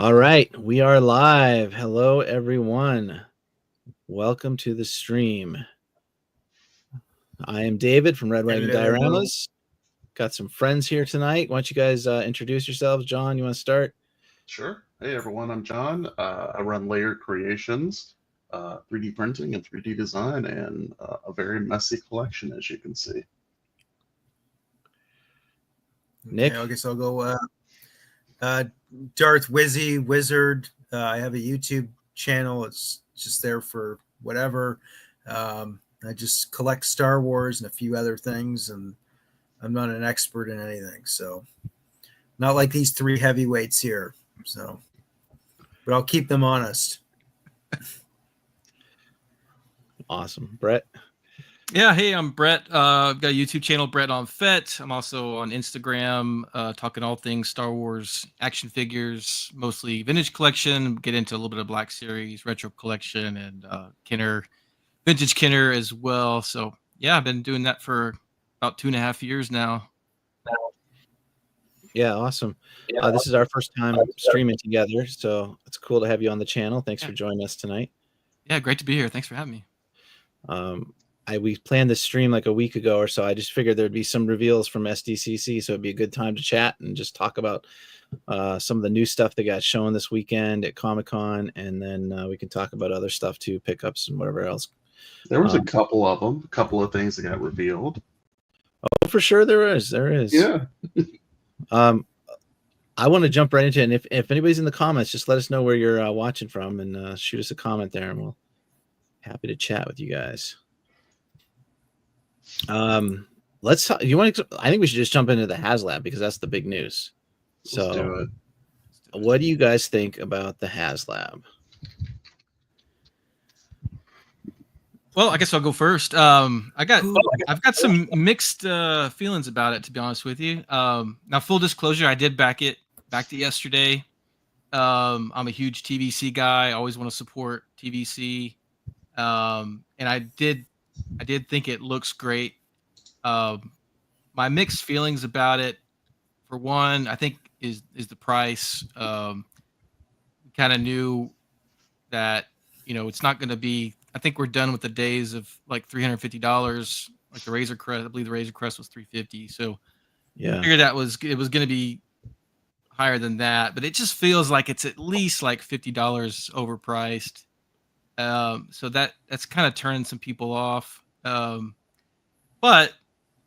All right, we are live. Hello, everyone. Welcome to the stream. I am David from Red Wagon Dioramas. Got some friends here tonight. Why don't you guys introduce yourselves? John, you want to start? Sure. Hey, everyone, I'm John. I run Layered Creations, 3D printing and 3D design, and a very messy collection, as you can see. Nick? Okay, I guess I'll go Darth Wizzy Wizard. I have a YouTube channel. It's just there for whatever. I just collect Star Wars and a few other things, and I'm not an expert in anything. So not like these three heavyweights here. So, but I'll keep them honest. Awesome. Brett? Yeah, hey, I'm Brett. I've got a YouTube channel, Brett on Fet. I'm also on Instagram, talking all things Star Wars action figures, mostly vintage collection, get into a little bit of Black Series, retro collection, and Kenner, vintage Kenner as well. So, yeah, I've been doing that for about 2.5 years now. Yeah, awesome. This is our first time streaming together, so it's cool to have you on the channel. Thanks for joining us tonight. Yeah, great to be here. Thanks for having me. We planned this stream like a week ago or so. I just figured there'd be some reveals from SDCC, so it'd be a good time to chat and just talk about some of the new stuff that got shown this weekend at Comic-Con, and then we can talk about other stuff too, pickups and whatever else. There was a couple of them, a couple of things that got revealed. Oh, for sure there is. Yeah. I want to jump right into it, and if anybody's in the comments, just let us know where you're watching from and shoot us a comment there, and we'll happy to chat with you guys. Let's talk. I think we should just jump into the HasLab because that's the big news. So, Let's do it. What do you guys think about the HasLab? Well, I guess I'll go first. I've got some mixed feelings about it, to be honest with you. Now, full disclosure, I did back it yesterday. I'm a huge TVC guy. I always want to support TVC, and I did think it looks great. My mixed feelings about it, for one, I think is the price. We kind of knew that it's not going to be. I think we're done with the days of like $350, like the Razor Crest. I believe the Razor Crest was $350. So yeah, I figured it was going to be higher than that, but it just feels like it's at least like $50 overpriced. So that's kind of turning some people off. But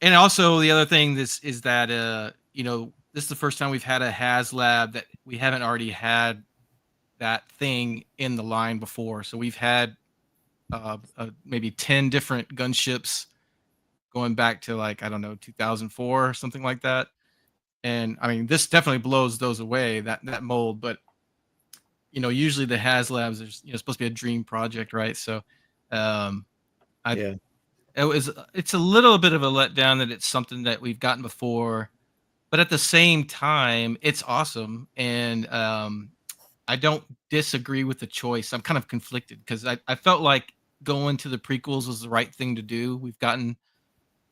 also the other thing is that this is the first time we've had a HasLab that we haven't already had that thing in the line before. So we've had maybe 10 different gunships going back to 2004 or something like that. And I mean, this definitely blows those away, that mold. But usually the HasLabs are supposed to be a dream project, right? So it's a little bit of a letdown that it's something that we've gotten before, but at the same time, it's awesome. And I don't disagree with the choice. I'm kind of conflicted because I felt like going to the prequels was the right thing to do. We've gotten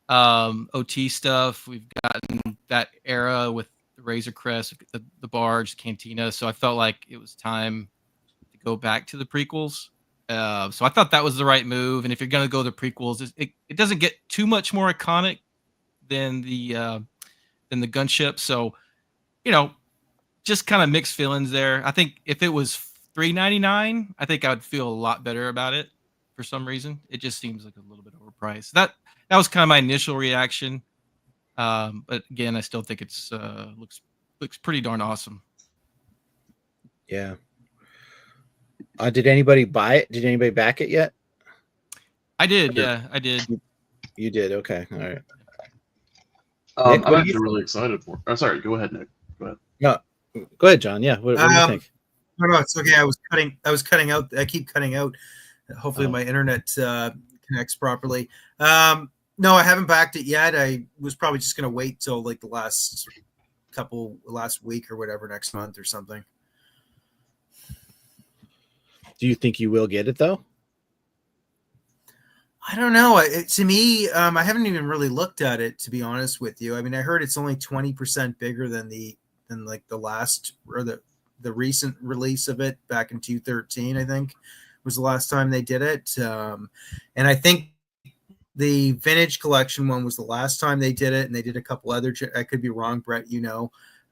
OT stuff. We've gotten that era with the Razor Crest, the barge, the cantina. So I felt like it was time to go back to the prequels. So I thought that was the right move. And if you're going to go the prequels, it doesn't get too much more iconic than the gunship. So, just kind of mixed feelings there. I think if it was $399, I think I would feel a lot better about it. For some reason, it just seems like a little bit overpriced. That was kind of my initial reaction. But again, I still think it's looks pretty darn awesome. Yeah. Did anybody buy it? Did anybody back it yet? I did. Yeah, I did. You did. Okay. All right. Nick, I'm actually really excited for it. Oh, sorry. Go ahead, Nick. Go ahead. No, go ahead, John. Yeah. What do you think? No, it's okay. I was cutting out. I keep cutting out. Hopefully my internet connects properly. No, I haven't backed it yet. I was probably just going to wait till like the last week or whatever, next month or something. Do you think you will get it though? I don't know. To me, I haven't even really looked at it, to be honest with you. I mean, I heard it's only 20% bigger than the last or the the recent release of it back in 2013, I think was the last time they did it. And I think the vintage collection one was the last time they did it, and they did a couple other. I could be wrong, Brett.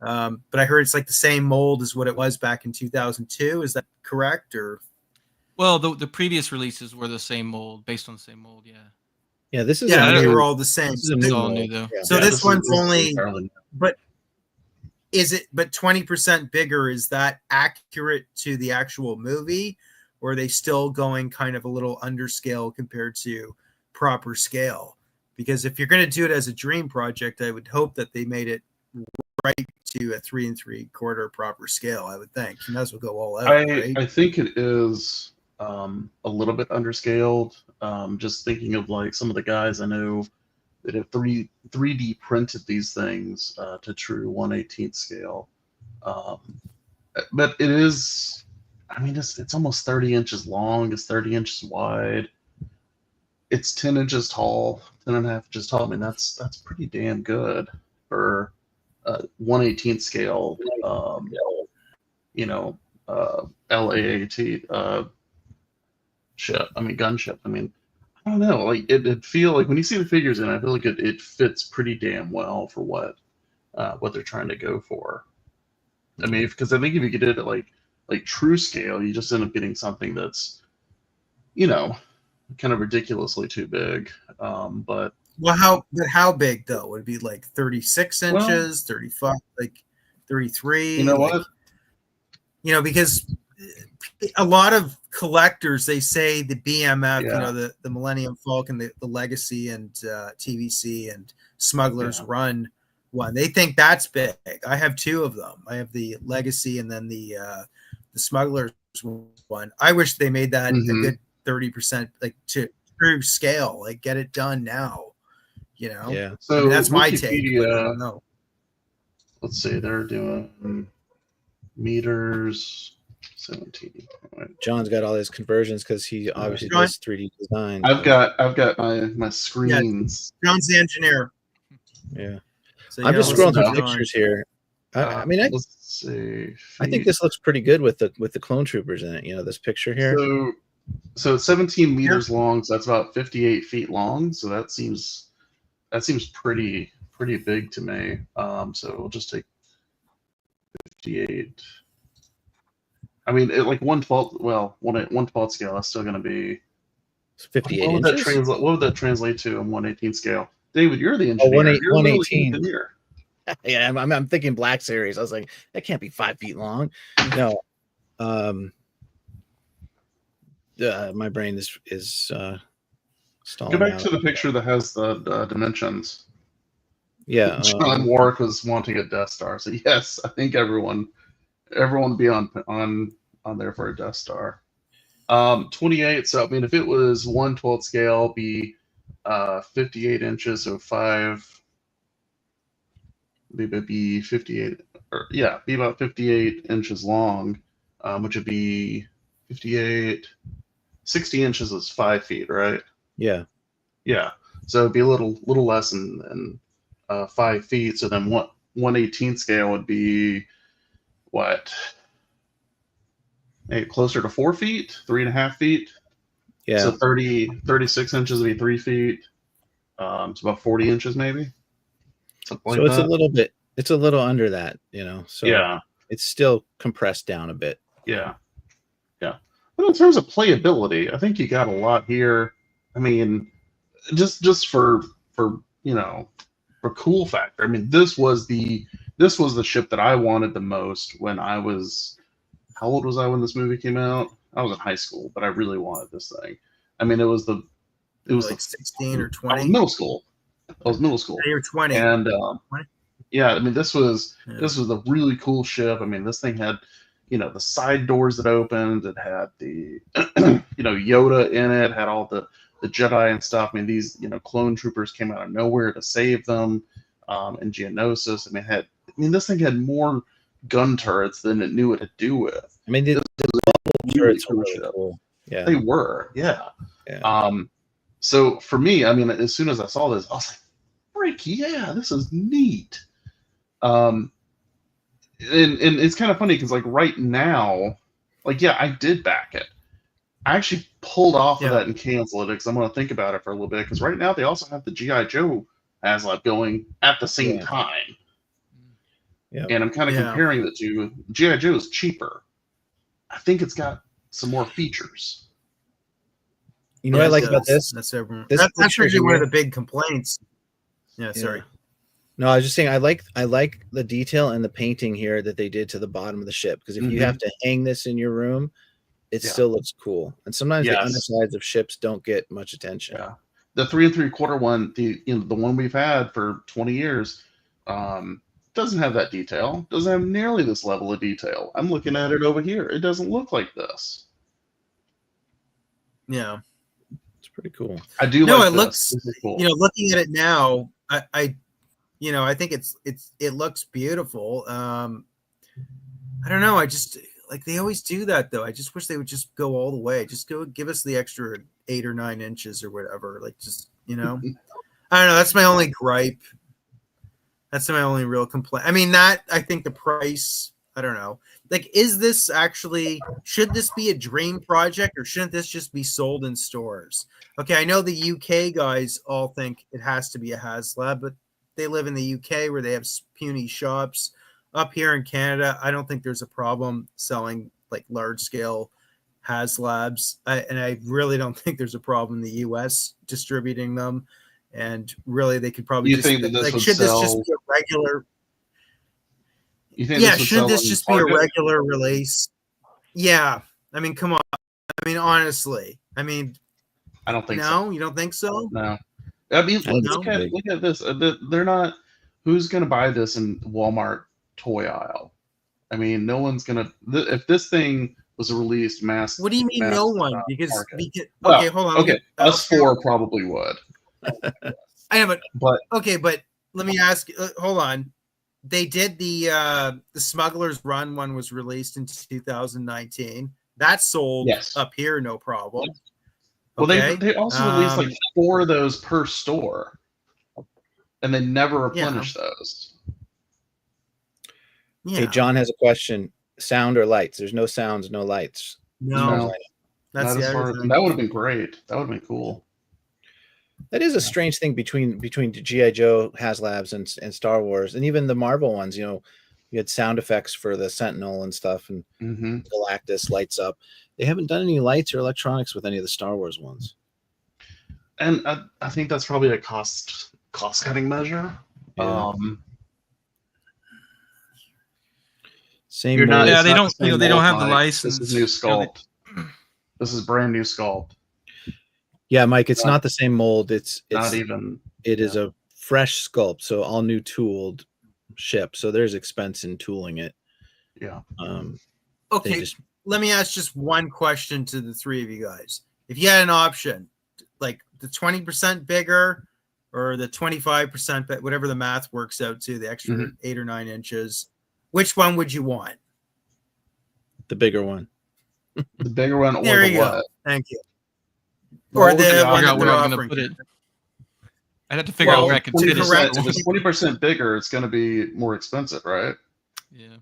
But I heard it's like the same mold as what it was back in 2002. Is that correct? Or Well, the previous releases were the same mold, based on the same mold. Yeah. Yeah, this is yeah, a they new, were all the same. this is a It's new all mold. new though. Yeah. So Yeah, this one's is only, entirely new. but is it? But 20% bigger. Is that accurate to the actual movie, or are they still going kind of a little underscale compared to proper scale? Because if you're going to do it as a dream project, I would hope that they made it right to a 3 3/4 proper scale. I would think you might as well go all out. Right? I think it is a little bit underscaled. Just thinking of like some of the guys I know that have 3D printed these things to true 1/18 scale. But it is, I mean, it's almost 30 inches long. It's 30 inches wide. It's 10 inches tall, 10 and a half inches tall. I mean, that's pretty damn good for 1/18 scale. LAAT ship. I mean, gunship. I mean, I don't know. Like it feel like when you see the figures in, I feel like it fits pretty damn well for what they're trying to go for. I mean, because I think if you did it like true scale, you just end up getting something that's, kind of ridiculously too big. But how big though? Would it be like 36 inches, 35, like 33? You know what? Because a lot of collectors, they say the BMF, Yeah. the Millennium Falcon, the Legacy and TVC and Smugglers Run one, they think that's big. I have two of them. I have the Legacy and then the Smugglers one. I wish they made that a good 30%, like to true scale, like get it done now. Yeah. So I mean, that's my take. Wikipedia, But I don't know. let's see, they're doing meters 17. Right. John's got all his conversions because he obviously John? does 3D design. I've got my screens. John's the engineer. Yeah. So I'm you just gotta scrolling listen through to John. pictures here. I mean, Let's see. I think this looks pretty good with the clone troopers in it. This picture here. So it's 17 meters long, so that's about 58 feet long. So that seems pretty big to me. So we'll just take 58. I mean, like 1/12. Well, 1/12 scale. That's still going to be 58 what would that inches. translate? What would that translate to on 1/18 scale? David, you're the engineer. You're literally the 1/18. engineer. Yeah, I'm thinking Black Series. I was like, that can't be 5 feet long. No. My brain is stalling Go back out. to the picture that has the dimensions. Yeah. John Warwick was wanting a Death Star. So yes, I think everyone would be on there for a Death Star. 28. So I mean, if it was 1/12 scale, be 58 inches, so 5. Maybe be 58, be about 58 inches long, which would be 58. 60 inches is 5 feet, right? Yeah. Yeah. So it'd be a little less than 5 feet. So then 1/18 scale would be what? Maybe closer to 4 feet, 3.5 feet. Yeah. So 36 inches would be 3 feet. It's about 40 inches maybe. Something So like it's that. it's a little under that, So Yeah. it's still compressed down a bit. Yeah. But in terms of playability, I think you got a lot here. I mean, just for cool factor. I mean, this was the ship that I wanted the most when I was, how old was I when this movie came out? I was in high school, but I really wanted this thing. I mean, it was like 16 or I was 20. middle school. You're 20. And 20? yeah, I mean, this was a really cool ship. I mean, this thing had, the side doors that opened. It had the, Yoda in it. Had all the Jedi and stuff. I mean, these, clone troopers came out of nowhere to save them. And Geonosis. I mean, this thing had more gun turrets than it knew what to do with. I mean, the turrets were really cool. Yeah. They were, yeah. Yeah. So for me, I mean, as soon as I saw this, I was like, "Freak, yeah, this is neat." and it's kind of funny because like right now, like yeah, I did back it. I actually pulled off of that and canceled it because I'm going to think about it for a little bit. Because right now they also have the GI Joe HasLab going at the same time, and I'm kind of comparing the two. GI Joe is cheaper. I think it's got some more features. You know what I like about this? That's actually one of the big complaints. Yeah, sorry. No, I was just saying I like the detail and the painting here that they did to the bottom of the ship, because if you have to hang this in your room, it still looks cool. And sometimes the undersides of ships don't get much attention. Yeah, the 3 3/4 one, the one we've had for 20 years, doesn't have that detail. Doesn't have nearly this level of detail. I'm looking at it over here. It doesn't look like this. Yeah, it's pretty cool. I do. No, like it looks. Cool. Looking at it now, I think it looks beautiful. I don't know. I just like they always do that though. I just wish they would just go all the way. Just go give us the extra 8 or 9 inches or whatever. Like just I don't know. That's my only gripe. That's my only real complaint. I mean, I think the price. I don't know. Like, is this actually? Should this be a dream project, or shouldn't this just be sold in stores? Okay, I know the UK guys all think it has to be a HasLab, but they live in the UK where they have puny shops. Up here in Canada, I don't think there's a problem selling like large scale HasLabs, and I really don't think there's a problem in the US distributing them. And really, they could probably think that this would should sell... this just be a regular? You think should this just be a regular release? Yeah, I mean, come on. I mean, honestly, I don't think so. No, you don't think so? No. I mean, look at this. They're not. Who's going to buy this in Walmart toy aisle? I mean, no one's going to. If this thing was released mass. What do you mean, no one? Because okay, hold on. Okay, us four probably would. I know, but okay, but let me ask. Hold on. They did the Smuggler's Run one was released in 2019. That sold up here, no problem. Well, okay. they also released like 4 of those per store, and they never replenish those. Yeah. Hey, John has a question: sound or lights? There's no sounds, no lights. No, that's that would have been great. That would have been cool. That is a strange thing between GI Joe HasLabs and Star Wars, and even the Marvel ones. You had sound effects for the Sentinel and stuff, and Galactus lights up. They haven't done any lights or electronics with any of the Star Wars ones. And I think that's probably a cost cutting measure. Yeah. They don't they don't have the license. This is new sculpt. This is brand new sculpt. Yeah, Mike, it's not the same mold. It's not even. It is a fresh sculpt, so all new tooled ship. So there's expense in tooling it. Yeah. Okay. Let me ask just one question to the three of you guys. If you had an option, like the 20% bigger or the 25%, whatever the math works out to, the extra 8 or 9 inches, which one would you want? The bigger one. The bigger one. Or there you go. Thank you. Or the one that they're offering. I'd have to figure out where I could fit it. If it's 20% bigger, it's going to be more expensive, right? Yeah.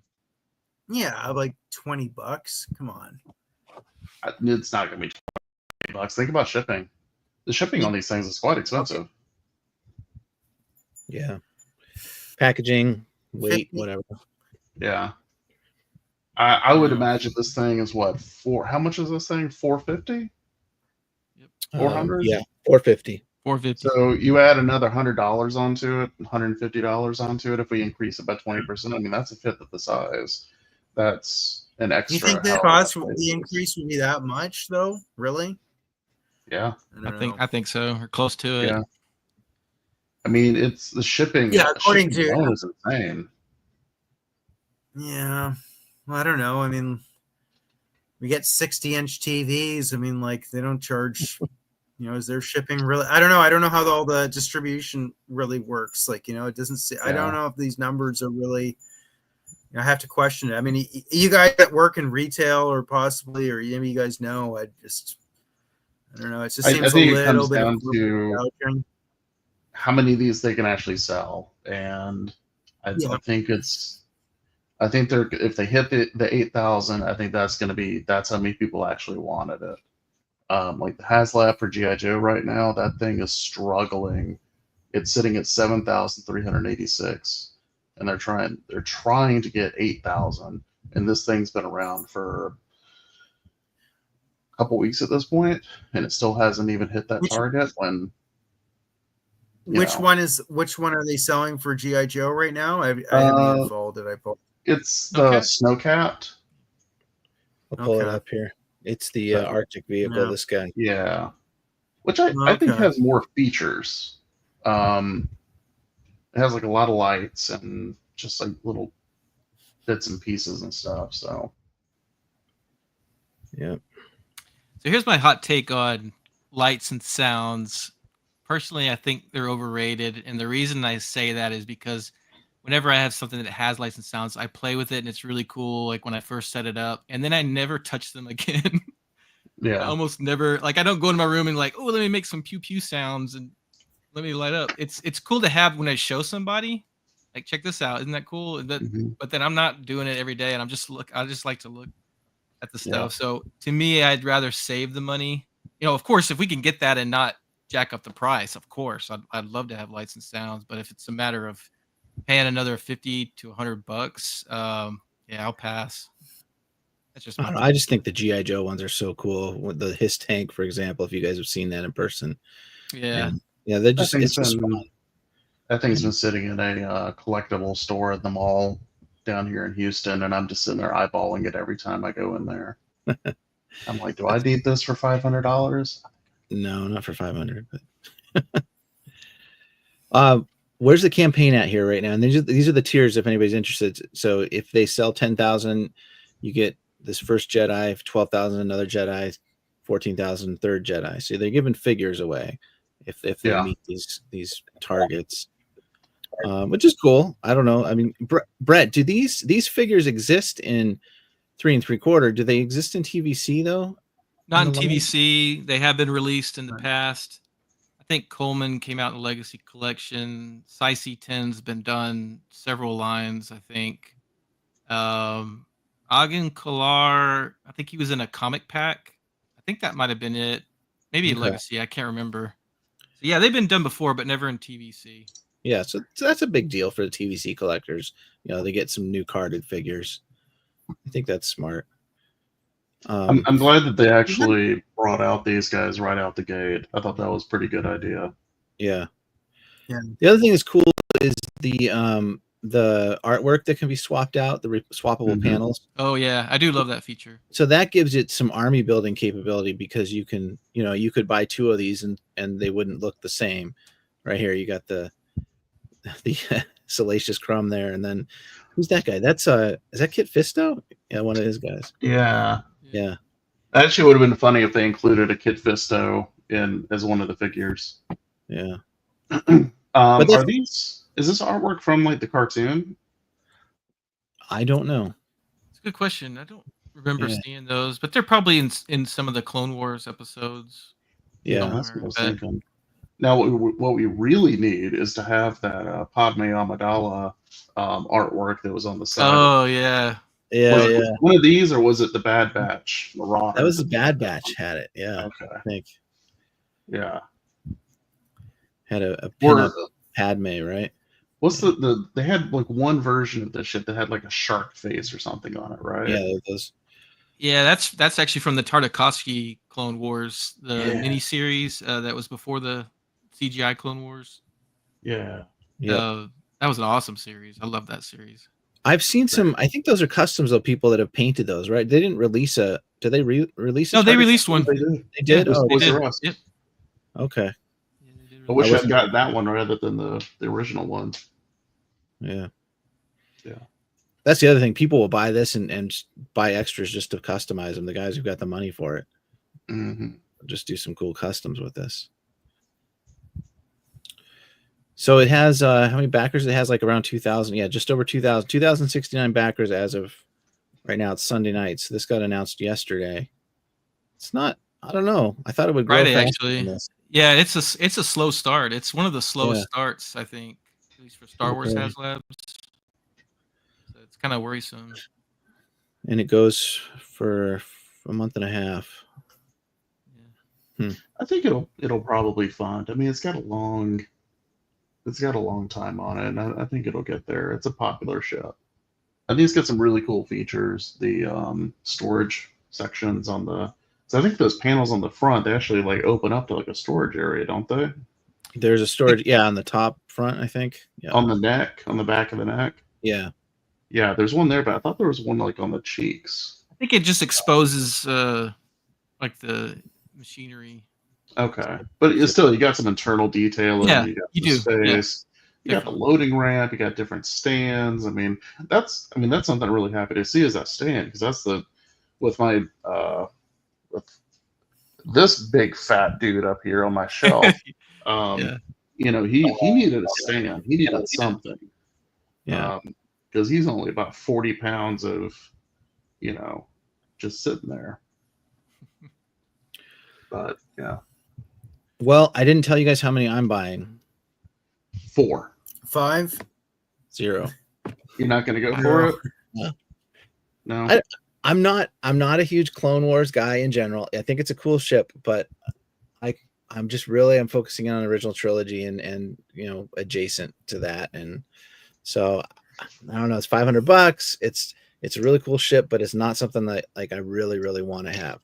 Yeah, like $20. Come on. It's not going to be $20. Think about shipping. The shipping on these things is quite expensive. Yeah. Packaging, weight, whatever. Yeah. I would imagine this thing is what? How much is this thing? $450? 400? Yeah, $450. So you add another $100 onto it, $150 onto it. If we increase it by 20%, I mean that's a fifth of the size. That's an extra. You think the cost, the increase would be that much, though? Really? Yeah, I think so, or close to it. Yeah. I mean, it's the shipping. Yeah, according to is insane. Yeah, well, I don't know. I mean, we get 60-inch TVs. I mean, like they don't charge. Is their shipping really? I don't know. I don't know how all the distribution really works. Like, it doesn't say. Yeah. I don't know if these numbers are really. I have to question it. I mean, you guys that work in retail or possibly, or maybe you guys know. I don't know. It just seems I think a little it comes bit down to how many of these they can actually sell, and I think it's. I think if they hit the 8,000, I think that's how many people actually wanted it. Like the HasLab for GI Joe right now, that thing is struggling. It's sitting at 7,386, and they're trying to get 8,000, and this thing's been around for a couple weeks at this point, and it still hasn't even hit that target. Which one are they selling for GI Joe right now? I haven't even followed it. It's the Snowcat. I'll pull it up here. It's the Arctic vehicle. Yeah. This guy. Yeah, which I think has more features. It has like a lot of lights and just like little bits and pieces and stuff. So, yeah. So here's my hot take on lights and sounds. Personally, I think they're overrated, and the reason I say that is because whenever I have something that has lights and sounds, I play with it and it's really cool. Like when I first set it up, and then I never touch them again. yeah, I almost never. Like I don't go into my room and like, oh, let me make some pew pew sounds and let me light up. It's cool to have when I show somebody. Like check this out, isn't that cool? But then I'm not doing it every day, and I just like to look at the stuff. Yeah. So to me, I'd rather save the money. Of course, if we can get that and not jack up the price, of course, I'd love to have lights and sounds. But if it's a matter of paying another $50 to $100, yeah, I'll pass. That's just I just think the GI Joe ones are so cool. With the his tank, for example, if you guys have seen that in person, yeah, they're just it's just fun. That thing's been sitting in a collectible store at the mall down here in Houston, and I'm just sitting there eyeballing it every time I go in there. I'm like, do I need this for $500? No, not for 500. But where's the campaign at here right now? And these are the tiers if anybody's interested. So if they sell 10,000, you get this first Jedi, 12,000 another Jedi, 14,000 third Jedi. So they're giving figures away if they meet these targets. Which is cool. I don't know. I mean, Brett, do these figures exist in 3 3/4? Do they exist in TVC though? Not in TVC. They have been released in the past. I think Coleman came out in the Legacy Collection. Sicey 10's been done several lines, I think. Agen Kalar, I think he was in a comic pack. I think that might have been it. Maybe in Legacy. I can't remember. So yeah, they've been done before, but never in TVC. Yeah, so that's a big deal for the TVC collectors. They get some new carded figures. I think that's smart. I'm glad that they actually brought out these guys right out the gate. I thought that was a pretty good idea. Yeah. The other thing that's cool is the artwork that can be swapped out, the swappable panels. Oh yeah, I do love that feature. So that gives it some army building capability because you can, you could buy 2 of these and they wouldn't look the same. Right here, you got the Salacious Crumb there, and then who's that guy? That's is that Kit Fisto? Yeah, one of his guys. Yeah. Actually, would have been funny if they included a Kit Fisto as one of the figures. Yeah. Is this artwork from like the cartoon? I don't know. It's a good question. I don't remember seeing those, but they're probably in some of the Clone Wars episodes. Yeah, that's what I was thinking. Now, what we really need is to have that Padme Amidala artwork that was on the side. Oh, yeah. Was it one of these, or was it the Bad Batch? Marauder? That was the Bad Batch had it. Yeah. Okay. I think. Yeah. Had a pin of Padme, right? What's they had like one version of this shit that had like a shark face or something on it, right? Yeah, those. Yeah, that's actually from the Tartakovsky Clone Wars, the miniseries that was before the CGI Clone Wars. Yeah. That was an awesome series. I love that series. I've seen some. I think those are customs of people that have painted those, right? They didn't release a. Did they release? No, they released one. They did. They did. Yeah, they did. Yep. Okay. I wish I'd got that one rather than the original one. Yeah. Yeah. That's the other thing. People will buy this and buy extras just to customize them. The guys who've got the money for it. Mm-hmm. Just do some cool customs with this. So it has how many backers? It has like around 2,000. Yeah, just over 2,000. 2,069 backers as of right now. It's Sunday night. So this got announced yesterday. It's not. I don't know. I thought it would grow Friday faster actually. than this. Yeah, it's a slow start. It's one of the slowest starts, I think, at least for Star Wars HasLabs. So it's kind of worrisome. And it goes for a month and a half. I think it'll probably fund. I mean, it's got a long time on it, and I think it'll get there. It's a popular ship. I think it's got some really cool features. The storage sections on the. So I think those panels on the front, they actually like open up to like a storage area, don't they? There's a storage, yeah, on the top front, I think. Yeah. On the neck, on the back of the neck. Yeah. Yeah, there's one there, but I thought there was one like on the cheeks. I think it just exposes like the machinery. Okay, but it's still, you got some internal detailing. Yeah, you got you some do. space. You got the loading ramp. You got different stands. I mean, that's something I'm really happy to see is that stand, because that's with my with this big fat dude up here on my shelf. You know, he needed a stand. He needed something. Yeah. Because he's only about 40 pounds of, you know, just sitting there. But yeah. Well, I didn't tell you guys how many I'm buying. 4. 5. 0. You're not going to go for it? No. I'm not a huge Clone Wars guy in general. I think it's a cool ship, but I'm focusing on original trilogy and you know, adjacent to that. And so I don't know, it's $500. It's a really cool ship, but it's not something that like I really, really want to have.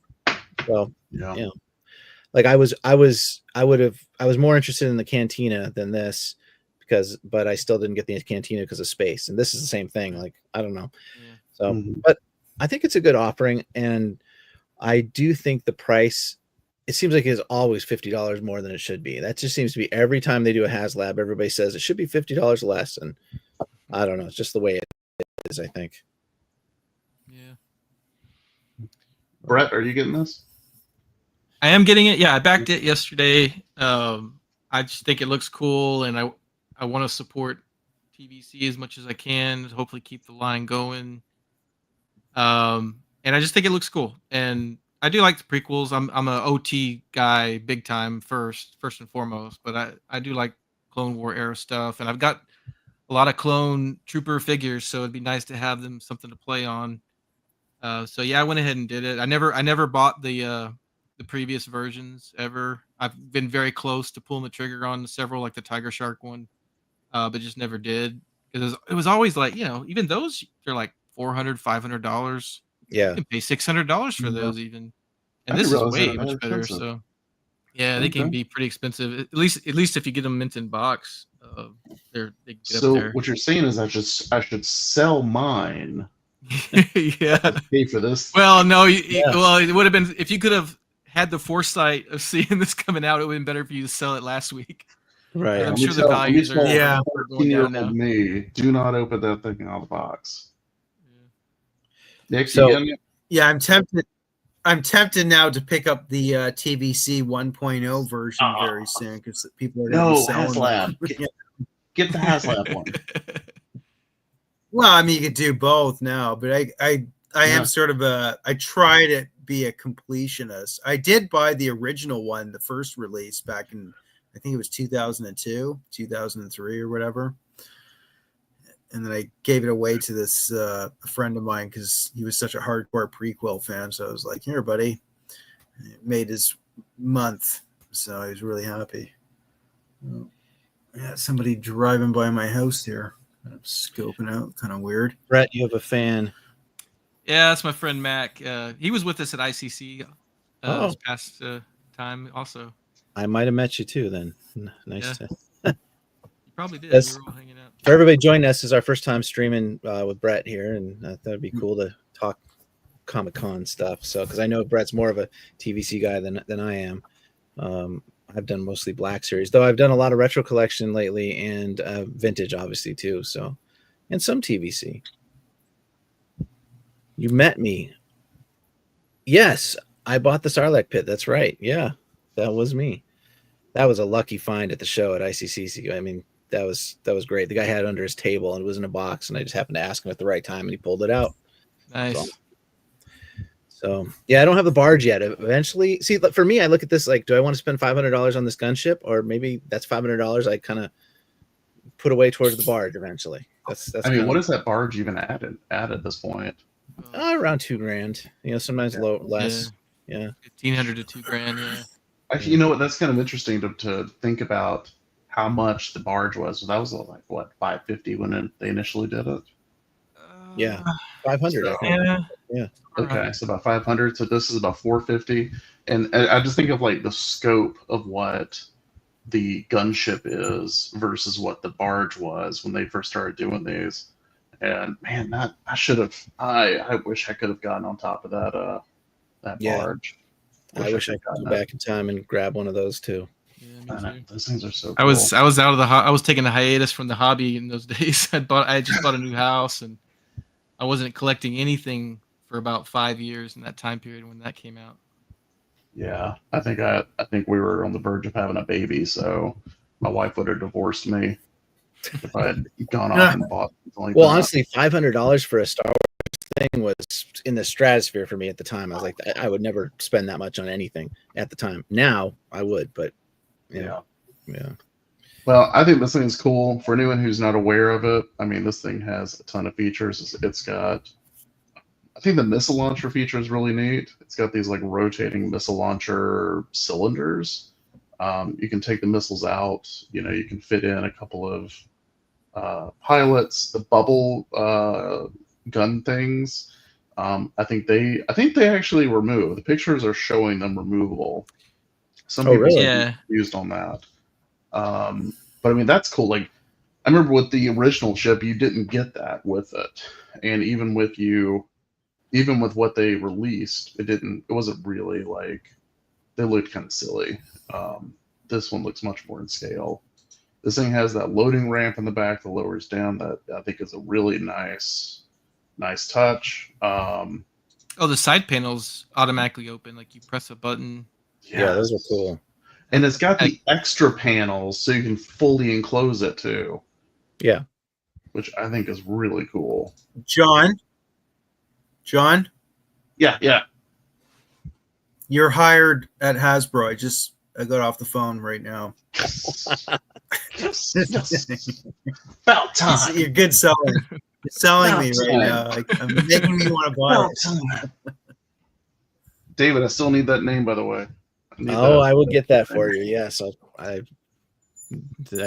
So Yeah. You know, like I was more interested in the Cantina than this but I still didn't get the Cantina because of space. And this is the same thing. Like, I don't know. Yeah. So, but I think it's a good offering. And I do think the price, it seems like it's always $50 more than it should be. That just seems to be every time they do a HasLab, everybody says it should be $50 less. And I don't know. It's just the way it is, I think. Yeah. Brett, are you getting this? I am getting it. Yeah, I backed it yesterday. I just think it looks cool, and I want to support TVC as much as I can. Hopefully, keep the line going. And I just think it looks cool, and I do like the prequels. I'm a OT guy, big time, first and foremost. But I do like Clone War era stuff, and I've got a lot of clone trooper figures, so it'd be nice to have them something to play on. So yeah, I went ahead and did it. I never bought the previous versions ever. I've been very close to pulling the trigger on several, like the Tiger Shark one, but just never did, because it was always like, you know, even those, they're like $400, $500. Yeah, you can pay $600 for those even, and this is way much better. Expensive. So yeah, they can be pretty expensive. At least if you get them mint in box, they get so up there. What you're saying is I should sell mine. Yeah, pay for this. Well, no, well, it would have been, if you could have had the foresight of seeing this coming out, it would have been better for you to sell it last week. Right. I'm sure the values are going down now. Me, do not open that thing out of the box. Nick, so yeah, I'm tempted now to pick up the TVC 1.0 version very soon, because people are going to be selling HasLab. Get the HasLab one. Well, I mean, you could do both now, but I am sort of I try to be a completionist. I did buy the original one, the first release back in, I think it was 2002, 2003 or whatever. And then I gave it away to this a friend of mine because he was such a hardcore prequel fan. So I was like, here, buddy. It made his month. So I was really happy. Yeah, somebody driving by my house here. I'm scoping out, kind of weird. Brett, you have a fan. Yeah, that's my friend Mac. He was with us at ICC this past time also. I might have met you too then. Nice. Yeah. You probably did. We were all hanging out. For everybody joining us, this is our first time streaming with Brett here, and that'd be cool to talk Comic-Con stuff. So, because I know Brett's more of a TVC guy than I am. I've done mostly Black Series, though I've done a lot of retro collection lately and vintage, obviously, too. So, and some TVC. You met me. Yes, I bought the Sarlacc pit. That's right. Yeah, that was me. That was a lucky find at the show at ICCC. I mean, that was great. The guy had it under his table and it was in a box, and I just happened to ask him at the right time, and he pulled it out. Nice. So yeah, I don't have the barge yet. Eventually, see, for me, I look at this like, do I want to spend $500 on this gunship, or maybe that's $500 I kind of put away towards the barge eventually. That's. I mean, what is that barge even at at this point? Around $2,000. You know, sometimes less. Yeah. 1,500 to $2,000. Yeah. Actually, you know what? That's kind of interesting to think about how much the barge was. So that was like what, $550 when they initially did it. Yeah, 500. I think. Yeah. Okay, so about 500. So this is about 450, and I just think of like the scope of what the gunship is versus what the barge was when they first started doing these. And man, that I wish I could have gotten on top of that barge. I wish I could go back in time and grab one of those too. Yeah, me too. Those things are so cool. I was out of I was taking a hiatus from the hobby in those days. I just bought a new house, and I wasn't collecting anything for about 5 years in that time period when that came out. Yeah, I think we were on the verge of having a baby, so my wife would have divorced me if I had gone off and bought something like that. Honestly, $500 for a Star Wars thing was in the stratosphere for me at the time. I was like, I would never spend that much on anything at the time. Now I would, but yeah. Well, I think this thing is cool. For anyone who's not aware of it, I mean, this thing has a ton of features. It's got, I think the missile launcher feature is really neat. It's got these like rotating missile launcher cylinders. You can take the missiles out. You know, you can fit in a couple of pilots. The bubble gun things. I think they actually remove. The pictures are showing them removable. Some people are used on that. But I mean, that's cool. Like, I remember with the original ship, you didn't get that with it, and even with what they released, it wasn't really like, they looked kind of silly. This one looks much more in scale. This thing has that loading ramp in the back that lowers down. That I think is a really nice touch. The side panels automatically open, like you press a button. Yeah, those are cool. And it's got the extra panels so you can fully enclose it too. Yeah. Which I think is really cool. John? Yeah. You're hired at Hasbro. I got off the phone right now. Yes. About time. You're good selling. You're selling me right now. I'm making me want to buy it. David, I still need that name, by the way. I will get that for you. Yes, I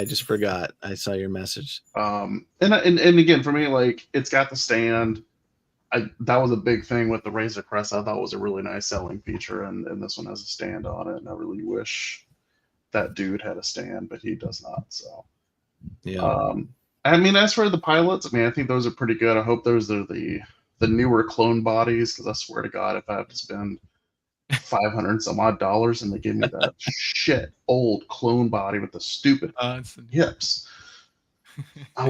just forgot. I saw your message. And again, for me, like, it's got the stand. That was a big thing with the Razor Crest. I thought was a really nice selling feature, and this one has a stand on it. And I really wish that dude had a stand, but he does not. So, yeah. I mean, as for the pilots, I mean, I think those are pretty good. I hope those are the newer clone bodies, because I swear to God, if I have to spend $500 some odd and they give me that shit old clone body with the stupid hips, I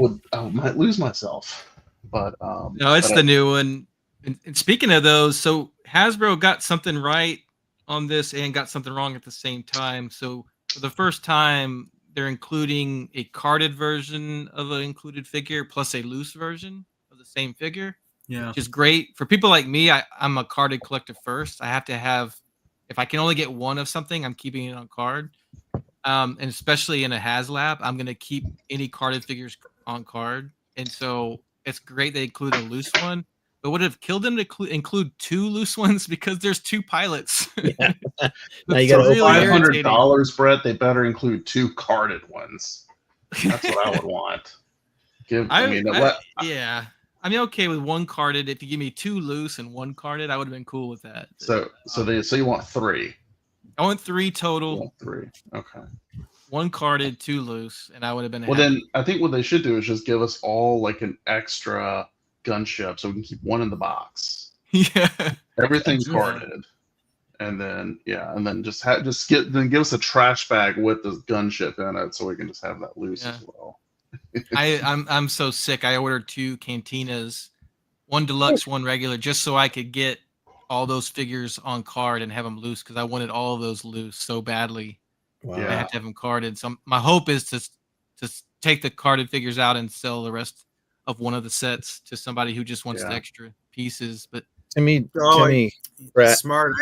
might lose myself. But no, it's the new one. And speaking of those, so Hasbro got something right on this and got something wrong at the same time. So for the first time, they're including a carded version of an included figure plus a loose version of the same figure. Yeah, which is great for people like me. I'm a carded collector first. I have to have, if I can only get one of something, I'm keeping it on card. And especially in a HasLab, I'm going to keep any carded figures on card. And so it's great they include a loose one. But would it have killed them to include two loose ones because there's two pilots? Yeah. Now you got really $500, Brett. They better include two carded ones. That's what I would want. Yeah. I'm okay with one carded. If you give me two loose and one carded, I would have been cool with that. So you want three? I want three total. You want three. Okay. One carded, two loose, and I would have been. Well, then I think what they should do is just give us all like an extra gunship, so we can keep one in the box. Yeah. Everything carded, and then just give us a trash bag with the gunship in it, so we can just have that loose as well. I'm so sick. I ordered 2 cantinas, one deluxe, one regular, just so I could get all those figures on card and have them loose, because I wanted all of those loose so badly. Wow. I have to have them carded. So my hope is to take the carded figures out and sell the rest of one of the sets to somebody who just wants the extra pieces. But to me, Brett. Smart.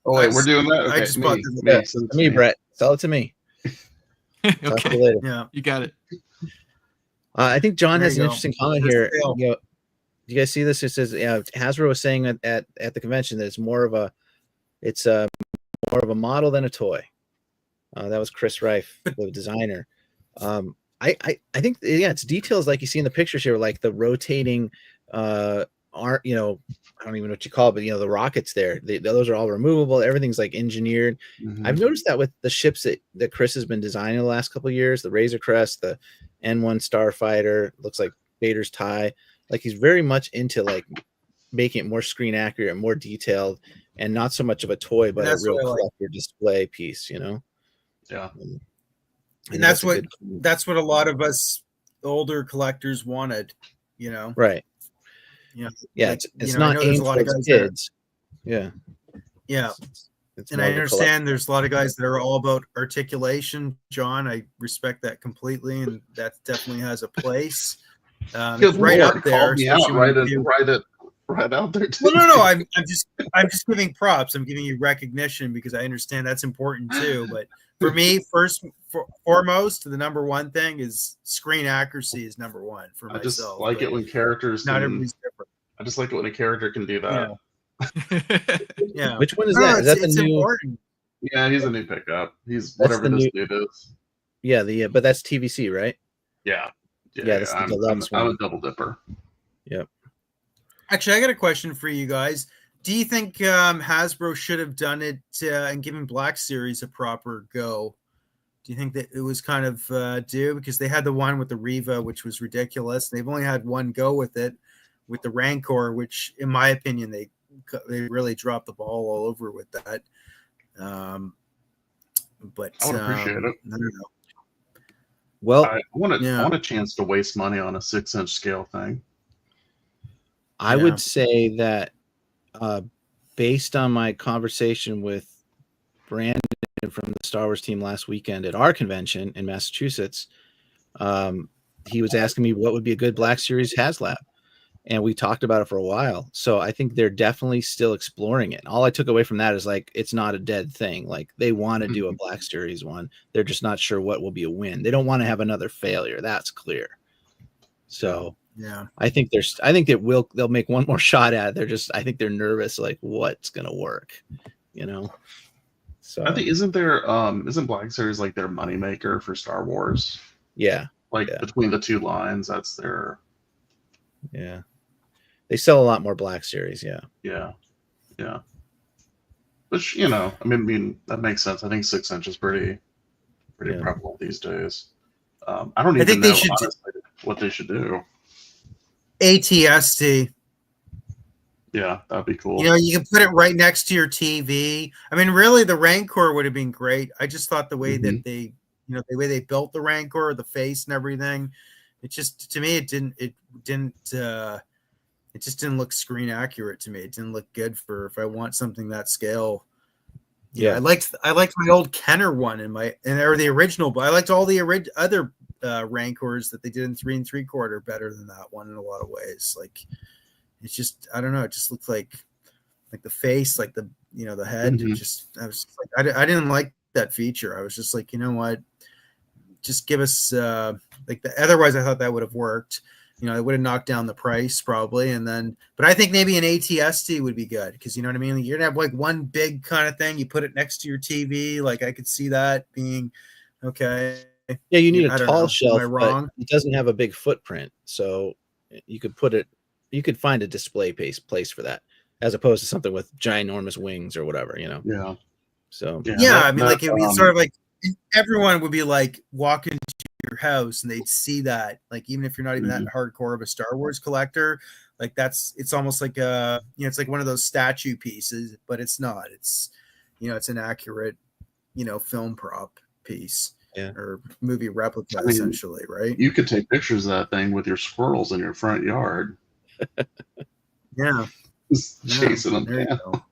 We're doing that. Okay. I just bought this. Me, Brett. Sell it to me. Okay. You later. Yeah, you got it. I think John There has you an go. interesting comment There's here. the sale. You know, do you guys see this? It says Hasbro was saying at the convention that it's more of a model than a toy. That was Chris Reif, the designer. I think it's details like you see in the pictures here, like the rotating aren't, you know, I don't even know what you call it, but you know, the rockets there, those are all removable. Everything's like engineered. I've noticed that with the ships that Chris has been designing the last couple of years, the Razor Crest, the N1 Starfighter, looks like Vader's tie. Like he's very much into like making it more screen accurate, more detailed, and not so much of a toy, but a real collector display piece, you know? Yeah. And that's what a lot of us older collectors wanted, you know? Right. Yeah. Yeah. Like, it's you know, not aimed towards kids. Yeah. Yeah. It's and I understand there's a lot of guys that are all about articulation. John, I respect that completely, and that definitely has a place. It's right up there. Right out there. Well, no. I'm just giving props. I'm giving you recognition because I understand that's important too. But for me, foremost, the number one thing is screen accuracy is number one for myself. I just like it when characters. Everybody's different. I just like it when a character can do that. Yeah. Which one is that? Is that the new? Important. Yeah, he's a new pickup. He's whatever this dude is. Yeah, but that's TVC, right? Yeah. That's the Deluxe one. I'm a double dipper. Yep. Actually, I got a question for you guys. Do you think Hasbro should have done it and given Black Series a proper go? Do you think that it was kind of due? Because they had the one with the Riva, which was ridiculous. They've only had one go with it, with the Rancor, which, in my opinion, they really dropped the ball all over with that. But I would appreciate it. I don't know. Well, I want a chance to waste money on a 6-inch scale thing. I would say that based on my conversation with Brandon from the Star Wars team last weekend at our convention in Massachusetts, he was asking me what would be a good Black Series HasLab. And we talked about it for a while. So I think they're definitely still exploring it. All I took away from that is like, it's not a dead thing. Like they want to do a Black Series one. They're just not sure what will be a win. They don't want to have another failure. That's clear. So yeah, I think they'll make one more shot at it. I think they're nervous, like what's going to work, you know? So I think isn't Black Series like their moneymaker for Star Wars? Yeah. Between the two lines, that's their. Yeah. They sell a lot more Black Series. Yeah. Which, you know, I mean, that makes sense. I think 6-inch is pretty prevalent these days. I don't even know honestly what they should do. ATST. Yeah, that'd be cool. You know, you can put it right next to your TV. I mean, really, the Rancor would have been great. I just thought the way that they, you know, the way they built the Rancor, the face and everything, it just, to me, it just didn't look screen accurate to me. It didn't look good for if I want something that scale. Yeah, I liked my old Kenner one or the original, but I liked all the other Rancors that they did in 3 3/4 better than that one in a lot of ways. Like it's just, I don't know, it just looked like the face, like the, you know, the head. I was just like, I didn't like that feature. I was just like, you know what, just give us otherwise I thought that would have worked. You know, it would have knocked down the price probably. And then, but I think maybe an ATST would be good because, you know what I mean? You're going to have like one big kind of thing. You put it next to your TV. Like I could see that being okay. Yeah, you need a tall shelf. Am I wrong? It doesn't have a big footprint. So you could find a display place for that as opposed to something with ginormous wings or whatever, you know? Yeah. So, I mean, like it's sort of like everyone would be like walking to your house and they'd see that, like even if you're not even that hardcore of a Star Wars collector, like it's almost like it's like one of those statue pieces, but it's not. It's, you know, it's an accurate, you know, film prop piece or movie replica essentially, right? You could take pictures of that thing with your squirrels in your front yard. Just chasing them down.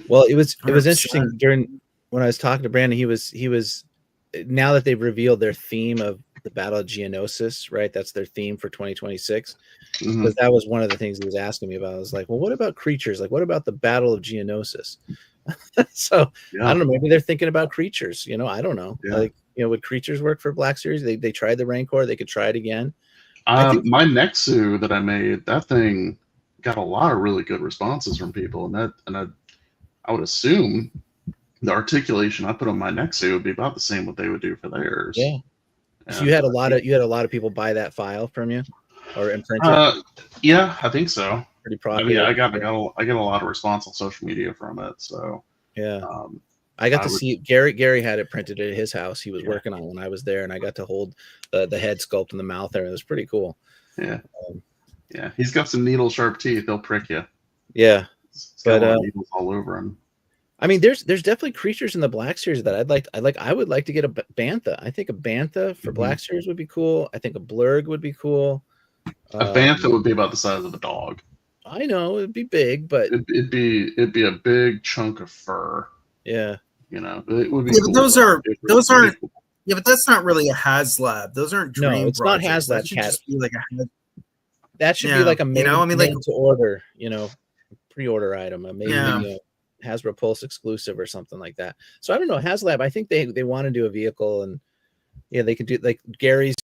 Well, it was interesting when I was talking to Brandon. He was now that they've revealed their theme of the Battle of Geonosis, right? That's their theme for 2026. Because that was one of the things he was asking me about. I was like, well, what about creatures? Like, what about the Battle of Geonosis? So I don't know. Maybe they're thinking about creatures. You know, I don't know. Like, you know, would creatures work for Black Series? They tried the Rancor. They could try it again. My Nexu that I made, that thing got a lot of really good responses from people, and I would assume the articulation I put on my Nexu would be about the same what they would do for theirs. Yeah. So you had a lot of people buy that file from you, or imprint it. Yeah, I think so. Pretty I popular. mean, I get a lot of response on social media from it. So yeah, I got to see Gary had it printed at his house. He was working on it when I was there, and I got to hold the head sculpt in the mouth there. It was pretty cool. Yeah, yeah. He's got some needle sharp teeth. They'll prick you. Yeah, but needles all over him. I mean, there's definitely creatures in the Black Series that I would like to get a Bantha. I think a Bantha for Black Series would be cool. I think a Blurg would be cool. A Bantha would be about the size of a dog. I know it'd be big, but it'd be a big chunk of fur. Yeah, you know, it would be. Yeah, cool. but those aren't. Yeah, but that's not really a HasLab. Those aren't dream. No, it's projects. not HasLab. That should just be like that should be like a made, I mean, like to order, pre-order item, maybe Hasbro Pulse exclusive or something like that. So I don't know, HasLab. I think they want to do a vehicle, and they could do like Gary's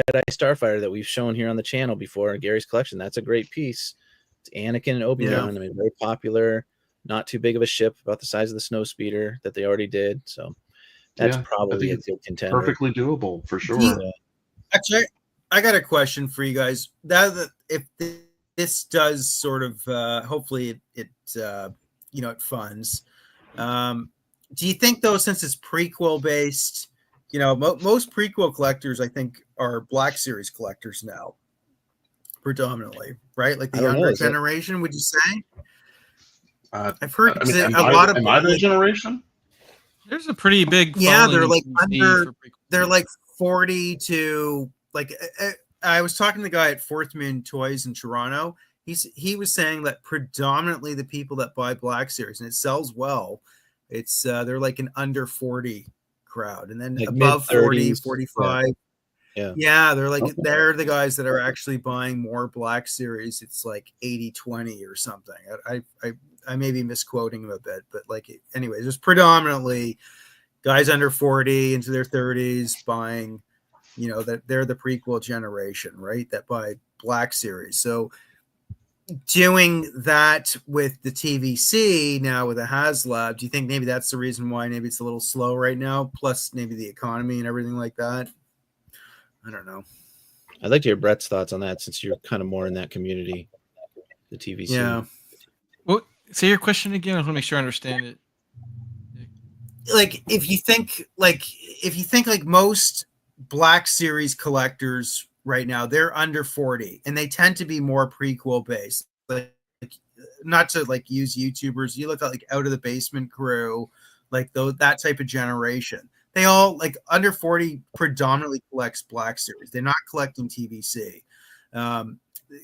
Jedi Starfighter that we've shown here on the channel before in Gary's collection. That's a great piece. It's Anakin and Obi-Wan. I mean, very popular. Not too big of a ship, about the size of the snow speeder that they already did. So that's probably a good contender. Perfectly doable for sure. Actually, I got a question for you guys. That if this does sort of, hopefully it funds. Do you think though, since it's prequel based, most prequel collectors I think are Black Series collectors now, predominantly, right? Like the younger generation, would you say? I've heard a lot of that generation. There's a pretty big they're like they're like 40 to like. I was talking to the guy at Fourth Moon Toys in Toronto. He was saying that predominantly the people that buy Black Series, and it sells well, it's they're like an under 40 crowd, and then like above 40, 45. Yeah, they're like they're the guys that are actually buying more Black Series. It's like 80-20 or something. I may be misquoting him a bit, but anyways, there's predominantly guys under 40 into their 30s buying, that they're the prequel generation, right? That buy Black Series. So doing that with the TVC now with a HasLab, do you think maybe that's the reason why maybe it's a little slow right now? Plus maybe the economy and everything like that. I don't know. I'd like to hear Brett's thoughts on that since you're kind of more in that community, the TVC. Yeah. Well, say your question again. I want to make sure I understand it. Like if you think like most Black Series collectors right now, they're under 40 and they tend to be more prequel based. Like not to like use YouTubers. You look at like Out of the Basement crew, like that type of generation. They all like under 40 predominantly collects Black Series. They're not collecting TVC.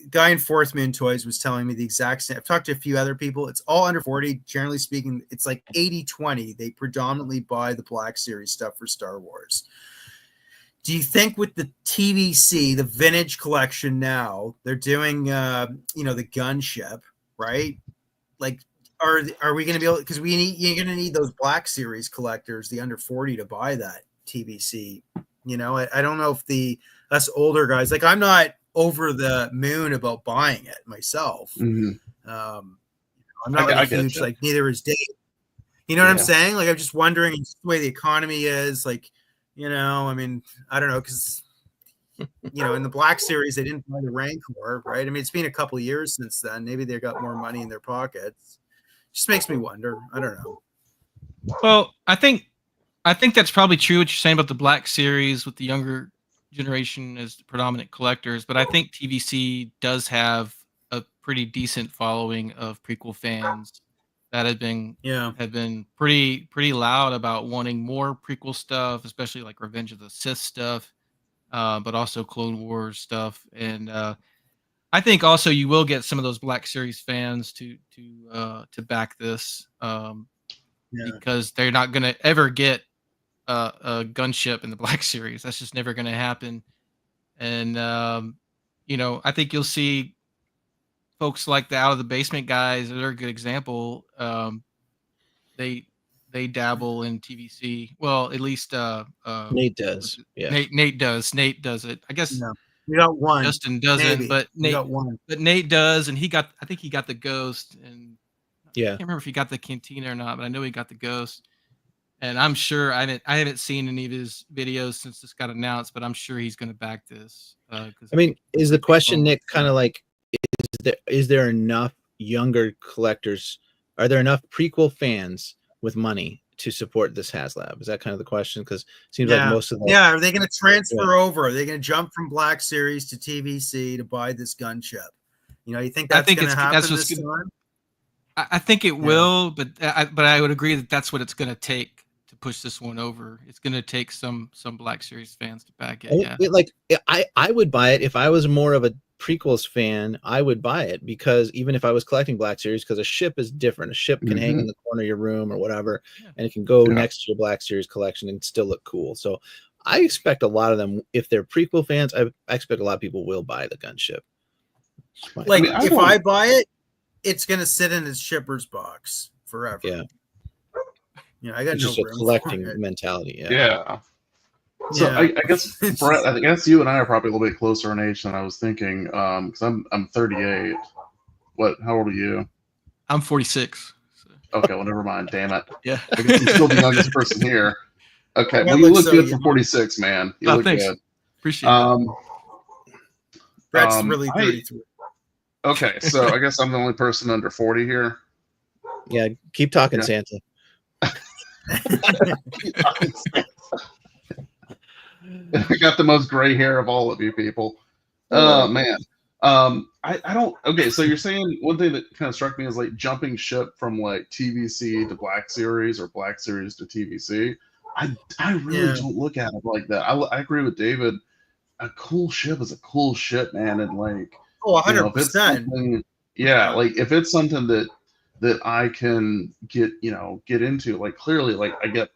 Guy in Fourth Moon Toys was telling me the exact same. I've talked to a few other people. It's all under 40. Generally speaking, it's like 80-20. They predominantly buy the Black Series stuff for Star Wars. Do you think with the TVC, the vintage collection now, they're doing, the Gunship, right? Like, are we going to be able, because you're going to need those Black Series collectors, the under 40, to buy that TVC. I don't know if us older guys, like I'm not over the moon about buying it myself. I'm not like a huge, like neither is Dave. You know what I'm saying? Like I'm just wondering the way the economy is, like, I mean, I don't know, because in the Black Series they didn't buy the Rancor, right? I mean, it's been a couple of years since then. Maybe they got more money in their pockets. Just makes me wonder. I don't know. Well, I think that's probably true what you're saying about the Black Series with the younger generation as the predominant collectors, but I think TVC does have a pretty decent following of prequel fans that have been pretty loud about wanting more prequel stuff, especially like Revenge of the Sith stuff, but also Clone Wars stuff. And I think also you will get some of those Black Series fans to back this because they're not going to ever get a gunship in the Black Series. That's just never going to happen. And I think you'll see folks like the Out of the Basement guys. They're a good example. They dabble in TVC. Well, at least Nate does. Yeah, Nate does. Nate does it. I guess. You got one. Justin doesn't, Maybe. but You Nate, got one. but Nate does, and I think he got the Ghost, and Yeah. I can't remember if he got the Cantina or not, but I know he got the Ghost. And I'm sure I haven't seen any of his videos since this got announced, but I'm sure he's going to back this. I mean, is the question, Nick, kind of like, is there enough younger collectors? Are there enough prequel fans with money to support this HasLab? Is that kind of the question? Because it seems like most of the are they going to transfer over? Are they going to jump from Black Series to TVC to buy this gunship? You know, you think that's going to happen this time? I think it will, but I would agree that that's what it's going to take to push this one over. It's going to take some Black Series fans to back it. Yeah, like I would buy it if I was more of a prequels fan. I would buy it because even if I was collecting Black Series, because a ship is different. A ship can hang in the corner of your room or whatever, and it can go next to your Black Series collection and still look cool. So I expect a lot of them, if they're prequel fans, I expect a lot of people will buy the gunship. Like if I buy it, it's going to sit in its shipper's box forever. Yeah. Yeah, I got just a collecting mentality. Yeah. So I guess Brett, I guess you and I are probably a little bit closer in age than I was thinking. Because I'm 38. How old are you? I'm 46. So. Okay, well, never mind. Damn it. Yeah. I guess I'm still the youngest person here. Okay, well, you look good for 46, man. You look thanks. good. Appreciate it. Brett's really 33. Okay, so I guess I'm the only person under 40 here. Yeah, keep talking, Santa. I got the most gray hair of all of you people. Oh man. I don't. Okay, so you're saying one thing that kind of struck me is like jumping ship from like TVC to Black Series or Black Series to TVC. I really don't look at it like that. I agree with David. A cool ship is a cool ship, man, and like 100%. Like if it's something that I can get into, like clearly, like I got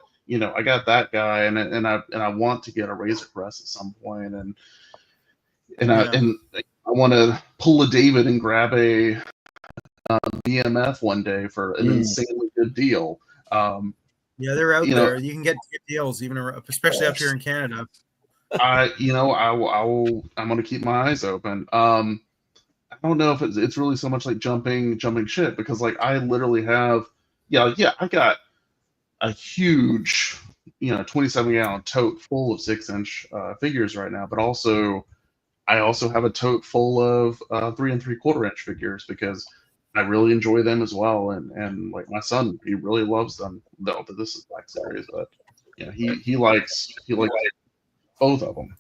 that guy, and I want to get a Razor Crest at some point, and I want to pull a David and grab a BMF one day for an insanely good deal. They're out there. You can get good deals, even especially up here in Canada. I'm going to keep my eyes open. I don't know if it's really so much like jumping ship, because like I literally have, I got a huge, 27-gallon tote full of 6-inch figures right now, but I also have a tote full of 3 3/4-inch figures because I really enjoy them as well, and like my son, he really loves them. Though, but this is Black Series, but he likes both of them.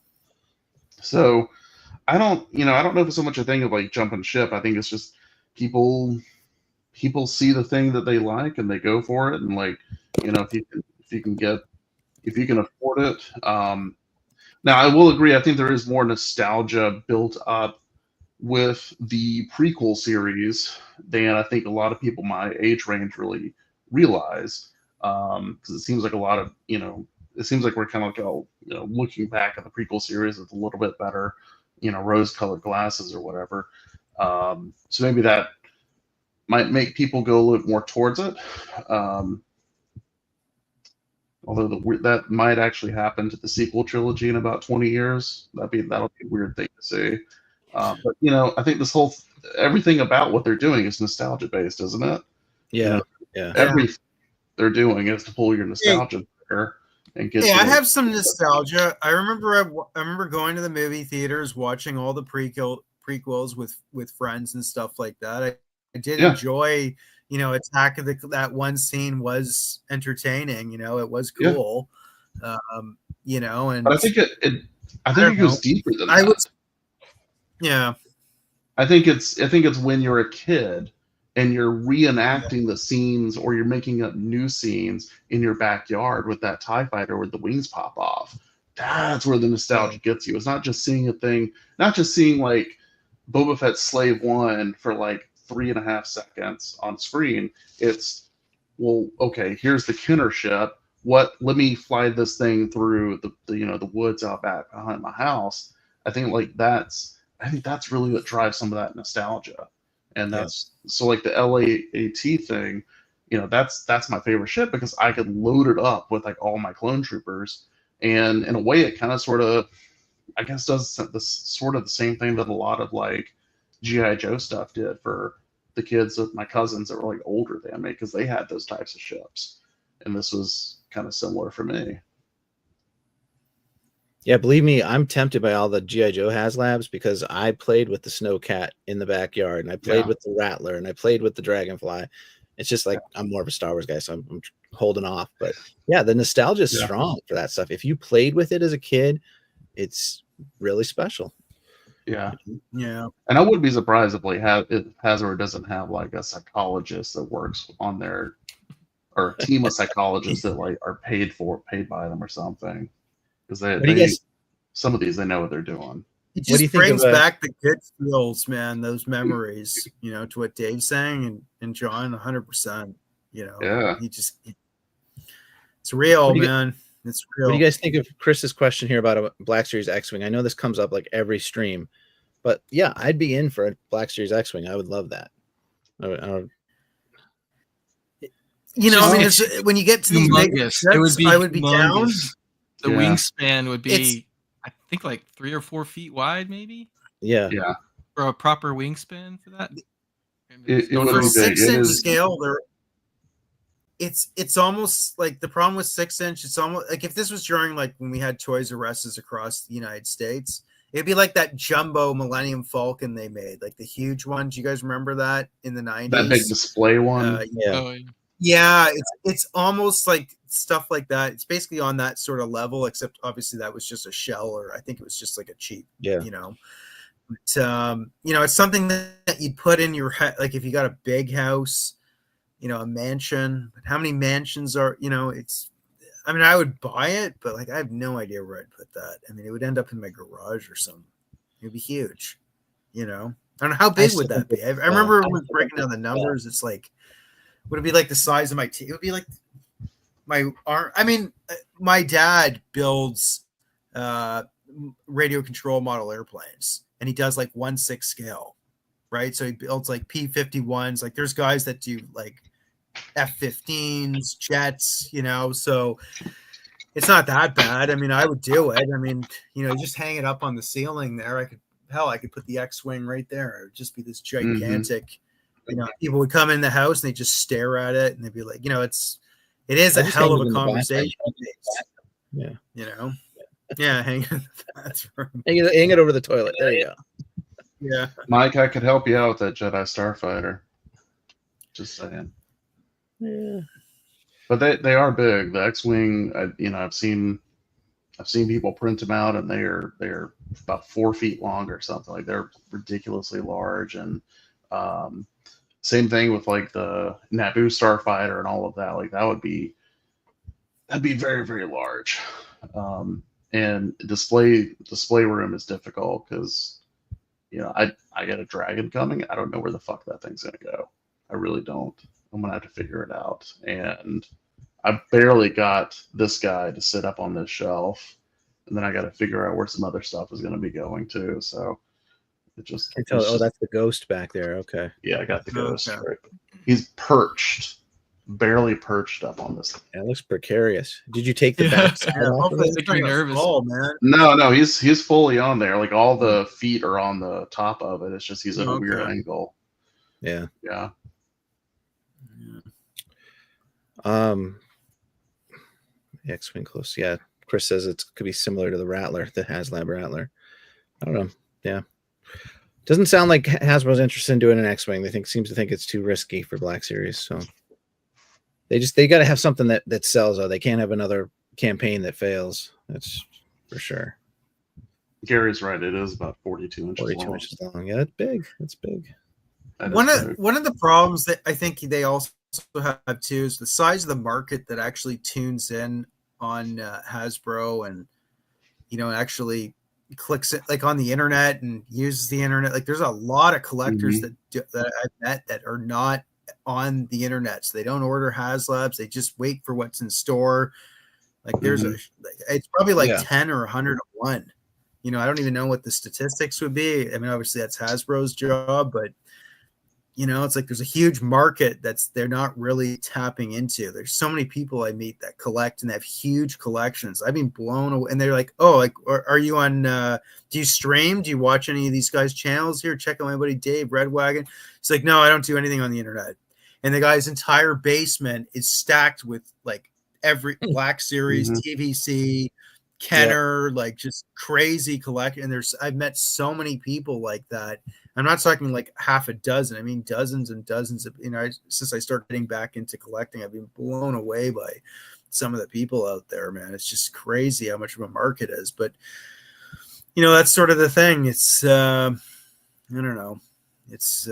So I don't know if it's so much a thing of like jumping ship. I think it's just people see the thing that they like and they go for it, and like if you can afford it. Now I will agree. I think there is more nostalgia built up with the prequel series than I think a lot of people my age range really realize. Because it seems like a lot of it seems like we're kind of like looking back at the prequel series with a little bit better rose-colored glasses or whatever. So maybe that might make people go a little more towards it. Although that might actually happen to the sequel trilogy in about 20 years. That'll be a weird thing to see. But I think everything about what they're doing is nostalgia based, isn't it? Yeah. Everything they're doing is to pull your nostalgia trigger and get. I have some nostalgia. I remember going to the movie theaters, watching all the prequels with friends and stuff like that. I did enjoy. Attack of that one scene was entertaining. It was cool. And but I think it goes deeper than that. I think it's when you're a kid and you're reenacting the scenes, or you're making up new scenes in your backyard with that TIE fighter where the wings pop off. That's where the nostalgia gets you. It's not just seeing like Boba Fett's Slave One for like 3.5 seconds on screen. It's, well, okay, here's the Kenner ship. Let me fly this thing through the woods out back behind my house. I think that's really what drives some of that nostalgia. And that's so like the LAAT thing, that's my favorite ship because I could load it up with like all my clone troopers, and in a way it kind of sort of I guess does this sort of the same thing that a lot of like GI Joe stuff did for the kids of my cousins that were like older than me, because they had those types of ships, and this was kind of similar for me. Yeah, believe me, I'm tempted by all the GI Joe HasLabs because I played with the Snowcat in the backyard, and I played with the Rattler, and I played with the Dragonfly. It's just like I'm more of a Star Wars guy, so I'm holding off. But yeah, the nostalgia is strong for that stuff. If you played with it as a kid, it's really special. Yeah. And I wouldn't be surprised if like Hasbro doesn't have like a psychologist that works on their, or a team of psychologists that like are paid by them or something, because some of these they know what they're doing. It just brings back the good feels, man. Those memories, you know, to what Dave's saying and John, 100%. You know, it's real, man. It's real. What do you guys think of Chris's question here about a Black Series X-Wing? I know this comes up like every stream, but yeah, I'd be in for a Black Series X-Wing. I would love that. You know, I mean, when you get to these big ships, I would be down. The wingspan would be, I think, like 3 or 4 feet wide, maybe. Yeah. For a proper wingspan for that. For 6-inch scale, it's almost like the problem with 6-inch. It's almost like if this was during like when we had Toys R Us's across the United States, it'd be like that jumbo Millennium Falcon they made, like the huge ones. You guys remember that in the 90s? That big display one. Yeah, it's almost like stuff like that. It's basically on that sort of level, except obviously that was just a shell, or I think it was just like a cheap, you know. But, you know, it's something that you'd put in your head, like if you got a big house, you know, a mansion. But how many mansions are, you know, I mean, I would buy it, but like I have no idea where I'd put that. I mean, it would end up in my garage or something. It'd be huge, you know. I don't know, how big would that be? I remember when breaking down the numbers, it's like, would it be like the size of my It would be like my arm. I mean, my dad builds radio control model airplanes, and he does like 1/6 scale, right? So he builds like P-51s. Like there's guys that do like F-15s, jets, you know. So it's not that bad. I mean, I would do it. I mean, you know, just hang it up on the ceiling there. I could put the X-Wing right there. It would just be this gigantic. You know, people would come in the house and they just stare at it and they'd be like, you know, it is a hell of a conversation. Yeah. You know? Yeah, hang it in the bathroom. Hang it over the toilet. There you go. Yeah. Mike, I could help you out with that Jedi Starfighter. Just saying. Yeah. But they are big. The X-Wing, you know, I've seen people print them out, and they're about 4 feet long or something. Like they're ridiculously large. And same thing with like the Naboo Starfighter and all of that. Like that'd be very, very large. And display room is difficult because, you know, I got a Dragon coming. I don't know where the fuck that thing's gonna go. I really don't. I'm gonna have to figure it out. And I barely got this guy to sit up on this shelf, and then I got to figure out where some other stuff is gonna be going too. So that's the Ghost back there. Okay. Yeah, I got the Ghost. Right. He's perched, barely perched up on this. Yeah, it looks precarious. Did you take the back side off of it? Making me nervous. Man. No, he's fully on there. Like all the feet are on the top of it. It's just he's at a weird angle. Yeah. Yeah. X-Wing close. Yeah. Chris says it could be similar to the Rattler, the HasLab Rattler. I don't know. Yeah. Doesn't sound like Hasbro's interested in doing an X-Wing. Seems to think it's too risky for Black Series. So they got to have something that sells. Though they can't have another campaign that fails. That's for sure. Gary's right. It is about 42 inches 42 long. inches long. Yeah, that's big. That's big. One of the problems that I think they also have too is the size of the market that actually tunes in on Hasbro and, you know, actually clicks it like on the internet and uses the internet. Like there's a lot of collectors that I've met that are not on the internet. So they don't order HasLabs. They just wait for what's in store. Like there's it's probably like 10 or 100 to 1. You know, I don't even know what the statistics would be. I mean, obviously that's Hasbro's job, but it's like there's a huge market they're not really tapping into. There's so many people I meet that collect and they have huge collections. I've been blown away, and they're like, "Oh, like, are you on? Do you stream? Do you watch any of these guys' channels here? Check out my buddy Dave Redwagon." He's like, "No, I don't do anything on the internet." And the guy's entire basement is stacked with like every Black Series, TVC, Kenner, like just crazy collection. And I've met so many people like that. I'm not talking like half a dozen. I mean, dozens and dozens of, since I started getting back into collecting, I've been blown away by some of the people out there, man. It's just crazy how much of a market is. But, that's sort of the thing. It's, I don't know. It's,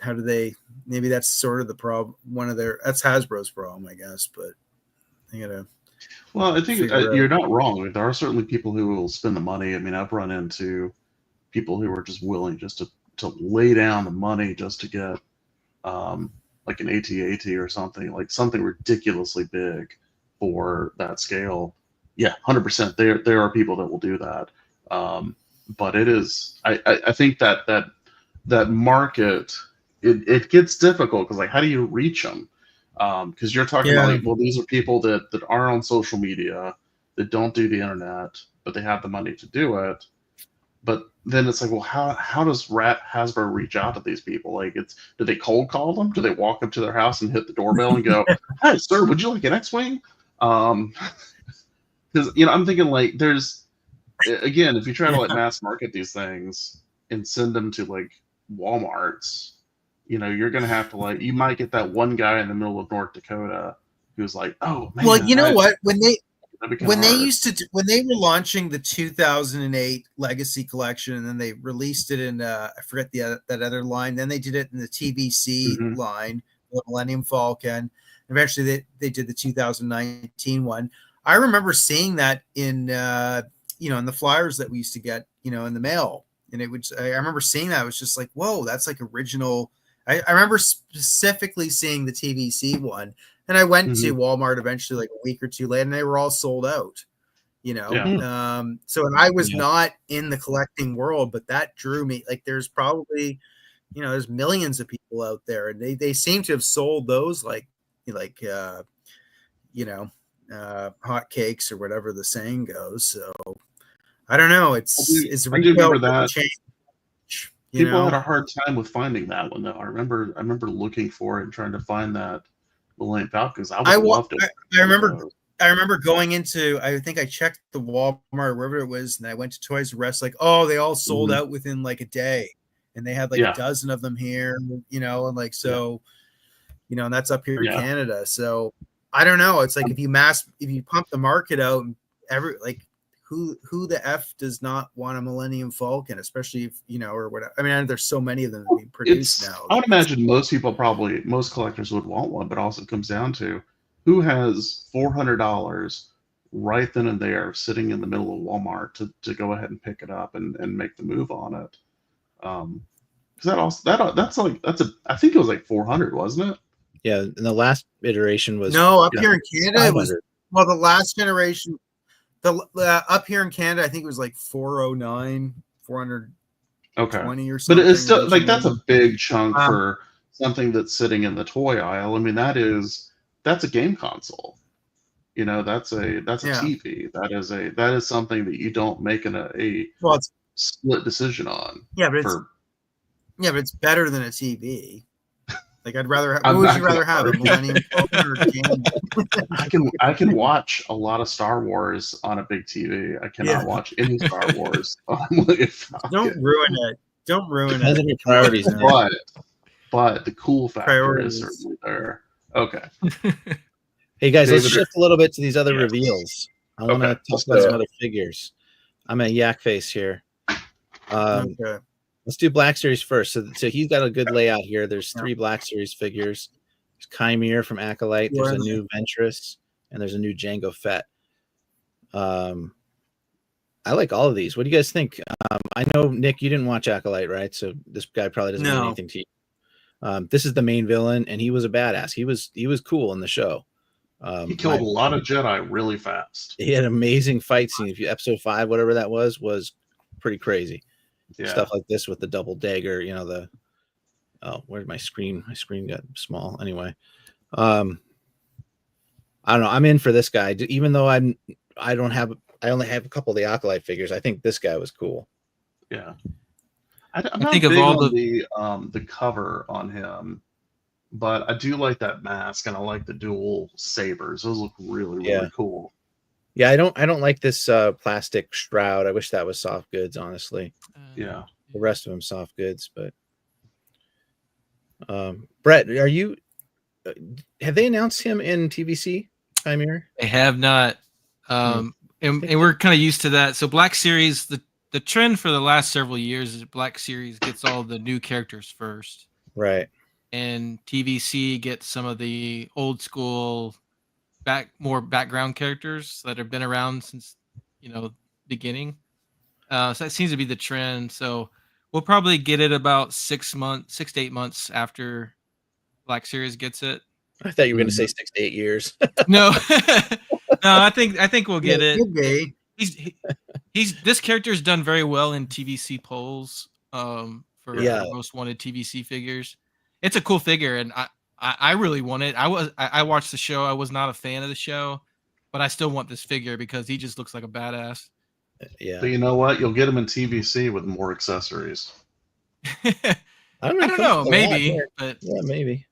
how do they, maybe that's sort of the problem. That's Hasbro's problem, I guess. But I gotta. Well, I think you're not wrong. There are certainly people who will spend the money. I mean, I've run into people who are just willing just to lay down the money just to get like an AT-AT or something, like something ridiculously big for that scale. Yeah, 100%. There are people that will do that. But it is, I think that market, it gets difficult because, like, how do you reach them? Because you're talking about, like, well, these are people that are on social media, that don't do the internet, but they have the money to do it. But then it's like, well, how does Hasbro reach out to these people? Like, do they cold call them? Do they walk up to their house and hit the doorbell and go, "Hi, sir, would you like an X-Wing?" Because, I'm thinking, like, there's, again, if you try to like mass market these things and send them to like Walmarts, you're going to have to, like, you might get that one guy in the middle of North Dakota who's like, "Oh, man." Well, you know what? When they were launching the 2008 Legacy Collection, and then they released it in, I forget that other line. Then they did it in the TVC line, the Millennium Falcon. Eventually, they did the 2019 one. I remember seeing that in, in the flyers that we used to get, in the mail. And I remember seeing that. It was just like, whoa, that's like original. I remember specifically seeing the TVC one, and I went to Walmart eventually, like a week or two later, and they were all sold out. So, and I was not in the collecting world, but that drew me. Like, there's probably, there's millions of people out there, and they seem to have sold those like hot cakes or whatever the saying goes. So I don't know. It's retail change. People had a hard time with finding that one, though. I remember looking for it and trying to find that Millennium Falcon, because I loved it. I remember going into, I think I checked the Walmart or wherever it was, and I went to Toys R Us, like, oh, they all sold out within like a day, and they had like a dozen of them here, and like, so, and that's up here in Canada. So I don't know. It's like if you pump the market out, and who the F does not want a Millennium Falcon, especially if, or whatever. I mean, there's so many of them being produced now. I would imagine most collectors would want one, but also it comes down to who has $400 right then and there sitting in the middle of Walmart to go ahead and pick it up and make the move on it. Because I think it was like 400, wasn't it? Yeah, and the last iteration was here in Canada it was, well, the last generation. Up here in Canada, I think it was like 409, 420 or something. But it's still like, that's a big chunk for something that's sitting in the toy aisle. I mean, that's a game console. That's a TV. That is something that you don't make a split decision on. Yeah, but it's better than a TV. Like, I'd rather. What would you rather have, a Millennium Falcon or a game? I can watch a lot of Star Wars on a big TV. I cannot watch any Star Wars on Millennium Falcon. Don't ruin it. Don't ruin it. Your priorities, but the cool factor is certainly there. Okay. Hey guys, let's shift a little bit to these other reveals. I want to talk about some other figures. I'm at Yak Face here. Let's do Black Series first. So he's got a good layout here. There's 3 Black Series figures. There's Chimere from Acolyte. There's a new Ventress, and there's a new Jango Fett. I like all of these. What do you guys think? I know, Nick, you didn't watch Acolyte, right? So this guy probably doesn't mean anything to you. This is the main villain, and he was a badass. He was cool in the show. He killed a lot of Jedi really fast. He had amazing fight scene. If you episode 5, whatever that was pretty crazy. Stuff like this with the double dagger, the Oh, where's my screen? My screen got small. Anyway, I don't know. I'm in for this guy, even though I only have a couple of the Acolyte figures. I think this guy was cool. Yeah, I'm I not think big of all on the cover on him, but I do like that mask, and I like the dual sabers. Those look really cool. Yeah, I don't like this plastic shroud. I wish that was soft goods, honestly. Yeah. The rest of them soft goods, but Brett, have they announced him in TVC Chimera? They have not. And we're kind of used to that. So Black Series, the trend for the last several years is Black Series gets all the new characters first. Right. And TVC gets some of the old school more background characters that have been around since, beginning. So that seems to be the trend. So we'll probably get it about 6 to 8 months after Black Series gets it. I thought you were going to say 6 to 8 years. No, no, I think we'll get it. Okay. This character's done very well in TVC polls for most wanted TVC figures. It's a cool figure, and I really want it. I watched the show. I was not a fan of the show, but I still want this figure because he just looks like a badass. Yeah. But you know what? You'll get him in TVC with more accessories. I don't know. Maybe, but yeah, maybe.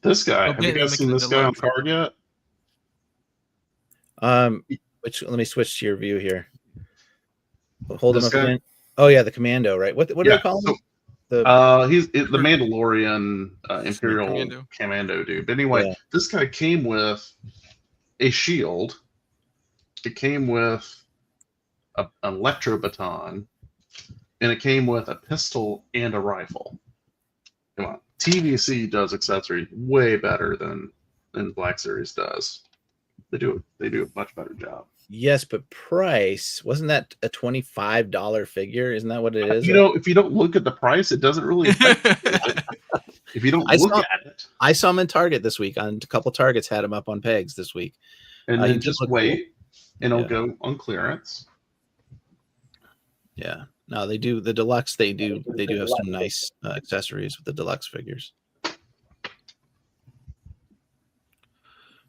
This guy. Have you guys seen this guy on card yet? Let me switch to your view here. Hold him up again. Oh yeah, the Commando, right? What do they call him? He's the Mandalorian Imperial Commando dude. But anyway, this guy came with a shield. It came with an electro baton, and it came with a pistol and a rifle. Come on, TVC does accessories way better than Black Series does. They do a much better job. Yes, but price, wasn't that a $25 figure? Isn't that what it is? If you don't look at the price, it doesn't really affect it. If you don't look at it. I saw him in Target this week. On a couple Targets had him up on pegs this week. And then just wait, and it'll go on clearance. Yeah. No, they do the Deluxe. They do have some nice accessories with the Deluxe figures.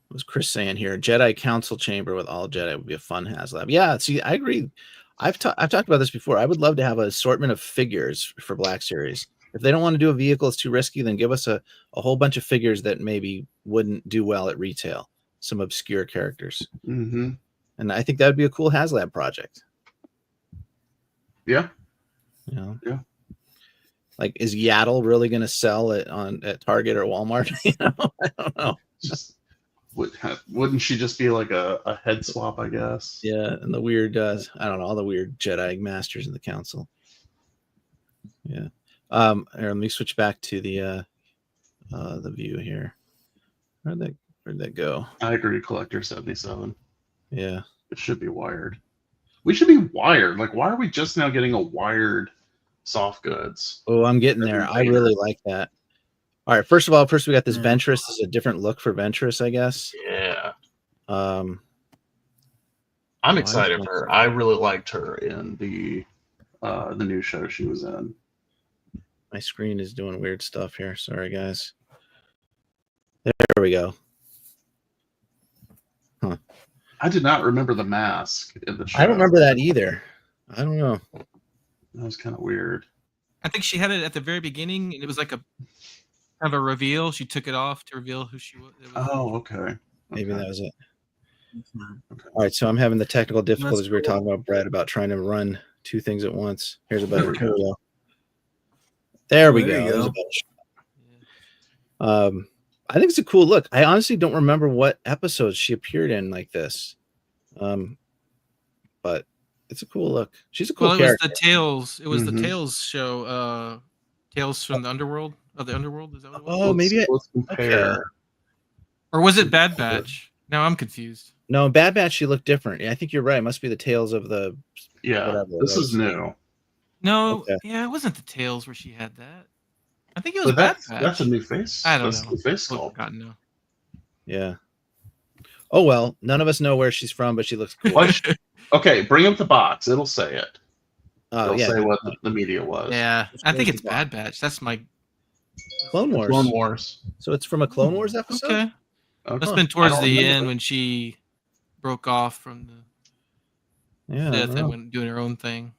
What was Chris saying here? Jedi Council Chamber with all Jedi would be a fun HasLab. Yeah, see, I agree. I've talked about this before. I would love to have an assortment of figures for Black Series. If they don't want to do a vehicle, it's too risky, then give us a whole bunch of figures that maybe wouldn't do well at retail. Some obscure characters. Mm-hmm. And I think that would be a cool HasLab project. Yeah. Yeah. Like, is Yaddle really going to sell it at Target or Walmart? I don't know. Wouldn't she just be like a head swap, I guess? Yeah, and the weird, I don't know, all the weird Jedi masters in the council. Yeah. Here, let me switch back to the view here. Where'd that go? I agree, Collector 77. Yeah. It should be wired. We should be wired. Like, why are we just now getting a wired soft goods? Oh, I'm getting there. I really like that. All right. First we got this Ventress. This is a different look for Ventress, I guess. Yeah. I'm excited for her. I really liked her in the new show she was in. My screen is doing weird stuff here. Sorry, guys. There we go. Huh. I did not remember the mask in the show. I don't remember that either. I don't know. That was kind of weird. I think she had it at the very beginning, and it was like a kind of a reveal. She took it off to reveal who she was. Oh, okay. Maybe that was it. Okay. All right, so I'm having the technical difficulties we were talking about, Brett, about trying to run two things at once. Here's a better video. There we go. I think it's a cool look. I honestly don't remember what episodes she appeared in like this, but it's a cool look. She's a cool character. Was the Tales. It was the Tales show. Tales from the Underworld. Of the Underworld. Is that what it was? Oh, maybe let's compare. Okay. Or was it Bad Batch? Now I'm confused. No, Bad Batch. She looked different. Yeah, I think you're right. It must be the Tales of the. Yeah, this is new. No, yeah, it wasn't the Tales where she had that. I think it was Bad Batch. That's a new face. I don't know. The face sculpt. Yeah. Oh well, none of us know where she's from, but she looks cool. Okay, bring up the box. It'll say it. Oh, It'll say what the media was. Yeah, I think it's Bad Batch. That's my Clone Wars. Clone Wars. So it's from a Clone Wars episode. Okay. Okay. That's been I towards don't the remember end that. when she broke off from the Yeah. I Sith don't and know. went doing her own thing.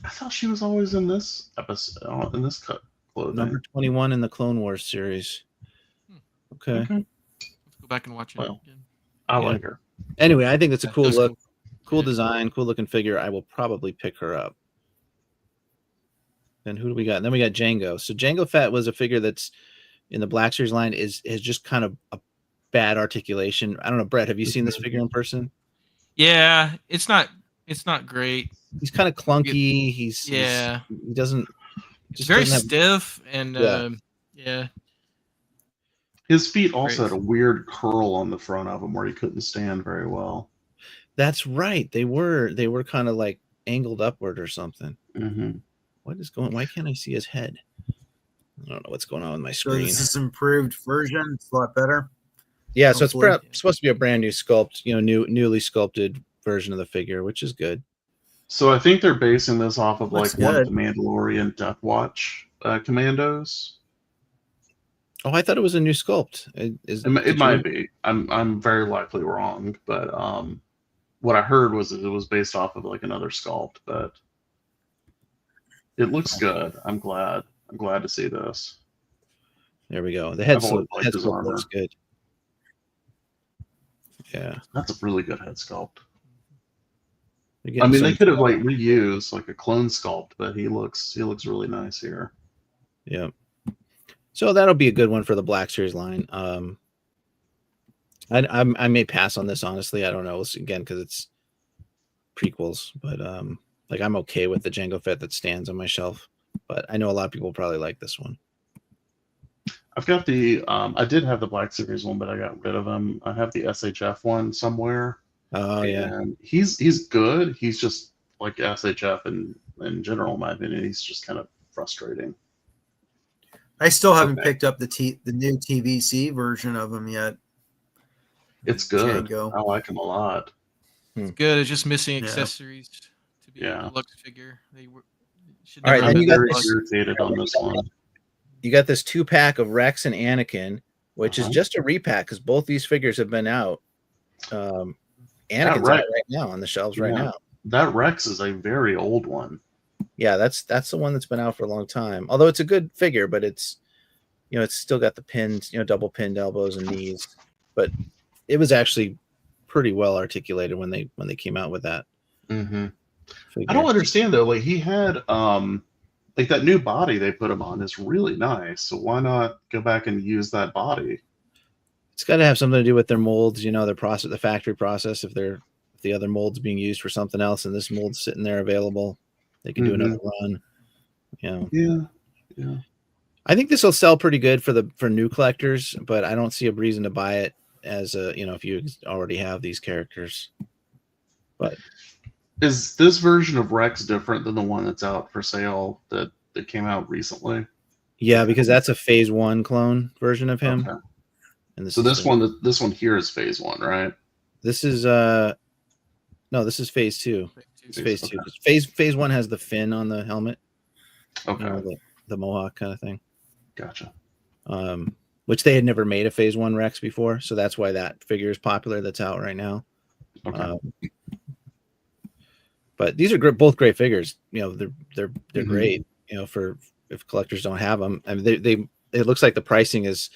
I thought she was always in this episode, in this cut clothing. Number 21 in the Clone Wars series. Okay. Okay. Let's go back and watch it Well. again. I Yeah. like her. Anyway, I think it's a Yeah, cool that's look, cool Yeah. design, cool looking figure. I will probably pick her up. Then who do we got? And then we got Django. So Django Fett was a figure that's in the Black Series line is just kind of a bad articulation. I don't know, Brett, have you seen this figure in person? Yeah, it's not great. He's kind of clunky. He doesn't It's just very doesn't have, stiff and Yeah. yeah. His feet also Great. had a weird curl on the front of him where he couldn't stand very well. that's right. They were kind of like angled upward or something. Mm-hmm. Why can't I see his head? I don't know what's going on with my So screen. this is improved version. It's a lot better. Yeah, so hopefully. it's supposed to be a brand new sculpt, newly sculpted version of the figure, which is good. So I think they're basing this off of Looks like one of good. the Mandalorian Death Watch commandos. Oh, I thought it was a new sculpt. It might be. I'm very likely wrong, but what I heard was that it was based off of like another sculpt, but it looks good. I'm glad to see this. There we go. The head I've always liked his sculpt armor. looks good. Yeah. That's a really good head sculpt. They're I getting mean, they some- could have like reused like a clone sculpt, but he looks really nice here. Yeah. So that'll be a good one for the Black Series line. I may pass on this, honestly. I don't know. Again, because it's prequels, but like I'm okay with the Jango Fett that stands on my shelf. But I know a lot of people probably like this one. I've got the I did have the Black Series one, but I got rid of him. I have the SHF one somewhere. Oh yeah. And he's good. He's just like SHF in general, in my opinion. He's just kind of frustrating. I still haven't Okay. picked up the new TVC version of him yet. It's good. Django. I like him a lot. It's good. It's just missing Yeah. accessories to be Yeah. a deluxe figure. They were should All right, never then I'm have you been got very this- deluxe. irritated on this one. You got this 2-pack of Rex and Anakin, which is Uh-huh. just a repack because both these figures have been out. Anakin's out right. right now on the shelves right Yeah. now. That Rex is a very old one. Yeah, that's the one that's been out for a long time. Although it's a good figure, but it's it's still got the pins, double pinned elbows and knees. But it was actually pretty well articulated when they came out with that. Mm-hmm. Figure. I don't understand though. Like he had like that new body they put him on is really nice. So why not go back and use that body? It's got to have something to do with their molds, their process, the factory process. If the other mold's being used for something else and this mold's sitting there available, they can do Mhm. another run. Yeah. I think this will sell pretty good for new collectors, but I don't see a reason to buy it as a if you already have these characters. But Is this version of Rex different than the one that's out for sale that came out recently? yeah, because that's a phase 1 clone version of him. Okay. And So this one here is phase 1, right? This is no, this is phase 2. It's phase 2. Phase 1 has the fin on the helmet. Okay. The Mohawk kind of thing. Gotcha. Which they had never made a phase 1 Rex before, so that's why that figure is popular. That's out right now. Okay. But these are both great figures. They're Mhm. great. For if collectors don't have them. I mean, it looks like the pricing is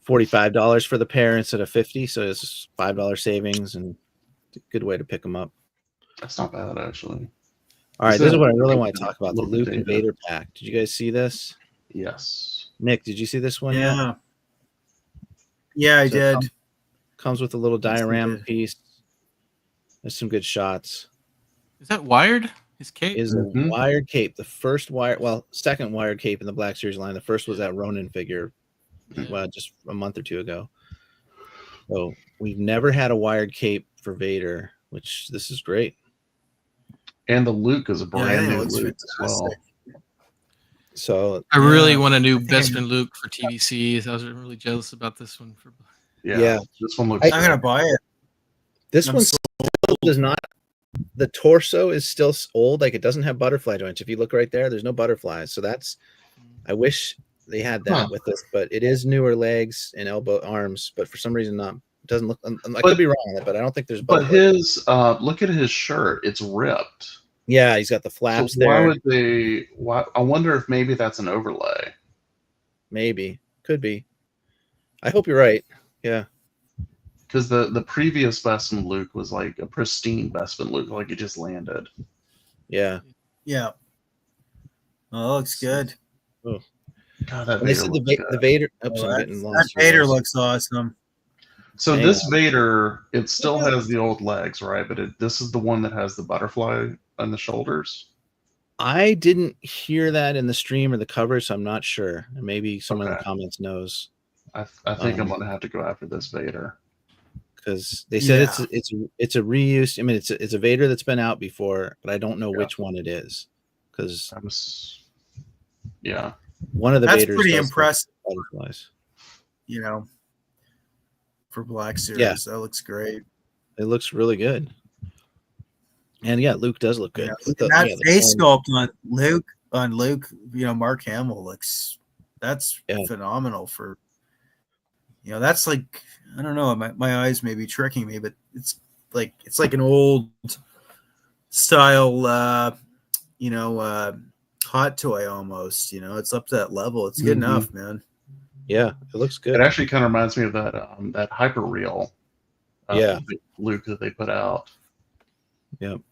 $45 for the pair instead of $50, so it's $5 savings, and it's a good way to pick them up. That's not bad actually. All right, Is this is that- what I really want to talk about: the Look Luke at and data. Vader pack. Did you guys see this? Yes. Nick, did you see this one? yet? Yeah. Yeah, I So did. Comes with a little Yes, we diorama did. piece. There's some good shots. Is that wired? His cape? Is Mhm. a wired cape. The first second wired cape in the Black Series line. The first was that Ronin figure, Yeah. just a month or two ago. So we've never had a wired cape for Vader, which this is great. And the Luke is a Yeah, brand it new looks Luke as well. fantastic. So I really Yeah. want a new Bespin Luke for TVCs. I was really jealous about this one. Yeah. This one looks I'm good. gonna buy it. this I'm one so- still does not. The torso is still old. Like it doesn't have butterfly joints. If you look right there, there's no butterflies. So I wish they had that with this, but it is newer legs and elbow arms, but for some reason not. It doesn't look. I could be wrong on it, but I don't think there's. But his look at his shirt; it's ripped. Yeah, he's got the flaps so there. Why would they? Why? I wonder if maybe that's an overlay. Maybe could be. I hope you're right. Yeah. Because the previous Bespin Luke was like a pristine Bespin Luke, like it just landed. Yeah. Yeah. Oh, looks good. Oh. God, that Vader Vader looks good. the Vader. Oops, I'm getting lost. That Vader looks awesome. So this Vader, it still has the old legs, right? But this is the one that has the butterfly on the shoulders. I didn't hear that in the stream or the cover, so I'm not sure. Maybe someone in the comments knows. I think I'm gonna have to go after this Vader because they said it's a reuse. I mean, it's a Vader that's been out before, but I don't know which one it is because one of the that's Vaders pretty impressive. Butterflies, you know, for Black Series, that looks great. It looks really good, and Luke does look good. That face sculpt on Luke, Mark Hamill that's phenomenal for. That's like, I don't know, my eyes may be tricking me, but it's like an old style, hot toy almost. It's up to that level. It's good enough, man. Yeah, it looks good. It actually kind of reminds me of that hyper reel, Luke that they put out. Yep.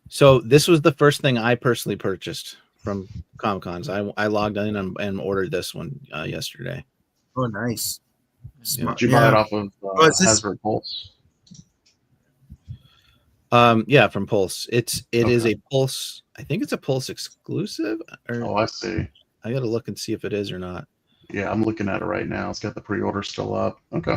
So this was the first thing I personally purchased from Comic-Cons. I logged in and ordered this one yesterday. Oh, nice. Did you buy it off of Hasbro Pulse? From Pulse. It is a Pulse. I think it's a Pulse exclusive. I see. I got to look and see if it is or not. Yeah, I'm looking at it right now. It's got the pre-order still up. Okay.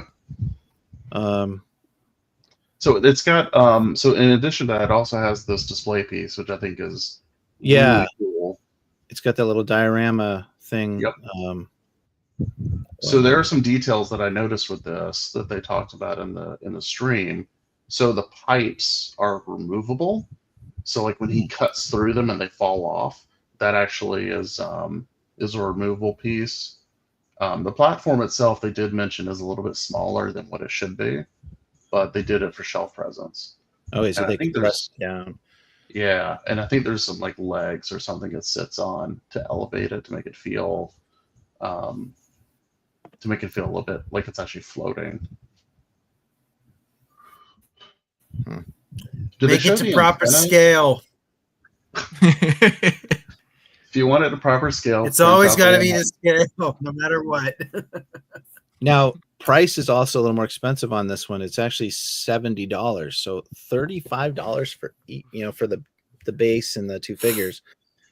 So it's got so in addition to that, it also has this display piece, which I think is really cool. It's got that little diorama thing. Yep. So there are some details that I noticed with this that they talked about in the stream. So the pipes are removable. So like when he cuts through them and they fall off, that actually is a removable piece. The platform itself, they did mention, is a little bit smaller than what it should be, but they did it for shelf presence. Okay, so they can press down. Yeah, and I think there's some like legs or something it sits on to elevate it to make it feel a little bit like it's actually floating. Make it to proper scale. If you want it to proper scale, it's always got to be to scale, no matter what. Now, price is also a little more expensive on this one. It's actually $70, so $35 for for the base and the two figures.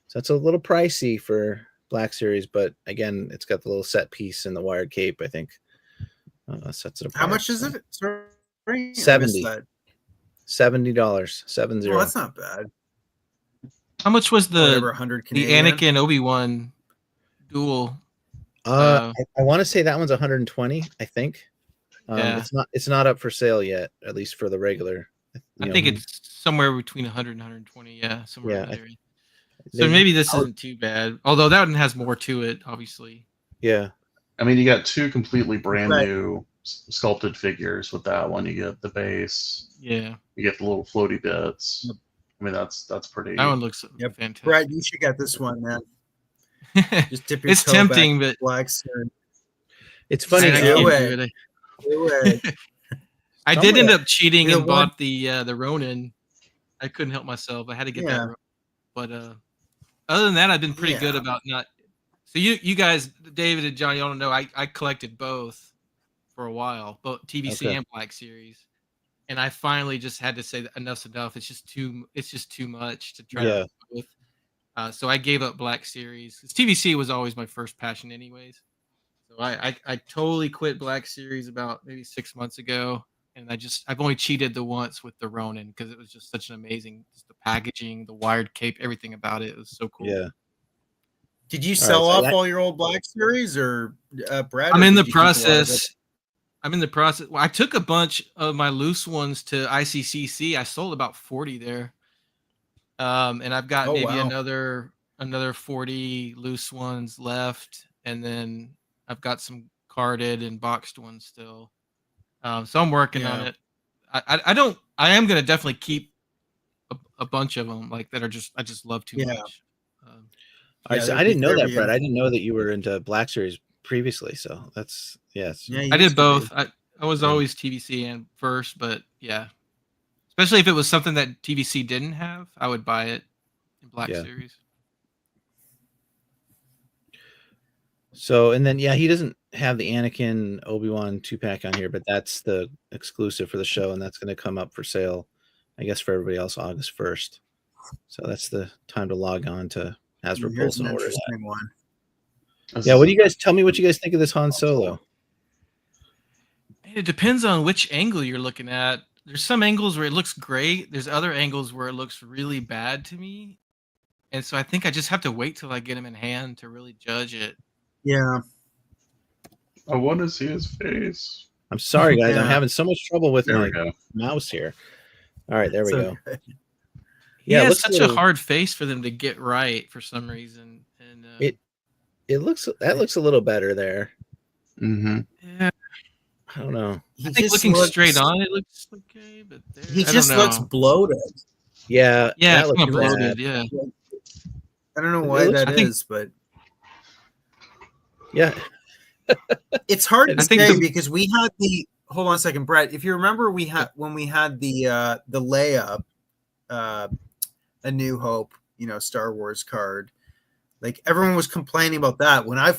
So that's a little pricey for Black Series, but again, it's got the little set piece and the wired cape. I think sets it apart. How much is it? Sorry, $70. $70. Oh, that's not bad. How much was the 100 the Anakin Obi-Wan duel? I want to say that one's 120. I think. It's not up for sale yet, at least for the regular. I think it's somewhere between 100 and 120. Yeah, somewhere in there. So They- maybe this isn't too bad. Although that one has more to it, obviously. Yeah. I mean, you got two completely brand new sculpted figures with that one. You get the base. Yeah. You get the little floaty bits. I mean, that's pretty. That one looks fantastic. Brad, you should get this one, man. Just dip your It's toe tempting, back but Black Series. It's funny. I Do can't it. do it. I did end up cheating and bought the Ronin. I couldn't help myself. I had to get that Ronin. But other than that, I've been pretty good about not. So you guys, David and John, y'all don't know. I collected both for a while, both TVC and Black Series, and I finally just had to say that enough's enough. It's just too much to try to with. So I gave up Black Series. TVC was always my first passion, anyways. So I totally quit Black Series about maybe 6 months ago, and I've only cheated the once with the Ronin because it was just such an amazing, just the packaging, the wired cape, everything about it was so cool. Yeah. Did you sell off all your old Black Series, or Brad? I'm in the process. Well, I took a bunch of my loose ones to ICCC. I sold about 40 there. And I've got another another 40 loose ones left, and then I've got some carded and boxed ones still. So I'm working on it. I am gonna definitely keep a bunch of them like that are just I just love too much. All right, so I didn't know that, Brett. I didn't know that you were into Black Series previously. So that's yes. Yeah, I did both. I was always TVC and first, but yeah, especially if it was something that TVC didn't have, I would buy it in Black Series. So, and then, he doesn't have the Anakin Obi-Wan 2-pack on here, but that's the exclusive for the show, and that's going to come up for sale, I guess, for everybody else August 1st. So that's the time to log on to Hasbro Pulse and order that. One. Yeah, what do you guys tell me? What you guys think of this Han Solo? It depends on which angle you're looking at. There's some angles where it looks great. There's other angles where it looks really bad to me, and so I think I just have to wait till I get him in hand to really judge it. Yeah. I want to see his face. I'm sorry, guys. I'm having so much trouble with my mouse here. All right, there we go. Yeah, it's such a hard face for them to get right for some reason, and it looks a little better there. Mm-hmm. Yeah, I don't know. I think looking straight on, it looks okay, but he just looks bloated. Yeah, it's kind of bloated. Yeah, I don't know why that is, but yeah, it's hard to say because we had the. Hold on a second, Brett. If you remember, when we had the LAAT, A New Hope, Star Wars card. Like everyone was complaining about that. When I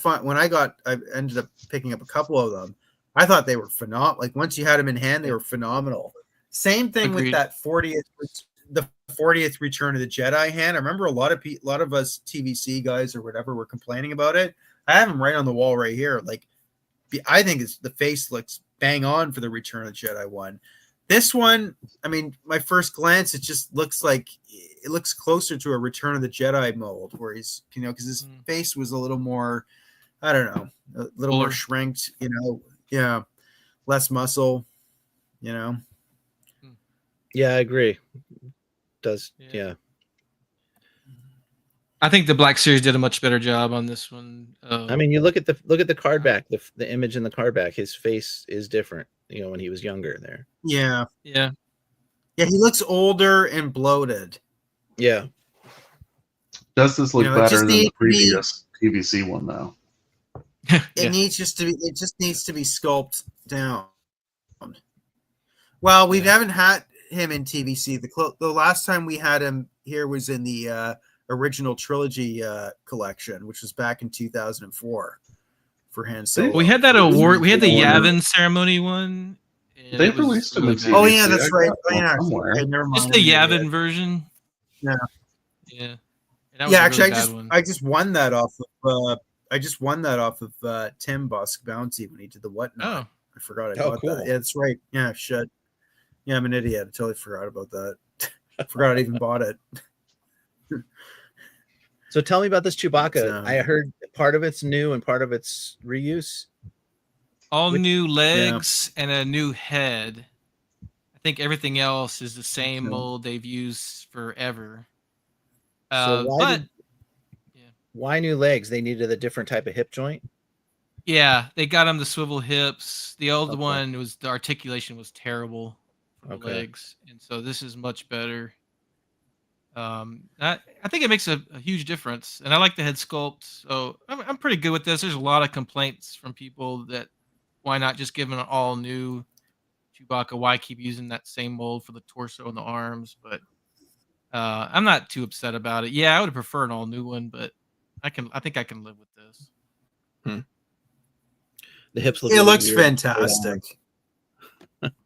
ended up picking up a couple of them. I thought they were phenomenal. Like once you had them in hand, they were phenomenal. Same thing with that 40th Return of the Jedi hand. I remember a lot of us TVC guys or whatever were complaining about it. I have them right on the wall right here. Like I think the face looks bang on for the Return of the Jedi one. This one, I mean, my first glance, it just looks like it looks closer to a Return of the Jedi mold where he's, because his face was a little more, I don't know, a little more shrinked, yeah, less muscle, Yeah, I agree. Yeah. I think the Black Series did a much better job on this one. I mean, you look at the card back, the image in the card back. His face is different, when he was younger there. Yeah. Yeah. Yeah, he looks older and bloated. Yeah. Does this look better than the previous TVC one, though? It just needs to be sculpted down. Well, we haven't had him in TVC. The last time we had him here was in the original trilogy collection, which was back in 2004 for Han Solo. We had that award. We had the Yavin ceremony one. They released him in TVC. Oh yeah, that's right. Just the Yavin version. Yeah. Yeah. Actually, I just won that off of Tim Busk Bounty when he did the Whatnot. I forgot I bought that. Yeah, that's right. Yeah, shit. Yeah, I'm an idiot. I totally forgot about that. Forgot I even bought it. So tell me about this Chewbacca. I heard part of it's new and part of it's reuse. All new legs and a new head. I think everything else is the same mold they've used forever. Why new legs? They needed a different type of hip joint. Yeah, they got him the swivel hips. The old one the articulation was terrible for the legs, and so this is much better. I think it makes a huge difference, and I like the head sculpt, so I'm pretty good with this. There's a lot of complaints from people that why not just give him an all new Chewbacca? Why keep using that same mold for the torso and the arms? But I'm not too upset about it. Yeah, I would prefer an all new one, but I think I can live with this. The hips look. It looks fantastic.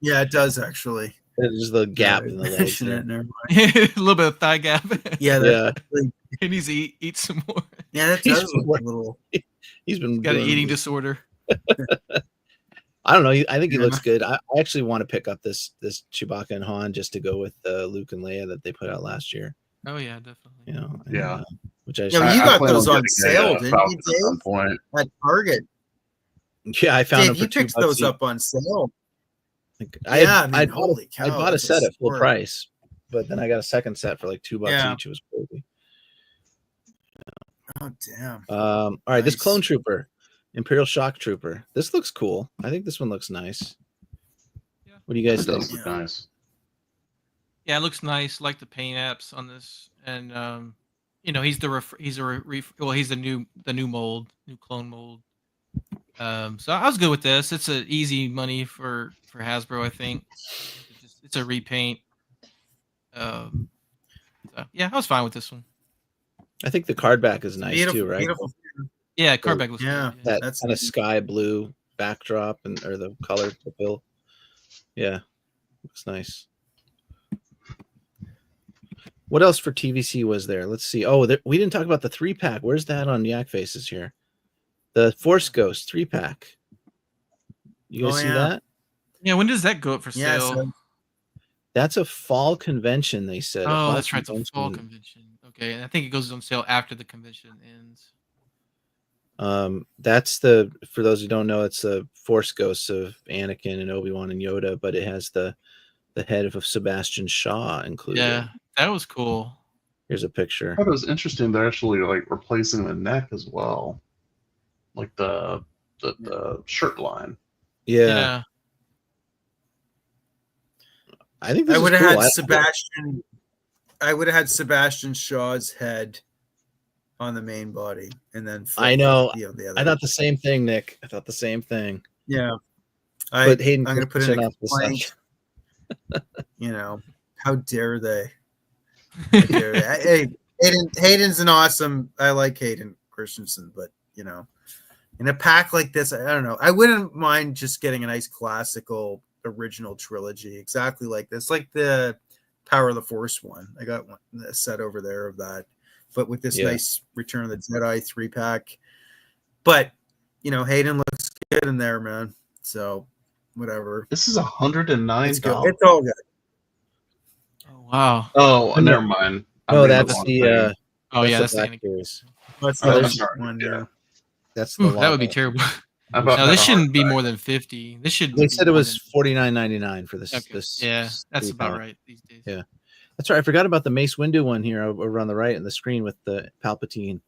Yeah, it does actually. There's the gap in the legs. A little bit of thigh gap. Yeah. He needs to eat some more. Yeah, that does look a little. He's got an eating disorder. I don't know. I think he looks good. I actually want to pick up this Chewbacca and Han just to go with Luke and Leia that they put out last year. Oh yeah, definitely. Which you got those on sale, didn't you, Dave? At Target. Yeah, I found them for you picked those up on sale. I bought a set at full price, but then I got a second set for like $2 each. It was crazy. Oh damn! All right, this Nice. Clone Trooper, Imperial Shock Trooper. This looks cool. I think this one looks nice. Yeah. What do you guys It think? does look nice. Yeah, it looks nice. Like the paint apps on this, and he's the he's the new mold, new clone mold. So I was good with this. It's an easy money for Hasbro, I think. It's a repaint. So yeah, I was fine with this one. I think the card back is nice Beautiful, too, right? beautiful. Yeah, card back looks Yeah. good. That That's kind of sky blue backdrop or the color bill. Yeah, looks nice. What else for TVC was there? Let's see. Oh, we didn't talk about the 3-pack. Where's that on Yak Faces here? The Force Ghost 3-pack. You guys see that? Yeah, when does that go up for Yeah, sale? so That's a fall convention, they said. A Oh, fall that's right, the fall convention. convention. Okay, and I think it goes on sale after the convention ends. That's for those who don't know, it's the Force Ghosts of Anakin and Obi-Wan and Yoda, but it has the head of Sebastian Shaw included. Yeah, that was cool. Here's a picture. I thought it was interesting. They're actually like replacing the neck as well, like the shirt line. Yeah. I think this I is would have cool. had Sebastian. I would have had Sebastian Shaw's head on the main body, and then I know. the other. I thought the same thing, Nick. I thought the same thing. Yeah, But Hayden, I'm going to put in a off the complaint. How dare they? Hey, Hayden's an awesome. I like Hayden Christensen, but in a pack like this, I don't know. I wouldn't mind just getting a nice classical original trilogy, exactly like this, like the Power of the Force one. I got a set over there of that, but with this nice Return of the Jedi 3-pack. But Hayden looks good in there, man. So whatever. This is $109. It's good. It's all good. Oh wow. Oh, never mind. No, that's the. That's Black the Series. That's Oh, the sorry. one. Yeah. That's the. that would be terrible. About No, this that shouldn't be artifact. more than 50. This should. They be said it more was than- $49.99 for this. Okay. This. Yeah, that's 3-pack. about right these days. Yeah. That's right. I forgot about the Mace Windu one here over on the right in the screen with the Palpatine.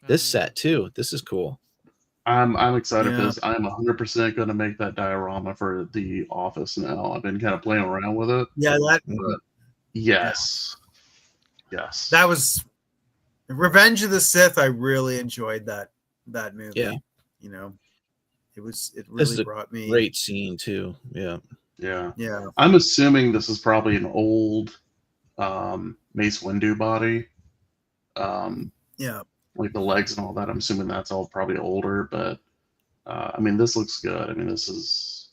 This set too. This is cool. I'm excited Yeah. because I'm 100% going to make that diorama for the office now. I've been kind of playing around with it. Yeah, But yes. Yes. that was Revenge of the Sith. I really enjoyed that movie. Yeah. It This is really a brought me. Great scene too. Yeah. Yeah. Yeah. I'm assuming this is probably an old Mace Windu body. Yeah. Like the legs and all that. I'm assuming that's all probably older, but I mean, this looks good. I mean, this is.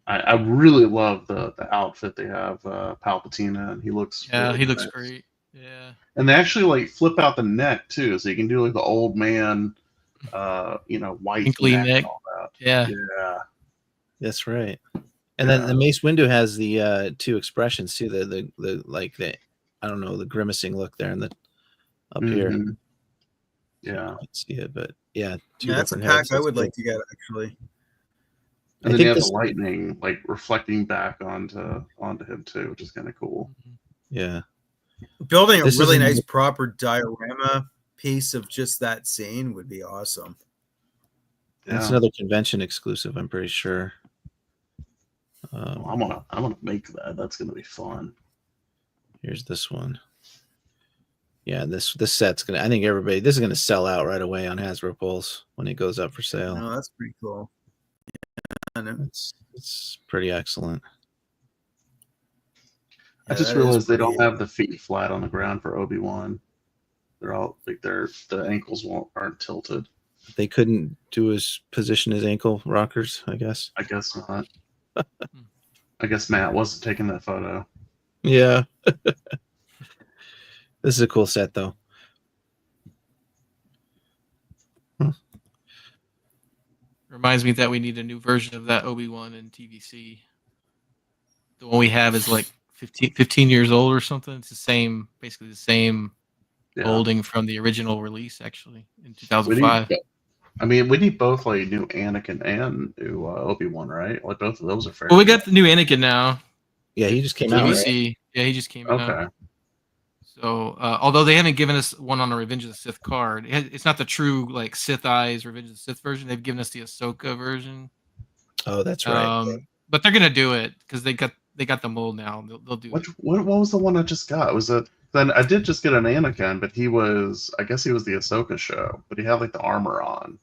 I really love the outfit they have Palpatine in. He looks. Yeah, really he looks nice. great. Yeah. And they actually like flip out the neck too, so you can do like the old man, white Wrinkly neck. and all that. Yeah. Yeah. That's right. And then the Mace Windu has the 2 expressions too. The I don't know, the grimacing look there and the up here. Mhm. Yeah. Let's see it, but yeah, 2 That's a different pack heads. I That's would cool. like to get actually. And I then you think have this- the lightning like reflecting back onto him too, which is kind of cool. Yeah. Building a This really isn't- nice proper diorama piece of just that scene would be awesome. That's Yeah. another convention exclusive, I'm pretty sure. I'm gonna make that. That's gonna be fun. Here's this one. Yeah, this set's gonna. I think this is gonna sell out right away on Hasbro Pulse when it goes up for sale. No, that's pretty cool. Yeah, I know. It's pretty excellent. I just that is realized they don't pretty- have the feet flat on the ground for Obi-Wan. They're all like the ankles aren't tilted. They couldn't do his position his ankle rockers, I guess. I guess not. I guess Matt wasn't taking that photo. Yeah. This is a cool set though. Reminds me that we need a new version of that Obi-Wan in TVC. The one we have is like 15 years old or something. It's basically the same Yeah. holding from the original release, actually, in We 2005. we need both like new Anakin and new Obi-Wan, right? Like both of those are fair. Well, we got the new Anakin now. Yeah, he just came out. Right? TVC. Yeah, he just came out. Okay. So although they haven't given us one on a Revenge of the Sith card, it's not the true like Sith Eyes Revenge of the Sith version. They've given us the Ahsoka version. Oh, that's right. But they're gonna do it because they got the mold now. They'll do it. What was the one I just got? Was it then? I did just get an Anakin, but I guess he was the Ahsoka show, but he had like the armor on.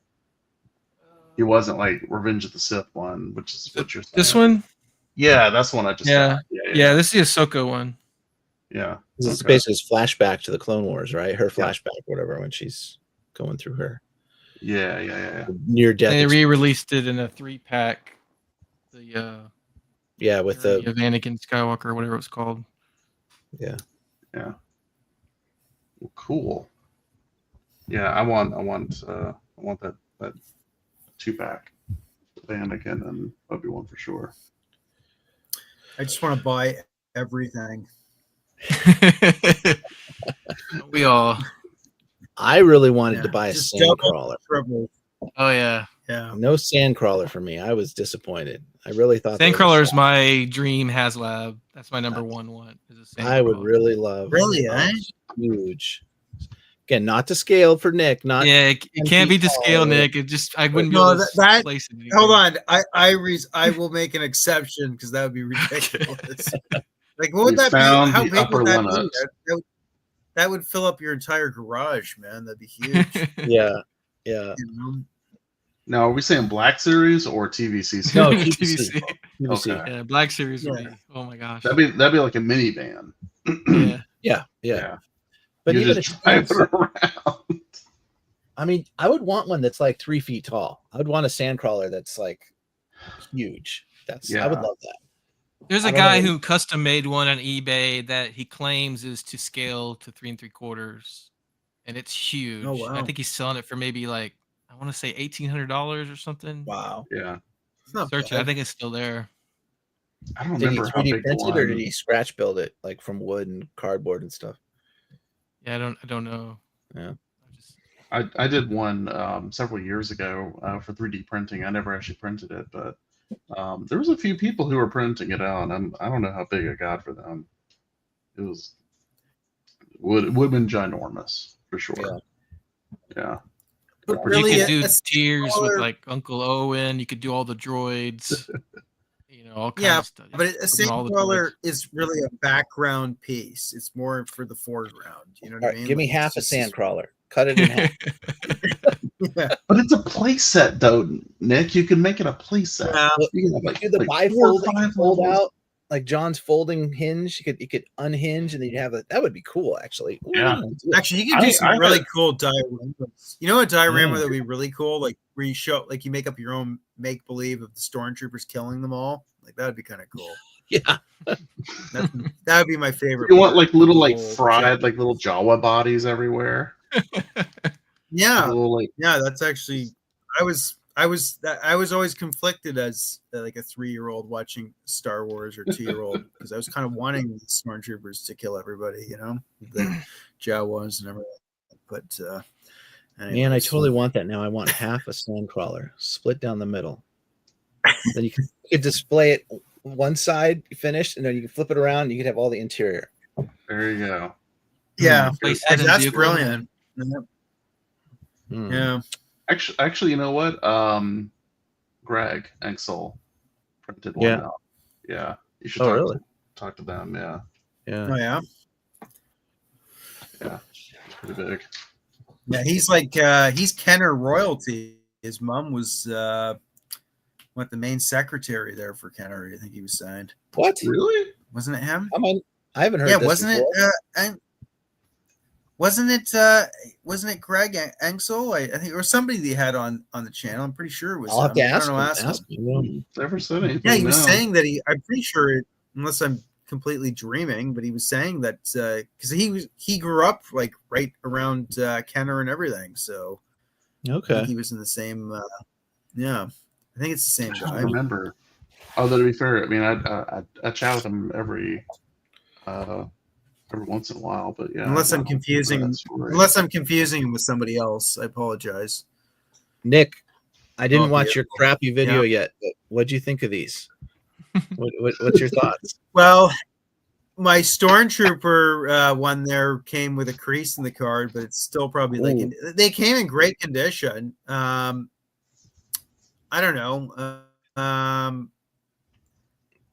He wasn't like Revenge of the Sith one, which is what you're saying. This one? Yeah, that's one I just got. Yeah, this is the Ahsoka one. Yeah. This is basically his flashback to the Clone Wars, right? Her flashback, whatever, when she's going through her Yeah. near death. And they re-released it in a 3-pack. With the of Anakin Skywalker, or whatever it was called. Yeah. Well, cool. Yeah, I want that 2-pack of Anakin and Obi-Wan for sure. I just want to buy everything. We all. I really wanted to buy a just sandcrawler. Oh yeah. No sandcrawler for me. I was disappointed. I really thought Sandcrawler is my dream HasLab. That's my number one. I would really love. Really, huge. Again, not to scale for Nick. Not it can't be to scale, Nick. It just I wouldn't be able to place it. Hold on, I will make an exception because that would be ridiculous. Like, what would that be? How big would that be? That would fill up your entire garage, man. That'd be huge. Yeah. You know? Now, are we saying Black Series or TVCC? No, TVC. Okay. Yeah, Black Series would be. Oh my gosh. That'd be like a minivan. Yeah. But you even just drive it around. I mean, I would want one that's like 3 feet tall. I would want a sandcrawler that's like huge. I would love that. There's a guy who custom made one on eBay that he claims is to scale to 3 3/4, and it's huge. Oh, wow. I think he's selling it for maybe like I want to say $1,800 or something. Wow. Yeah. It's not Search it. I think it's still there. I don't Did he remember how 3D big print the it, or one. did he scratch build it like from wood and cardboard and stuff? Yeah, I don't know. Yeah. I did one several years ago for 3D printing. I never actually printed it, but there was a few people who were printing it out. I don't know how big I got for them. It would have been ginormous for sure. Yeah. But You really, could do tiers with like Uncle Owen. You could do all the droids. All kinds of stuff. But a sandcrawler is really a background piece. It's more for the foreground. You know what I mean? Give me half a sandcrawler. Cut it in half. But it's a play set, though, Nick. You can make it a play set. You can do the bifold fold out, like John's folding hinge. You could unhinge, and then you'd have that would be cool, actually. Ooh, yeah. Actually, you can do some really cool dioramas. You know a diorama that would be really cool? Like where you show, like you make up your own make believe of the stormtroopers killing them all. Like that would be kind of cool. Yeah. That would be my favorite. You want like little fried like little Jawa bodies everywhere. Yeah. Little, that's actually I was always conflicted as like a 3-year-old watching Star Wars or 2-year-old because I was kind of wanting the stormtroopers to kill everybody, the Jawas and everything. But man, I totally want that now. I want half a sandcrawler split down the middle. Then you could display it one side finished, and then you can flip it around. And you could have all the interior. There you go. Yeah, that's brilliant. Yeah. Actually, you know what? Greg Ansel printed one out. Yeah, you should talk to them. Yeah. Yeah. Oh yeah. Yeah, it's pretty big. Yeah, he's like he's Kenner royalty. His mom was the main secretary there for Kenner. I think he was signed. What? Really? Wasn't it him? I haven't heard. Yeah, this wasn't before. it? Wasn't it Greg Ansel? I think or somebody they had on the channel. I'm pretty sure it was. I'll have to ask him. Never said anything. Yeah, he was saying that I'm pretty sure, unless I'm completely dreaming, but he was saying that because he grew up like right around Kenner and everything. So I think he was in the same. Yeah, I think it's the same guy. I don't remember. Although to be fair, I mean, I chat with him every once in a while, but yeah. Unless I'm confusing him with somebody else, I apologize. Nick, I didn't watch your crappy video yet. But what'd you think of these? What's your thoughts? Well, My Stormtrooper one there came with a crease in the card, but it's still probably like they came in great condition. I don't know.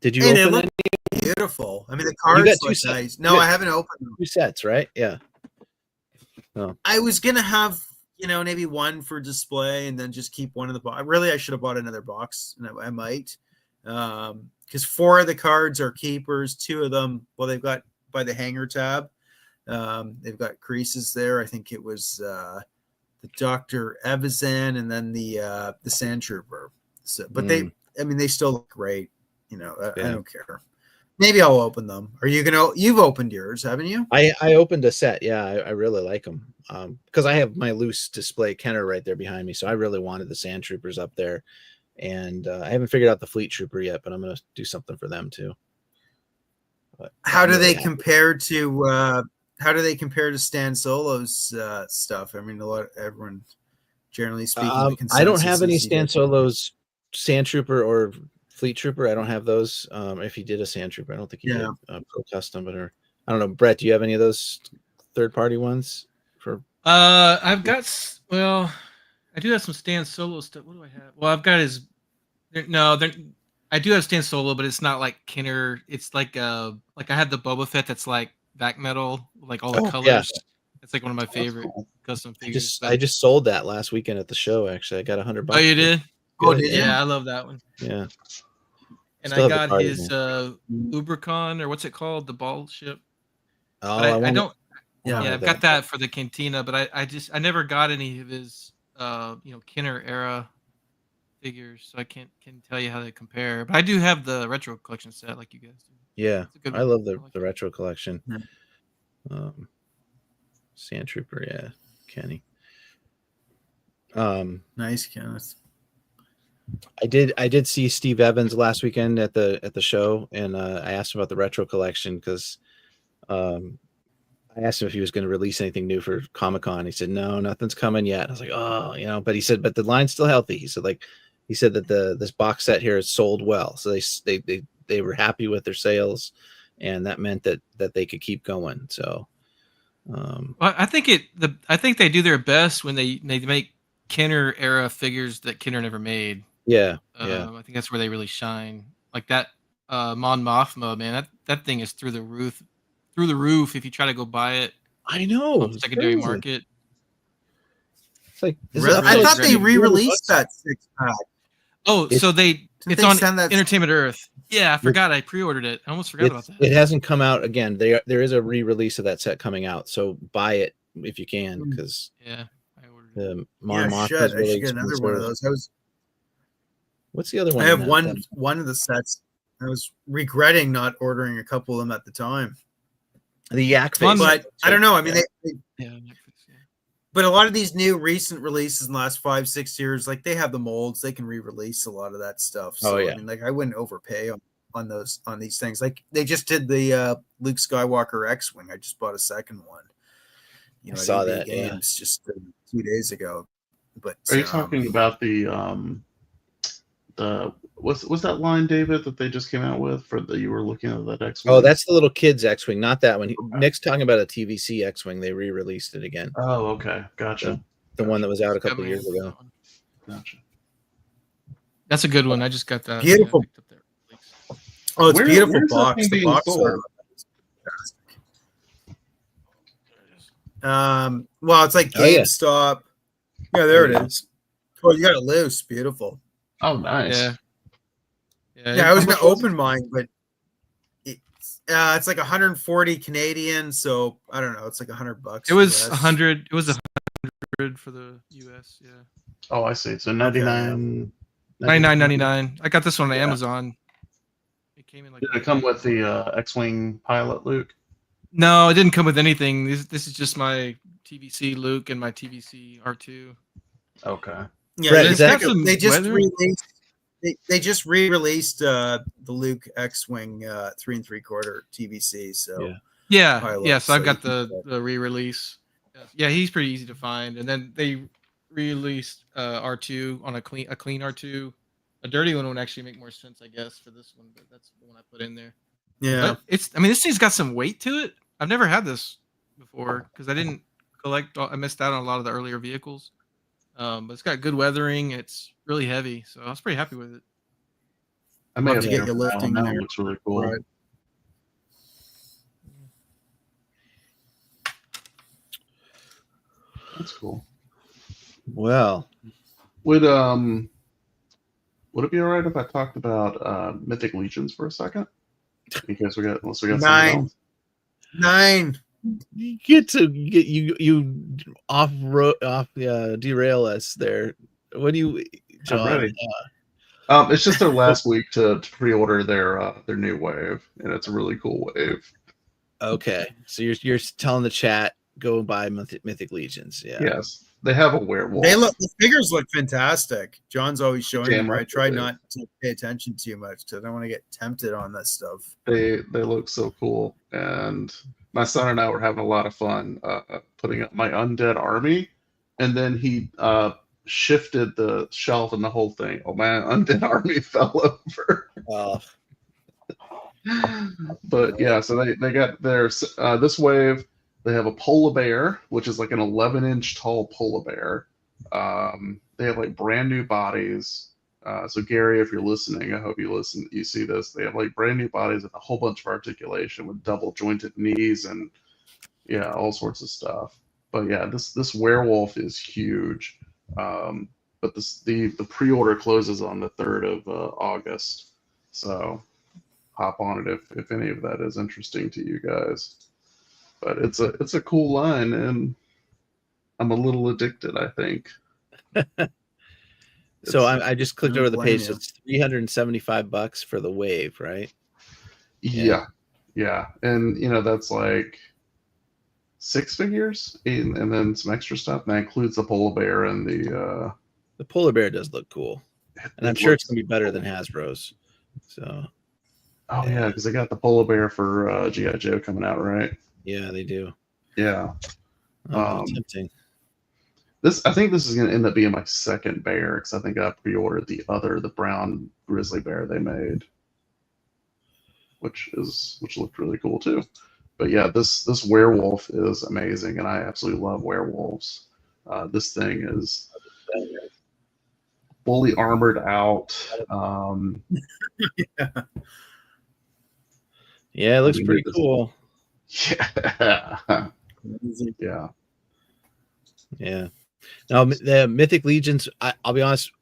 Did you And it open looked any? beautiful. I mean, the You got cards two look sets. nice. No, I haven't opened them. 2 sets, right? Yeah. Oh. I was gonna have maybe one for display and then just keep one in the box. Really, I should have bought another box, and I might. Because 4 of the cards are keepers. 2 of them, well, they've got by the hanger tab. They've got creases there. I think it was the Dr. Evazan and then the Sand Trooper. So, but they still look great. I don't care. Maybe I'll open them. Are you gonna? You've opened yours, haven't you? I opened a set. Yeah, I really like them because I have my loose display Kenner right there behind me. So I really wanted the Sand Troopers up there, and I haven't figured out the Fleet Trooper yet, but I'm gonna do something for them too. But how do they compare to? How do they compare to Stan Solo's stuff? I mean, everyone generally speaking. I don't have any Stan Solo's Sand Trooper or Fleet Trooper. I don't have those. If he did a Sand Trooper, I don't think he did Pro Custom, but I don't know. Brett, do you have any of those third-party ones? I've got. Well, I do have some Stan Solo stuff. What do I have? Well, I've got his. I do have Stan Solo, but it's not like Kenner. It's like I had the Boba Fett that's like back metal, like all the colors. Yeah. It's like one of my favorite custom figures. I just sold that last weekend at the show. Actually, I got $100. Oh, you did? Oh, did you? Yeah, I love that one. Yeah. And I got his Ubercon, or what's it called? The ball ship. Oh, I don't. Yeah, I've got that for the Cantina, but I never got any of his Kenner era figures, so I can't tell you how they compare. But I do have the retro collection set, like you guys do. Yeah, I love the retro collection. Yeah. Sand Trooper, yeah, Kenny. Nice, Kenneth. I did see Steve Evans last weekend at the show, and I asked him about the retro collection because I asked him if he was going to release anything new for Comic-Con. He said no, nothing's coming yet. I was like, oh, but he said, but the line's still healthy. He said that this box set here is sold well, so they were happy with their sales, and that meant that they could keep going. So, well, I think they do their best when they make Kenner era figures that Kenner never made. Yeah, I think that's where they really shine. Like that Mon Mothma, man, that thing is through the roof. If you try to go buy it. I know. On the secondary market. It's like I thought they re-released that 6-pack. Oh, so it's on Entertainment Earth. Yeah, I forgot. I pre-ordered it. I almost forgot about that. It hasn't come out again. There is a re-release of that set coming out, so buy it if you can, because I ordered it. The Mon Mothma is really I should get another one of those. What's the other one? I have one of the sets. I was regretting not ordering a couple of them at the time. The yak face, but I don't know. I mean, yeah. But a lot of these new recent releases in the last 5-6 years, like they have the molds, they can re-release a lot of that stuff. So I mean, like I wouldn't overpay on these things. Like they just did the Luke Skywalker X-wing. I just bought a second one. I saw that games just 2 days ago. But are you talking about the what's that line, David, that they just came out with you were looking at that X-wing? Oh, that's the little kids X-wing, not that one. Okay. Nick's talking about a TVC X-wing. They re-released it again. Oh, okay, gotcha. The one that was out a couple of years ago. Gotcha. That's a good one. I just got that. Beautiful. Oh, it's a beautiful box. The box. Well, it's like GameStop. Yeah, there it is. Oh, you got it loose. Beautiful. Oh, nice. Yeah, I was gonna open mine, but it's like 140 Canadian, so I don't know. It's like $100. It was 100. It was 100 for the US. Yeah. Oh, I see. So 99. 99.99. I got this one on Amazon. It came in like. Did it come with the X-wing pilot, Luke? No, it didn't come with anything. This is just my TVC Luke and my TVC R2. Okay. Yeah, they just released. They just re-released the Luke X-wing 3 3/4 TVC. So so I've got the re-release. Yeah, he's pretty easy to find. And then they re-released R2 on a clean R2. A dirty one would actually make more sense, I guess, for this one, but that's the one I put in there. Yeah. But I mean, this thing's got some weight to it. I've never had this before because I didn't collect. I missed out on a lot of the earlier vehicles. But it's got good weathering. It's really heavy, so I was pretty happy with it. I may Love have to get never you found lifting that there. one. Looks really cool. Right. That's cool. Well, Would it be all right if I talked about Mythic Legions for a second? Because unless we got something else. 9. you get you derail us there. What do you, John? I'm ready. It's just their last week to pre-order their new wave, and it's a really cool wave. Okay, so you're telling the chat go buy Mythic Legions. Yeah. Yes, they have a werewolf. The figures look fantastic. John's always showing Damn them. right I try they do. not to pay attention too much because I don't want to get tempted on that stuff. They look so cool, and my son and I were having a lot of fun putting up my undead army, and then he shifted the shelf and the whole thing. Oh man, undead army fell over. Oh, But yeah, so they got their this wave. They have a polar bear, which is like an 11-inch tall polar bear. They have like brand new bodies. So Gary, if you're listening, I hope you see this. They have like brand new bodies with a whole bunch of articulation with double jointed knees and yeah, all sorts of stuff. But yeah, this werewolf is huge. But the pre-order closes on the 3rd of August. So hop on it if any of that is interesting to you guys. But it's a cool line, and I'm a little addicted, I think. so I just clicked over the blame page. you. So it's $375 for the wave, right? Yeah. And that's like 6 figures, and then some extra stuff. And that includes the polar bear and the polar bear does look cool, and I'm sure it's gonna be better than Hasbro's. So. Oh yeah, because they got the polar bear for G.I. Joe coming out, right? Yeah, they do. Yeah. Tempting. I think this is going to end up being my second bear because I think I pre-ordered the brown grizzly bear they made, which looked really cool too. But yeah, this werewolf is amazing, and I absolutely love werewolves. This thing is fully armored out. Yeah, it looks pretty cool. Yeah. Yeah. Yeah. Now the Mythic Legions, I'll be honest,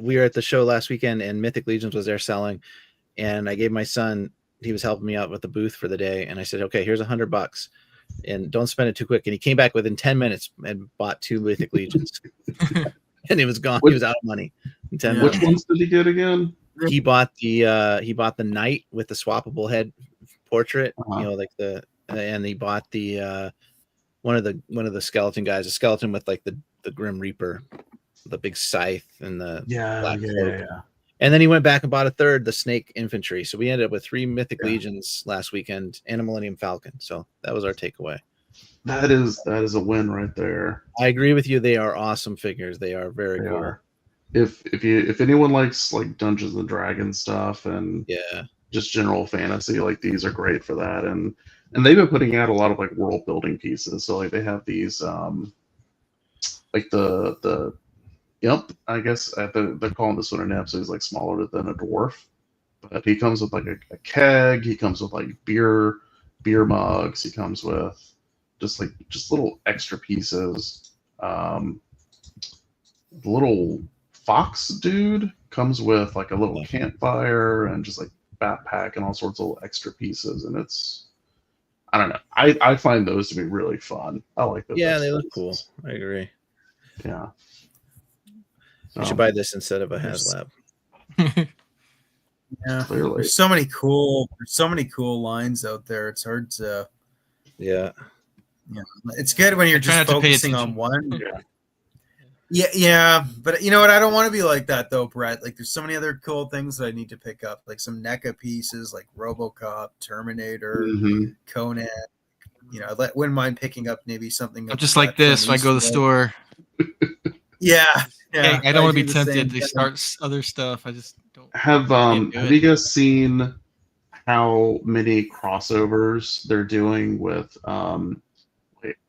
we were at the show last weekend and Mythic Legions was there selling, and I gave my son, he was helping me out with the booth for the day, and I said, okay, here's $100 and don't spend it too quick. And he came back within 10 minutes and bought 2 Mythic Legions. And he was gone. He was out of money in 10 minutes. Which ones did he get again? He bought the knight with the swappable head portrait, and he bought the one of the skeleton guys, a skeleton with like the Grim Reaper, the big scythe and the black cloak. And then he went back and bought a third, the Snake Infantry. So we ended up with 3 Mythic Legions last weekend and a Millennium Falcon. So that was our takeaway. That is a win right there. I agree with you. They are awesome figures. They are very cool. If anyone likes like Dungeons and Dragons stuff and just general fantasy, like these are great for that. And they've been putting out a lot of like world building pieces. So like they have these like the imp, I guess they're calling this one an imp, so he's like smaller than a dwarf. But he comes with like a keg, he comes with like beer mugs, he comes with just little extra pieces. The little fox dude comes with like a little campfire and just like backpack and all sorts of extra pieces, and it's, I don't know, I find those to be really fun. I like those. Yeah, they look cool. I agree. Yeah. You should buy this instead of a HasLab. Yeah, Clearly. there's so many cool lines out there. It's hard to. Yeah. It's good when you're just focusing on one. Yeah, but you know what? I don't want to be like that though, Brett. Like, there's so many other cool things that I need to pick up, like some NECA pieces, like RoboCop, Terminator, Conan. You know, I wouldn't mind picking up maybe something. I'm just like this. If I go to the store. Yeah. I don't want to be tempted to start other stuff. I just don't. Have you guys seen? I how many crossovers they're doing with like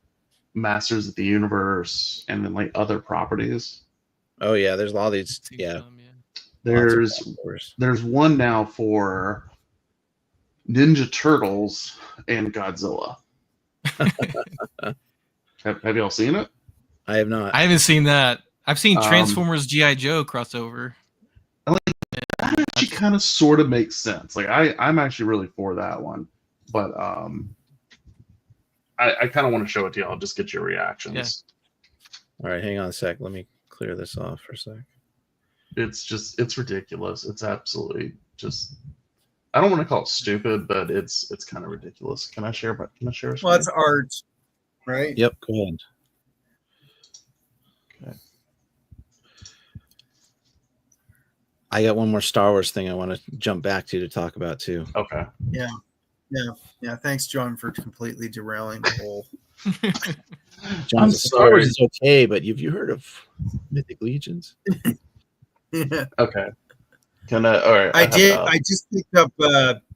Masters of the Universe and then like other properties. Oh yeah, there's a lot of these. Seen Yeah, some, yeah. There's one now for Ninja Turtles and Godzilla. Have y'all seen it? I have not. I haven't seen that. I've seen Um, Transformers G.I. Joe crossover. That actually kind of sort of makes sense. Like I'm actually really for that one, but I kind of want to show it to y'all, just get your reactions. All right, hang on a sec. Let me clear this off for a sec. It's ridiculous. It's absolutely just. I don't want to call it stupid, but it's kind of ridiculous. Can I share? Can I share? A Well, screen? it's art, right? Yep, go ahead. Okay. I got one more Star Wars thing I want to jump back to talk about too. Okay. Yeah. Thanks, John, for completely derailing the whole. John, I'm Star Wars sorry. is okay, but have you heard of Mythic Legions? Yeah. Okay. Can I? All right. I did. have, I just picked up.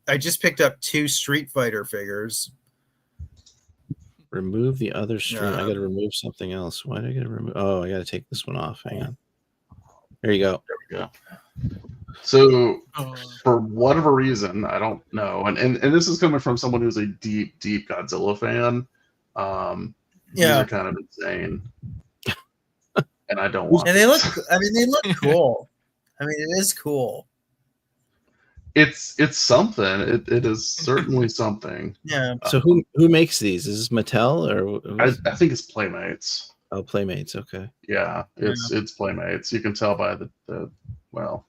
I just picked up 2 Street Fighter figures. Remove the other stream. I Yeah. got to remove something else. Why did I got to remove? Oh, I got to take this one off. Hang on. There you go. There we go. So Oh. for whatever reason, I don't know, and this is coming from someone who's a deep Godzilla fan. These Yeah. are kind of insane, and I don't want. And they look. this. I mean, they look cool. I mean, it is cool. It's something. It is certainly something. Yeah. So who makes these? Is this Mattel or I think it's Playmates. oh, Playmates? Okay. Yeah, it's Playmates. You can tell by the well,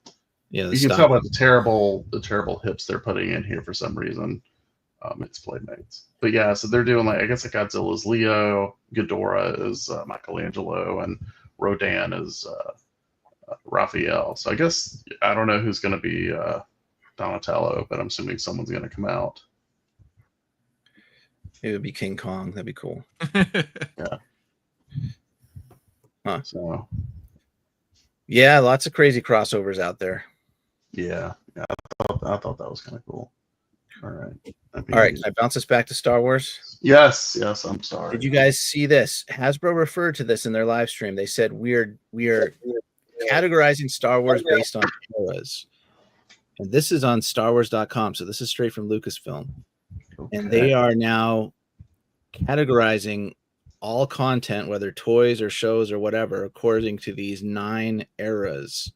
Yeah, the you can stock. tell by the terrible hips they're putting in here for some reason. It's Playmates. But yeah, so they're doing like I guess like Godzilla's Leo, Ghidorah is Michelangelo, and Rodan is Raphael. So I guess I don't know who's going to be Donatello, but I'm assuming someone's going to come out. It would be King Kong. That'd be cool. So Yeah, lots of crazy crossovers out there. yeah, I thought that was kind of cool. All right. All right, can I bounce us back to Star Wars? Yes. I'm sorry. Did you guys see this? Hasbro referred to this in their live stream. They said we are categorizing Star Wars based on eras. And this is on StarWars.com, so this is straight from Lucasfilm. Okay. And they are now categorizing all content, whether toys or shows or whatever, according to these 9 eras.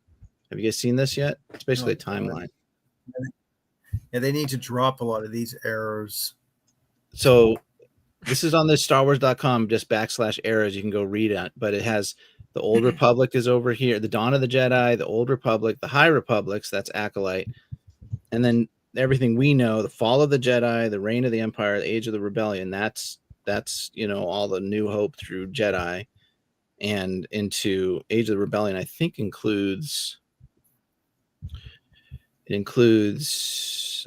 Have you guys seen this yet? It's basically a timeline. Yeah, they need to drop a lot of these errors. So this is on the StarWars.com, just /eras. You can go read it, but it has the Old Republic is over here, the Dawn of the Jedi, the Old Republic, the High Republics, that's Acolyte, and then everything we know, the Fall of the Jedi, the Reign of the Empire, the Age of the Rebellion. That's all the New Hope through Jedi, and into Age of the Rebellion. I think includes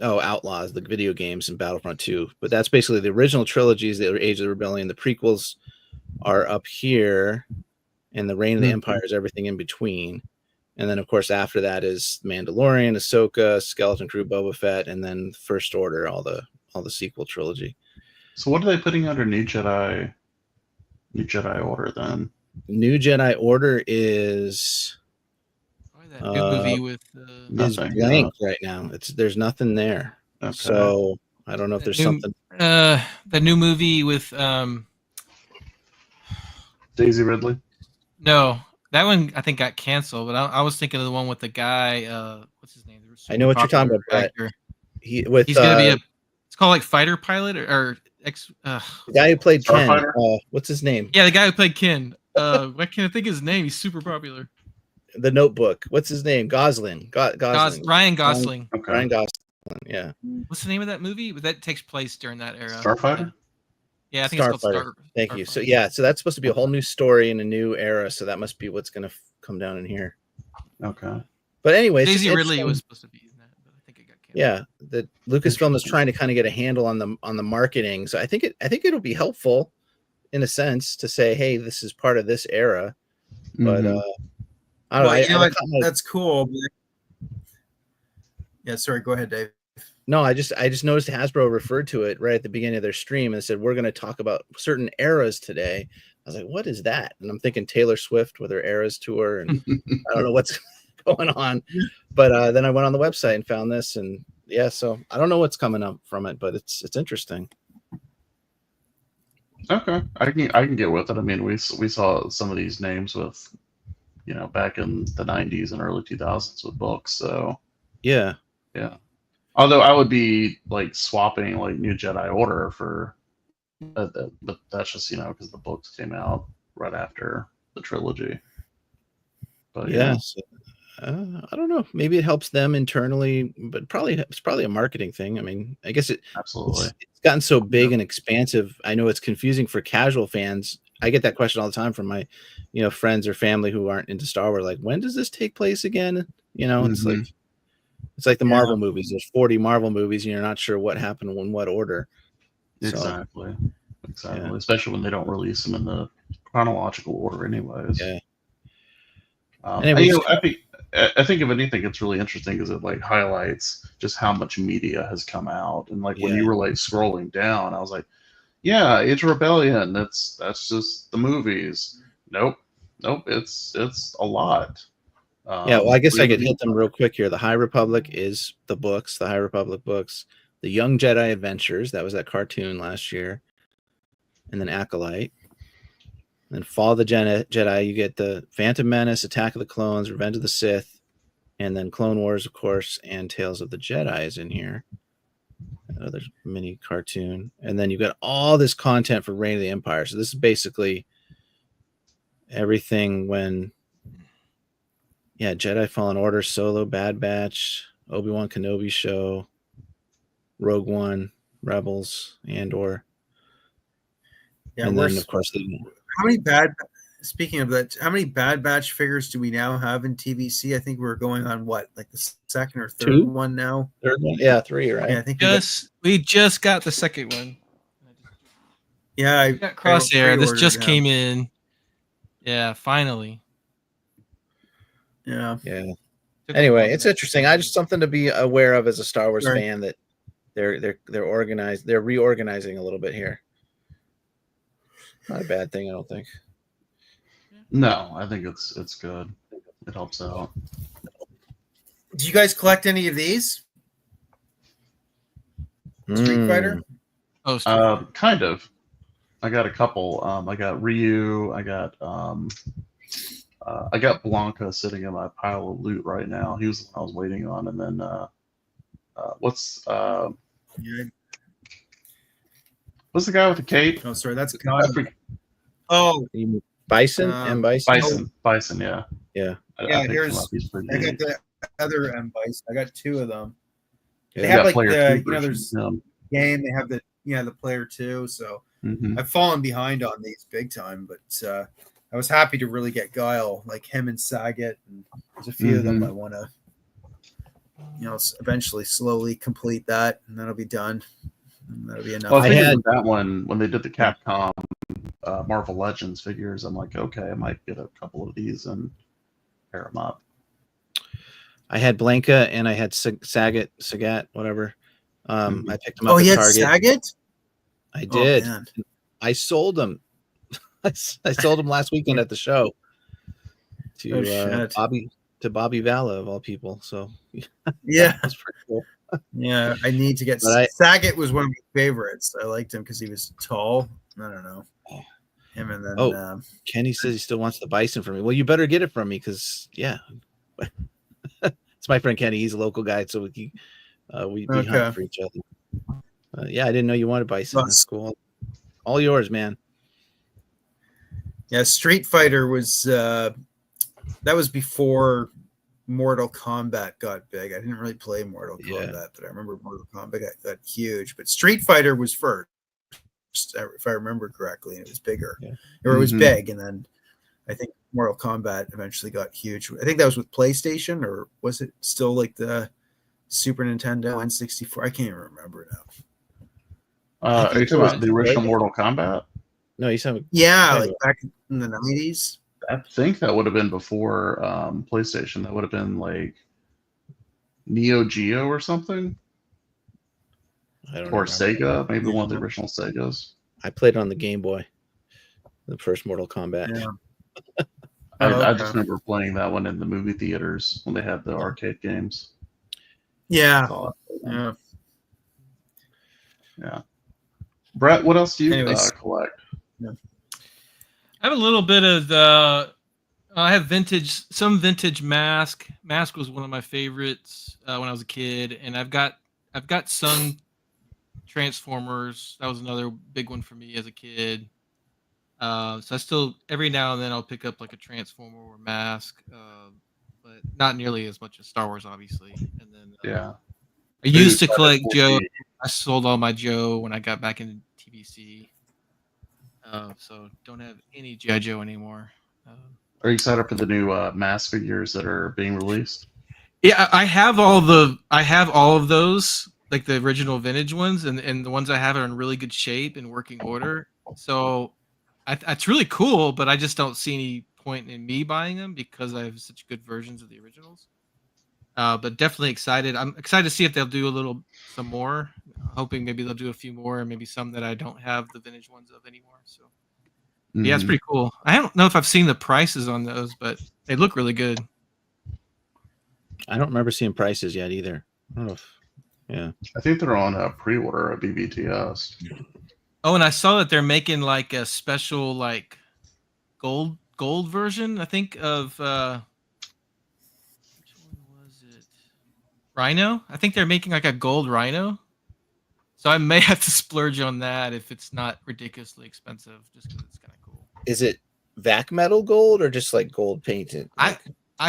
Outlaws, the video games, and Battlefront 2. But that's basically the original trilogies, the Age of the Rebellion. The prequels are up here, and the Reign of the Empire is everything in between. And then, of course, after that is Mandalorian, Ahsoka, Skeleton Crew, Boba Fett, and then First Order, all the sequel trilogy. So what are they putting under New Jedi Order then? New Jedi Order is That new movie with is Nothing, blank right now. There's nothing there. Okay. So I don't know if there's something. the new movie with Daisy Ridley. no, that one I think got canceled, but I was thinking of the one with the guy. What's his name? I know what you're talking about, Brett. Actor. He's He's gonna be it's called like Fighter Pilot or ex. the guy who played Ken. Starfighter? What's his name? Yeah, the guy who played Ken. Why can't I think of his name? He's super popular. The Notebook. What's his name? Gosling. Gosling. Ryan Gosling. Okay. Ryan Gosling. Yeah. What's the name of that movie? That takes place during that era. Starfighter. Yeah, I think it's called Starfighter. Thank you. So Starfighter. so that's supposed to be a whole new story in a new era. So that must be what's going to come down in here. Okay. But anyways, Daisy Ridley was supposed to be in that, but I think it got canceled. Yeah, the Lucasfilm is trying to kind of get a handle on the marketing. So I think it'll be helpful in a sense to say, hey, this is part of this era. But I don't know. Well, that's cool. Yeah, sorry. Go ahead, Dave. No, I just noticed Hasbro referred to it right at the beginning of their stream and said we're going to talk about certain eras today. I was like, what is that? And I'm thinking Taylor Swift with her Eras tour, and I don't know what's going on. But then I went on the website and found this, and yeah, so I don't know what's coming up from it, but it's interesting. Okay, I can get with it. I mean, we saw some of these names with, back in the 90s and early 2000s with books. So yeah. Although I would be like swapping like New Jedi Order for, but that's just because the books came out right after the trilogy. But yes. I don't know. Maybe it helps them internally, but it's probably a marketing thing. I mean, I guess absolutely. It's gotten so big and expansive. I know it's confusing for casual fans. I get that question all the time from my, friends or family who aren't into Star Wars. Like, when does this take place again? It's like the Marvel movies. There's 40 Marvel movies, and you're not sure what happened in what order. Exactly. Yeah. Especially when they don't release them in the chronological order, anyways. Yeah. I think if anything, it's really interesting because it like highlights just how much media has come out, and like when you were like scrolling down, I was like, yeah, Age of Rebellion. That's just the movies. Nope, it's a lot. Well, I guess I could hit them real quick here. The High Republic is the books, the High Republic books, the Young Jedi Adventures. That was that cartoon last year, and then Acolyte. Then Fall of the Jedi, you get the Phantom Menace, Attack of the Clones, Revenge of the Sith, and then Clone Wars, of course, and Tales of the Jedi is in here. Another mini cartoon. And then you got all this content for Reign of the Empire. So this is basically everything when, Jedi Fallen Order, Solo, Bad Batch, Obi-Wan Kenobi show, Rogue One, Rebels, Andor. Yeah, and then, of course, speaking of that, how many Bad Batch figures do we now have in TVC? I think we're going on like the second or third one now. Third one? Yeah, 3, right? Yeah, I think we just got the second one. Yeah, I got Crosshair. This just came in. Yeah, finally. Yeah. Anyway, it's interesting. I just something to be aware of as a Star Wars fan that they're organized. They're reorganizing a little bit here. Not a bad thing, I don't think. No, I think it's good. It helps out. Do you guys collect any of these? Street Fighter? Oh, kind of. I got a couple. I got Ryu. I got Blanca sitting in my pile of loot right now. He was the one I was waiting on, and then what's the guy with the cape? Oh, sorry, that's Bison and Bison. Bison, yeah. I got the other M Bison. I got 2 of them. They have like there's game. They have the player 2. So I've fallen behind on these big time, but I was happy to really get Guile, like him and Saget, and there's a few of them I want to, eventually slowly complete that, and that'll be done. And that'll be enough. Well, I had that one when they did the Capcom Marvel Legends figures. I'm like, okay, I might get a couple of these and pair them up. I had Blanca and I had Saget, whatever. I picked them up at Target. Saget? I did. I sold them. I sold them last weekend at the show to Bobby Valla of all people. So yeah, that's pretty cool. Yeah, I need to get Saget was one of my favorites. I liked him because he was tall. I don't know him, and then Kenny says he still wants the Bison from me. Well, you better get it from me because it's my friend Kenny. He's a local guy, so we hunt for each other. I didn't know you wanted Bison. That's cool. All yours, man. Yeah, Street Fighter was that was before Mortal Kombat got big. I didn't really play Mortal Kombat, but I remember Mortal Kombat got huge. But Street Fighter was first, if I remember correctly, and it was bigger. Or it was big, and then I think Mortal Kombat eventually got huge. I think that was with PlayStation, or was it still like the Super Nintendo N64? I can't even remember now. Are you talking about the original Mortal Kombat? No, you said like back in the 90s. I think that would have been before PlayStation. That would have been like Neo Geo or something. I don't Or remember. Sega, maybe one of the original Segas. I played it on the Game Boy, the first Mortal Kombat. Yeah. I just remember playing that one in the movie theaters when they had the arcade games. Yeah. That's all I played on. Yeah. Yeah. Brett, what else do you Anyways. collect? I have a little bit of I have some vintage Mask. Mask was one of my favorites when I was a kid, and I've got some Transformers. That was another big one for me as a kid. So I still every now and then I'll pick up like a Transformer or Mask, but not nearly as much as Star Wars, obviously. And then Yeah. I used to collect Joe. I sold all my Joe when I got back into TVC. So don't have any G.I. Joe anymore. Are you excited for the new mass figures that are being released? Yeah, I have all of those, like the original vintage ones, and the ones I have are in really good shape and working order. So it's really cool, but I just don't see any point in me buying them because I have such good versions of the originals. But definitely excited. I'm excited to see if they'll do some more. Hoping maybe they'll do a few more, and maybe some that I don't have the vintage ones of anymore. So yeah, it's pretty cool. I don't know if I've seen the prices on those, but they look really good. I don't remember seeing prices yet either. I don't know if, yeah. I think they're on a pre-order at BBTS. Oh, and I saw that they're making like a special like gold version, I think, of which one was it? Rhino? I think they're making like a gold Rhino. So I may have to splurge on that if it's not ridiculously expensive, just because it's kind of cool. Is it vac metal gold or just like gold painted? I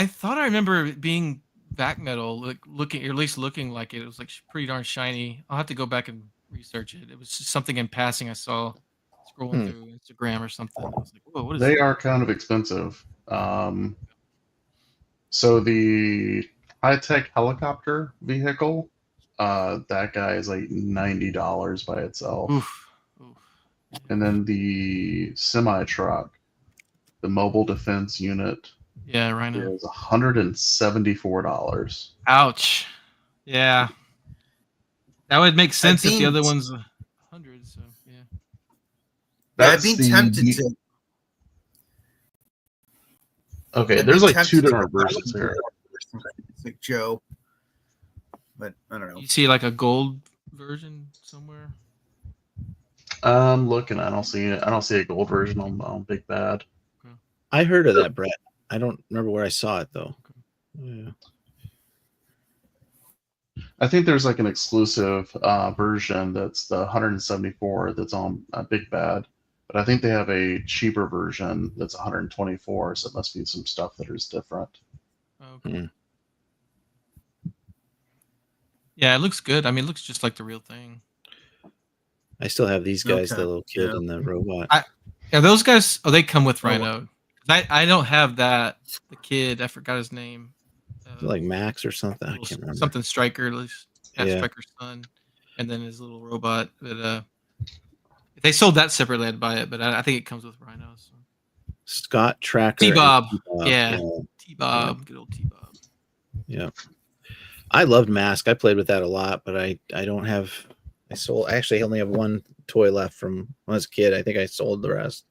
thought I remember it being vac metal, like looking, or at least looking like it. It was like pretty darn shiny. I'll have to go back and research it. It was just something in passing I saw scrolling through Instagram or something. I was like, whoa, what is They that? are kind of expensive. So the high-tech helicopter vehicle, that guy is like $90 by itself. Oof. And then the semi-truck, the mobile defense unit, Yeah, Rhino. is $174. Ouch. Yeah. That would make sense if the other one's 100. So yeah. I've been tempted to. Okay, there's like two different versions here. It's like Joe, but I don't know. You see like a gold version somewhere? I'm looking. I don't see it. I don't see a gold version on Big Bad. I heard of that, Brett. I don't remember where I saw it though. Yeah. I think there's like an exclusive version that's the 174 that's on Big Bad, but I think they have a cheaper version that's 124. So it must be some stuff that is different. Okay. Yeah, it looks good. I mean, it looks just like the real thing. I still have these guys, the little kid and the robot. Yeah, those guys. Oh, they come with Rhino. I don't have that. The kid, I forgot his name. Like Max or something. I can't remember. Something Striker, at least. Yeah. Striker's son, and then his little robot. But if they sold that separately, I'd buy it. But I think it comes with Rhino. So. Scott Tracker. T-Bob. Yeah. T-Bob. Good old T-Bob. Yeah. I loved Mask. I played with that a lot, but I don't have. I actually only have one toy left from when I was a kid. I think I sold the rest.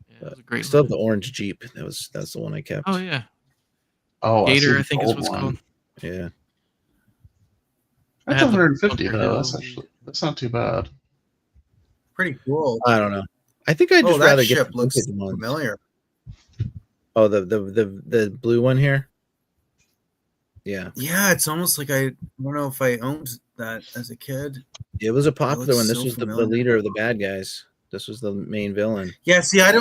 Yeah, it was a great. I still have the orange Jeep. That's the one I kept. Oh yeah. Oh, Gator, I think is what's called. Yeah. That's 150 though. That's not too bad. Pretty cool. I don't know. I think I'd just rather get ship looks familiar. Oh, the blue one here. Yeah. Yeah, it's almost like I don't know if I owned that as a kid. It was a popular one. This so was the familiar. leader of the bad guys. This was the main villain. Yeah, see, I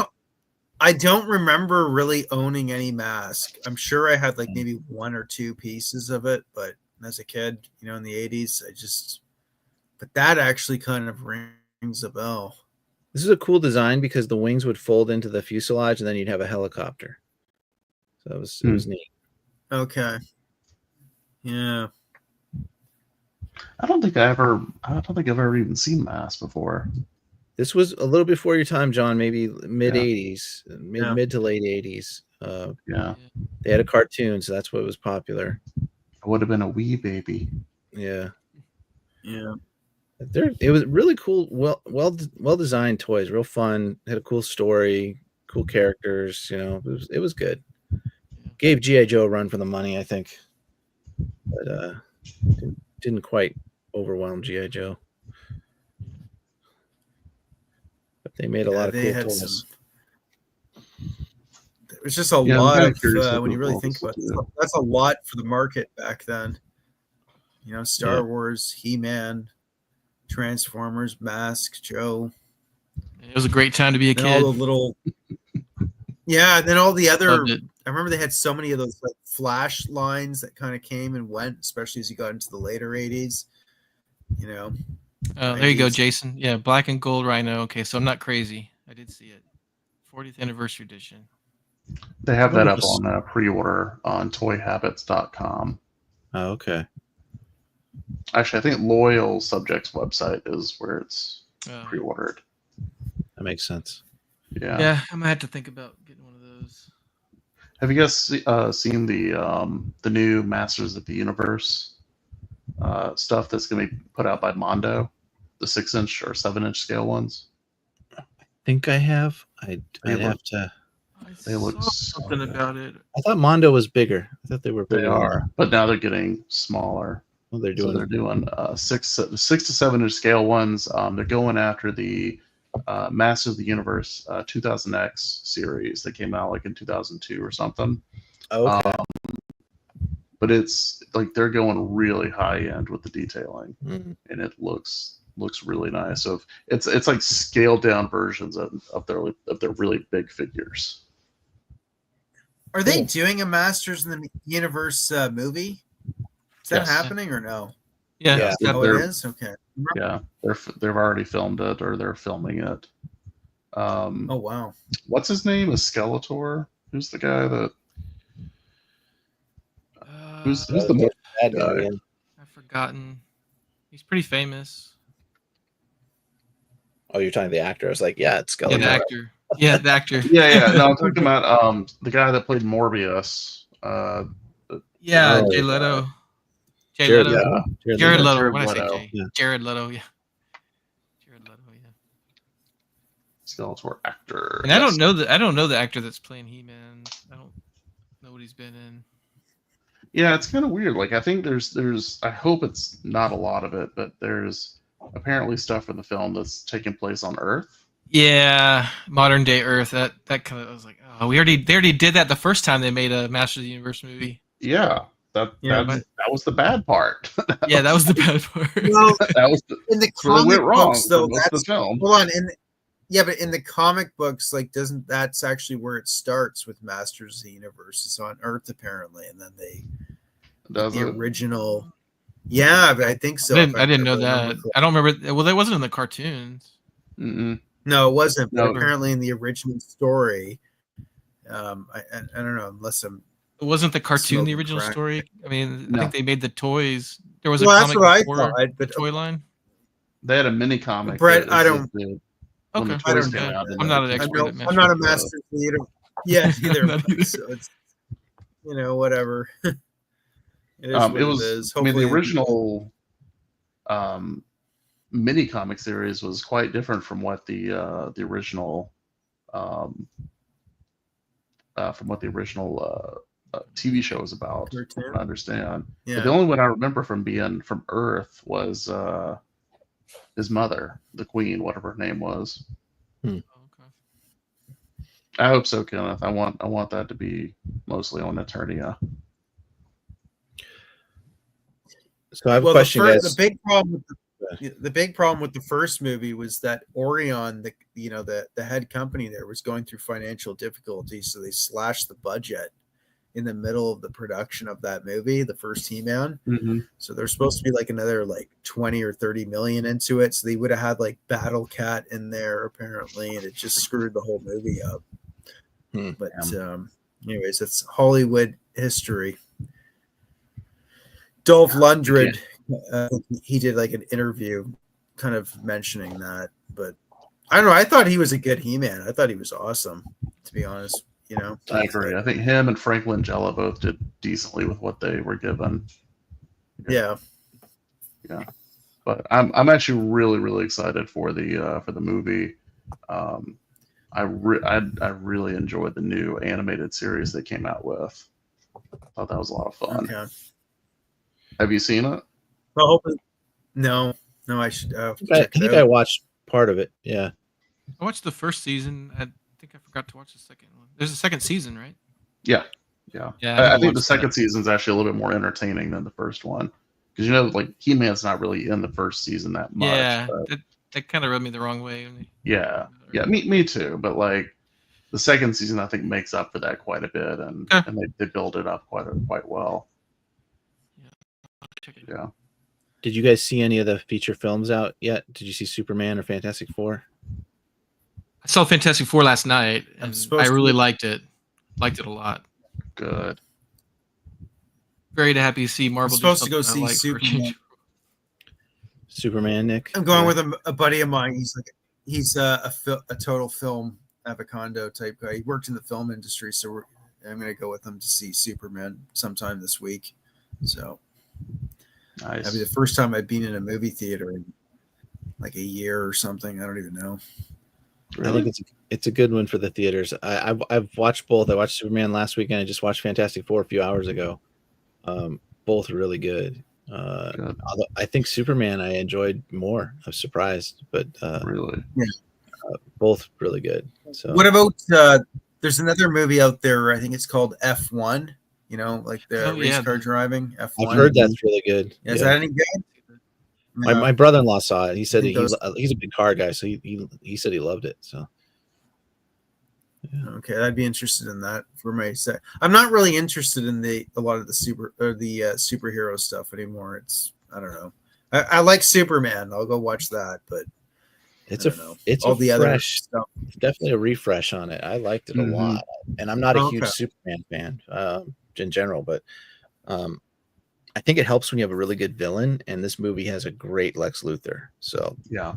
don't remember really owning any Mask. I'm sure I had like maybe one or two pieces of it, but as a kid, in the 80s, but that actually kind of rings a bell. This is a cool design because the wings would fold into the fuselage and then you'd have a helicopter. So it was neat. Okay. Yeah. I don't think I've ever even seen Mask before. This was a little before your time, John, maybe mid 80s, mid to late 80s. Yeah. They had a cartoon, so that's what was popular. I would have been a wee baby. Yeah. Yeah. It was really cool, well designed toys, real fun, had a cool story, cool characters. It was good. Gave G.I. Joe a run for the money, I think, but didn't quite overwhelm G.I. Joe. But they made a lot of cool toys. There was just a lot of when you really think about it, that's a lot for the market back then. Star Wars, He-Man, Transformers, Mask, Joe. It was a great time to be a kid. All the little, and then all the other. I remember they had so many of those like flash lines that kind of came and went, especially as you got into the later 80s. There you go, Jason. Yeah, Black and Gold Rhino. Okay, so I'm not crazy. I did see it. 40th anniversary edition. They have that up on pre-order on toyhabits.com. Oh, okay. Actually, I think Loyal Subjects website is where it's pre-ordered. That makes sense. Yeah, I might have to think about getting one of those. Have you guys seen the new Masters of the Universe stuff that's going to be put out by Mondo, the 6-inch or 7-inch scale ones? I think I have. I'd have to. They look something about it. I thought Mondo was bigger. I thought they were bigger. They are, but now they're getting smaller. Well, they're doing 6 to 7-inch scale ones. They're going after the Masters of the Universe 2000X series that came out like in 2002 or something. Okay. But it's like they're going really high end with the detailing, Mm-hmm. and it looks really nice. So it's like scaled down versions of their really big figures. Are they doing a Masters in the Universe movie? Is that happening or no? Yeah. Oh, it is? Okay. Yeah, they've already filmed it, or they're filming it. Oh wow! What's his name? Is Skeletor? Who's the guy that? Who's the most bad guy? I've forgotten. He's pretty famous. Oh, you're talking the actor. I was like, it's Skeletor. Yeah, the actor. Yeah, the actor. Yeah. No, I'm talking about the guy that played Morbius. Jay Leto. Jared Leto. Leto. Jared Leto. Jared What did I say, Leto. Jay? Jared Leto. Yeah. Jared Leto. Yeah. Skeletor actor. And I don't know the actor that's playing He-Man. I don't know what he's been in. Yeah, it's kind of weird. Like, I think there's. I hope it's not a lot of it, but there's apparently stuff in the film that's taking place on Earth. Yeah, modern day Earth. That kind of, I was like, they already did that the first time they made a Masters of the Universe movie. Yeah, that was the bad part. Yeah, that was the bad part. Well, that was in the where they went wrong. books, though, that's the film. Hold on, but in the comic books, like, that's actually where it starts with Masters of the Universe. It's on Earth apparently, and then original. Yeah, but I think so. I didn't know that. I don't remember. Well, that wasn't in the cartoons. Mm-mm. No, it wasn't. But No. apparently, in the original story, I don't know, unless I'm. It wasn't the cartoon, the Smoking original crack. story. I mean, No. I think they made the toys. There was a Well, that's comic what I before thought. the But toy line. They had a mini comic. Brett, that I don't. existed when Okay, the toys came know. out, and I'm then not an they- expert. I'm not a Masters of the Universe. Yeah, either. Not either. So it's whatever. It is it what was. it is. I mean, the Hopefully- original mini comic series was quite different from what the original TV show was about. Cartoon? I understand. Yeah. But the only one I remember from being from Earth was his mother, the Queen, whatever her name was. Okay. I hope so, Kenneth. I want that to be mostly on Eternia. So I have a question, guys. The big problem with the first movie was that Orion, the head company there, was going through financial difficulties, so they slashed the budget in the middle of the production of that movie, the first He-Man. Mm-hmm. So there's supposed to be like another 20 or 30 million into it. So they would have had like Battle Cat in there apparently, and it just screwed the whole movie up. But anyways, it's Hollywood history. Dolph Lundgren, he did like an interview kind of mentioning that, but I don't know. I thought he was a good He-Man. I thought he was awesome, to be honest. I agree. I think him and Frank Langella both did decently with what they were given. Yeah. But I'm actually really excited for the movie. I really enjoyed the new animated series they came out with. Thought that was a lot of fun. Okay. Have you seen it? Well, hopefully, no, I should I check think it I out. watched part of it. Yeah. I watched the first season. I think I forgot to watch the second one. There's a second season, right? Yeah. Yeah, I think the watched second that. season's actually a little bit more entertaining than the first one, because like He-Man's not really in the first season that much. Yeah, But that kind of rubbed me the wrong way. yeah, me too. But like the second season, I think makes up for that quite a bit, and they build it up quite well. Check it. Yeah. Did you guys see any of the feature films out yet? Did you see Superman or Fantastic Four? I saw Fantastic Four last night, I'm and supposed I to- really liked it. Liked it a lot. Good. Very happy to see Marvel. I'm supposed do to go something I see like for a change. Superman. Superman, Nick? I'm going with a buddy of mine. He's a total film avocondo type guy. He worked in the film industry, so I'm going to go with him to see Superman sometime this week. So Nice. that'll be the first time I've been in a movie theater in like a year or something. I don't even know. I think it's a good one for the theaters. I've watched both. I watched Superman last weekend. I just watched Fantastic Four a few hours ago. Both really good. Good. Although I think Superman I enjoyed more. I was surprised, but Really. both really good. So What about there's another movie out there, I think it's called F1, like the race car driving F1. I've heard that's really good. Is that any good? My brother-in-law saw it. He said think he's a big car guy, so he said he loved it. So okay, I'd be interested in that for my set. I'm not really interested in a lot of the superhero stuff anymore. I don't know. I like Superman. I'll go watch that, but it's all a the other fresh stuff. Definitely a refresh on it. I liked it a lot, and I'm not a huge Superman fan in general, but I think it helps when you have a really good villain, and this movie has a great Lex Luthor. So yeah,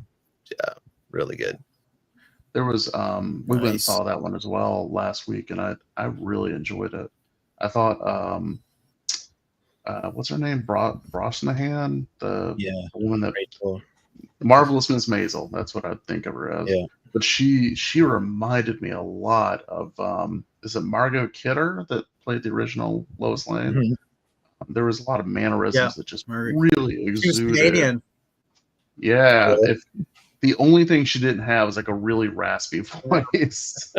really good. There was we went and saw that one as well last week, and I really enjoyed it. I thought what's her name, Brosnahan, the woman that Marvelous Miss Maisel. That's what I think of her as. Yeah. But she reminded me a lot of is it Margot Kidder that played the original Lois Lane? Mm-hmm. There was a lot of mannerisms that just really exuded. She was Canadian. Yeah. If the only thing she didn't have was like a really raspy voice,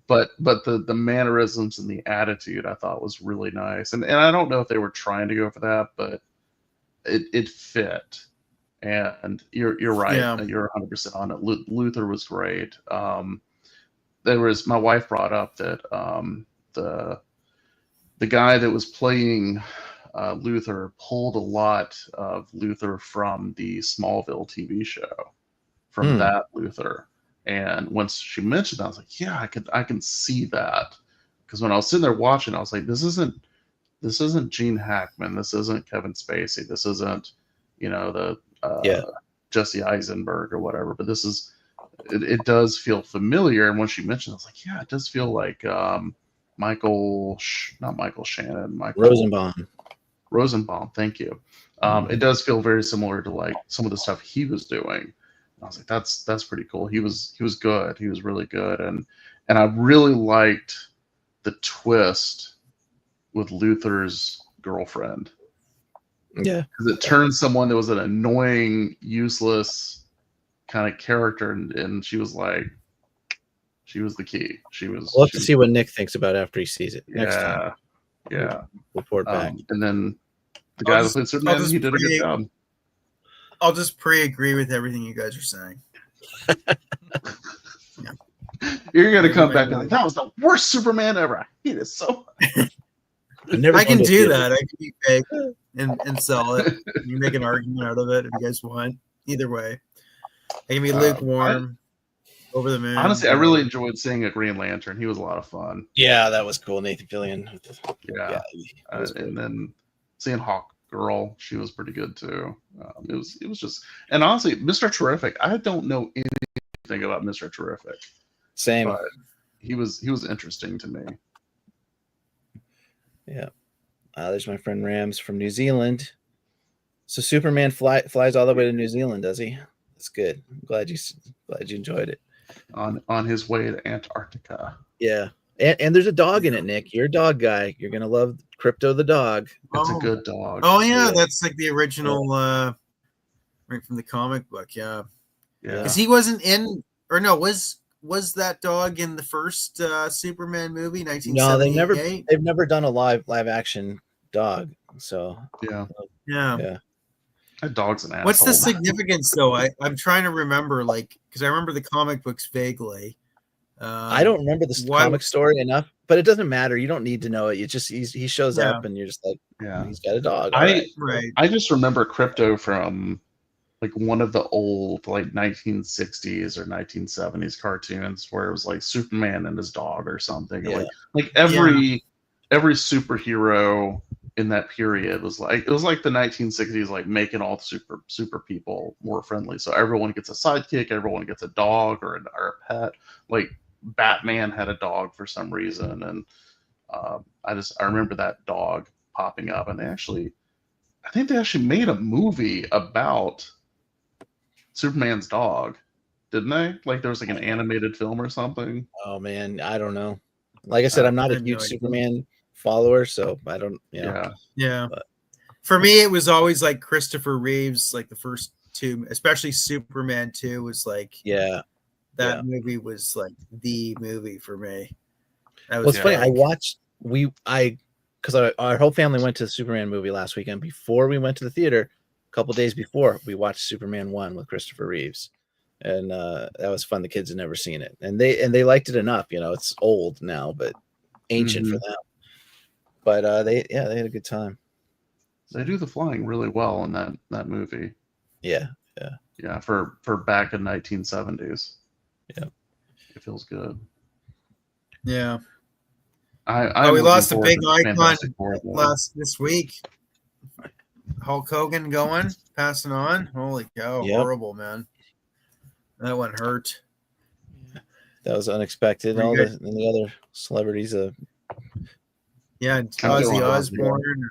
but the mannerisms and the attitude I thought was really nice. And I don't know if they were trying to go for that, but it fit. And you're right. Yeah. You're 100% on it. Luthor was great. My wife brought up that the guy that was playing Luthor pulled a lot of Luthor from the Smallville TV show, from that Luthor. And once she mentioned that, I was like, yeah, I can see that. Because when I was sitting there watching, I was like, this isn't Gene Hackman. This isn't Kevin Spacey. This isn't, the Jesse Eisenberg or whatever. But this is, it does feel familiar. And when she mentioned, I was like, yeah, it does feel like not Michael Shannon, Michael Rosenbaum. Thank you. It does feel very similar to like some of the stuff he was doing. I was like, that's pretty cool. He was good. He was really good. And I really liked the twist with Luthor's girlfriend. Yeah. Because it turned someone that was an annoying, useless kind of character, and she was like, she was the key. We'll have to see what Nick thinks about after he sees it next time. Yeah. Report back. And then the guy that played Superman, he did a good job. I'll just pre-agree with everything you guys are saying. You're gonna come back and be like, that was the worst Superman ever. I hate it so much. I can do that. I can be fake and sell it. You make an argument out of it if you guys want. Either way, I can be lukewarm, over the moon. Honestly, I really enjoyed seeing a Green Lantern. He was a lot of fun. Yeah, that was cool. Nathan Fillion. Yeah. And then seeing Hawk Girl, she was pretty good too. It was just, and honestly, Mr. Terrific. I don't know anything about Mr. Terrific. Same. But he was interesting to me. Yeah. There's my friend Rams from New Zealand. So Superman flies all the way to New Zealand, does he? That's good. I'm glad you enjoyed it. On his way to Antarctica. Yeah. And there's a dog in it, Nick. You're a dog guy. You're gonna love Crypto the dog. It's a good dog. Oh yeah, that's like the original right from the comic book, yeah. Because he wasn't in, or no, was that dog in the first Superman movie, 1978? No, they've never done a live action dog. So yeah. That dog's an asshole. What's the significance though? I'm trying to remember, like, because I remember the comic books vaguely. I don't remember the comic story enough, but it doesn't matter. You don't need to know it. You just he shows up and you're just like, he's got a dog. I just remember Crypto from like one of the old like 1960s or 1970s cartoons where it was like Superman and his dog or something. Yeah. Like every superhero in that period was like, it was like the 1960s, like making all super people more friendly. So everyone gets a sidekick, everyone gets a dog or a pet. Like Batman had a dog for some reason, and I remember that dog popping up, and I think they actually made a movie about Superman's dog, didn't they? Like there was like an animated film or something. Oh man, I don't know. Like I said, I'm not a huge Superman follower, so I don't. Yeah. But for me, it was always like Christopher Reeves, like the first two, especially Superman 2 was like, that movie was like the movie for me. It's funny. I watched because our whole family went to the Superman movie last weekend. Before we went to the theater, a couple days before, we watched Superman 1 with Christopher Reeves, and that was fun. The kids had never seen it, and they liked it enough. It's old now, but ancient for them. But they had a good time. They do the flying really well in that movie. Yeah. For back in 1970s. Yeah, it feels good. Yeah. We lost a big icon this week. Hulk Hogan passing on. Holy cow! Horrible, man. That one hurt. That was unexpected. The other celebrities. Ozzy Osbourne.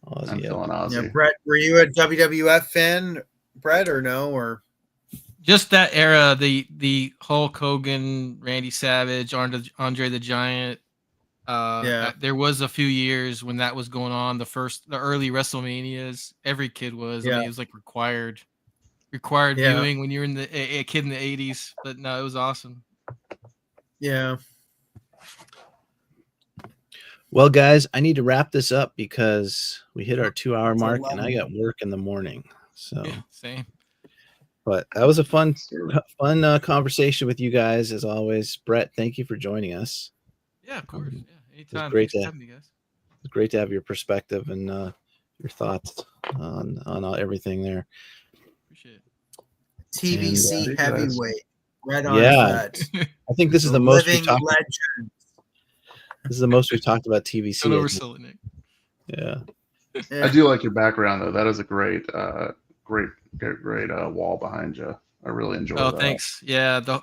Ozzy. Yeah, Brett, were you a WWF fan, Brett, or no? Or just that era, the Hulk Hogan, Randy Savage, Andre the Giant. There was a few years when that was going on. The early WrestleManias, every kid was. I mean, it was like required viewing when you're a kid in the 80s. But no, it was awesome. Yeah. Well, guys, I need to wrap this up because we hit our 2-hour mark, and I got work in the morning. So same. But that was a fun conversation with you guys, as always. Brett, thank you for joining us. Yeah, of course. Yeah, anytime. It's great to have your perspective and your thoughts on everything there. Appreciate it. TVC heavyweight. Right on. I think this is the most we've talked. Legend. This is the most we've talked about TVC. Don't oversell it, Nick. Yeah. I do like your background though. That is a great wall behind you. I really enjoy that. Oh, thanks. Yeah, the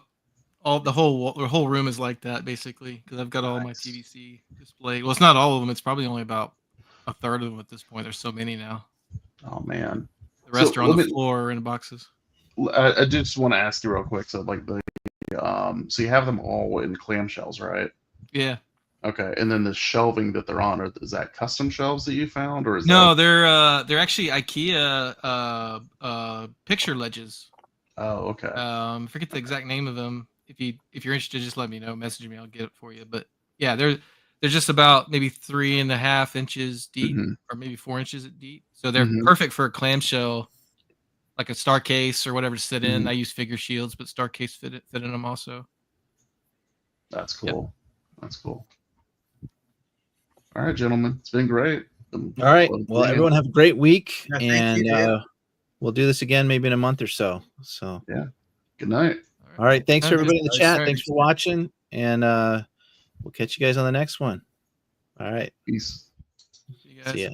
whole room is like that basically because I've got all my TVC displayed. Well, it's not all of them. It's probably only about a third of them at this point. There's so many now. Oh man. The rest are on the floor or in boxes. I just want to ask you real quick. So like so you have them all in clamshells, right? Yeah. Okay, and then the shelving that they're on, is that custom shelves that you found, or is they're actually IKEA picture ledges. Oh, okay. I forget the exact name of them. If you're interested, just let me know. Message me, I'll get it for you. But yeah, they're just about maybe 3.5 inches deep, or maybe 4 inches deep. So they're perfect for a clamshell, like a star case or whatever to sit in. I use figure shields, but star case fit in them also. That's cool. Yep. That's cool. All right, gentlemen, it's been great. All right, well, everyone have a great week, and we'll do this again maybe in a month or so. So yeah, good night. All right, thanks for everybody in the chat. Thanks for watching, and we'll catch you guys on the next one. All right, peace. See you guys. See ya.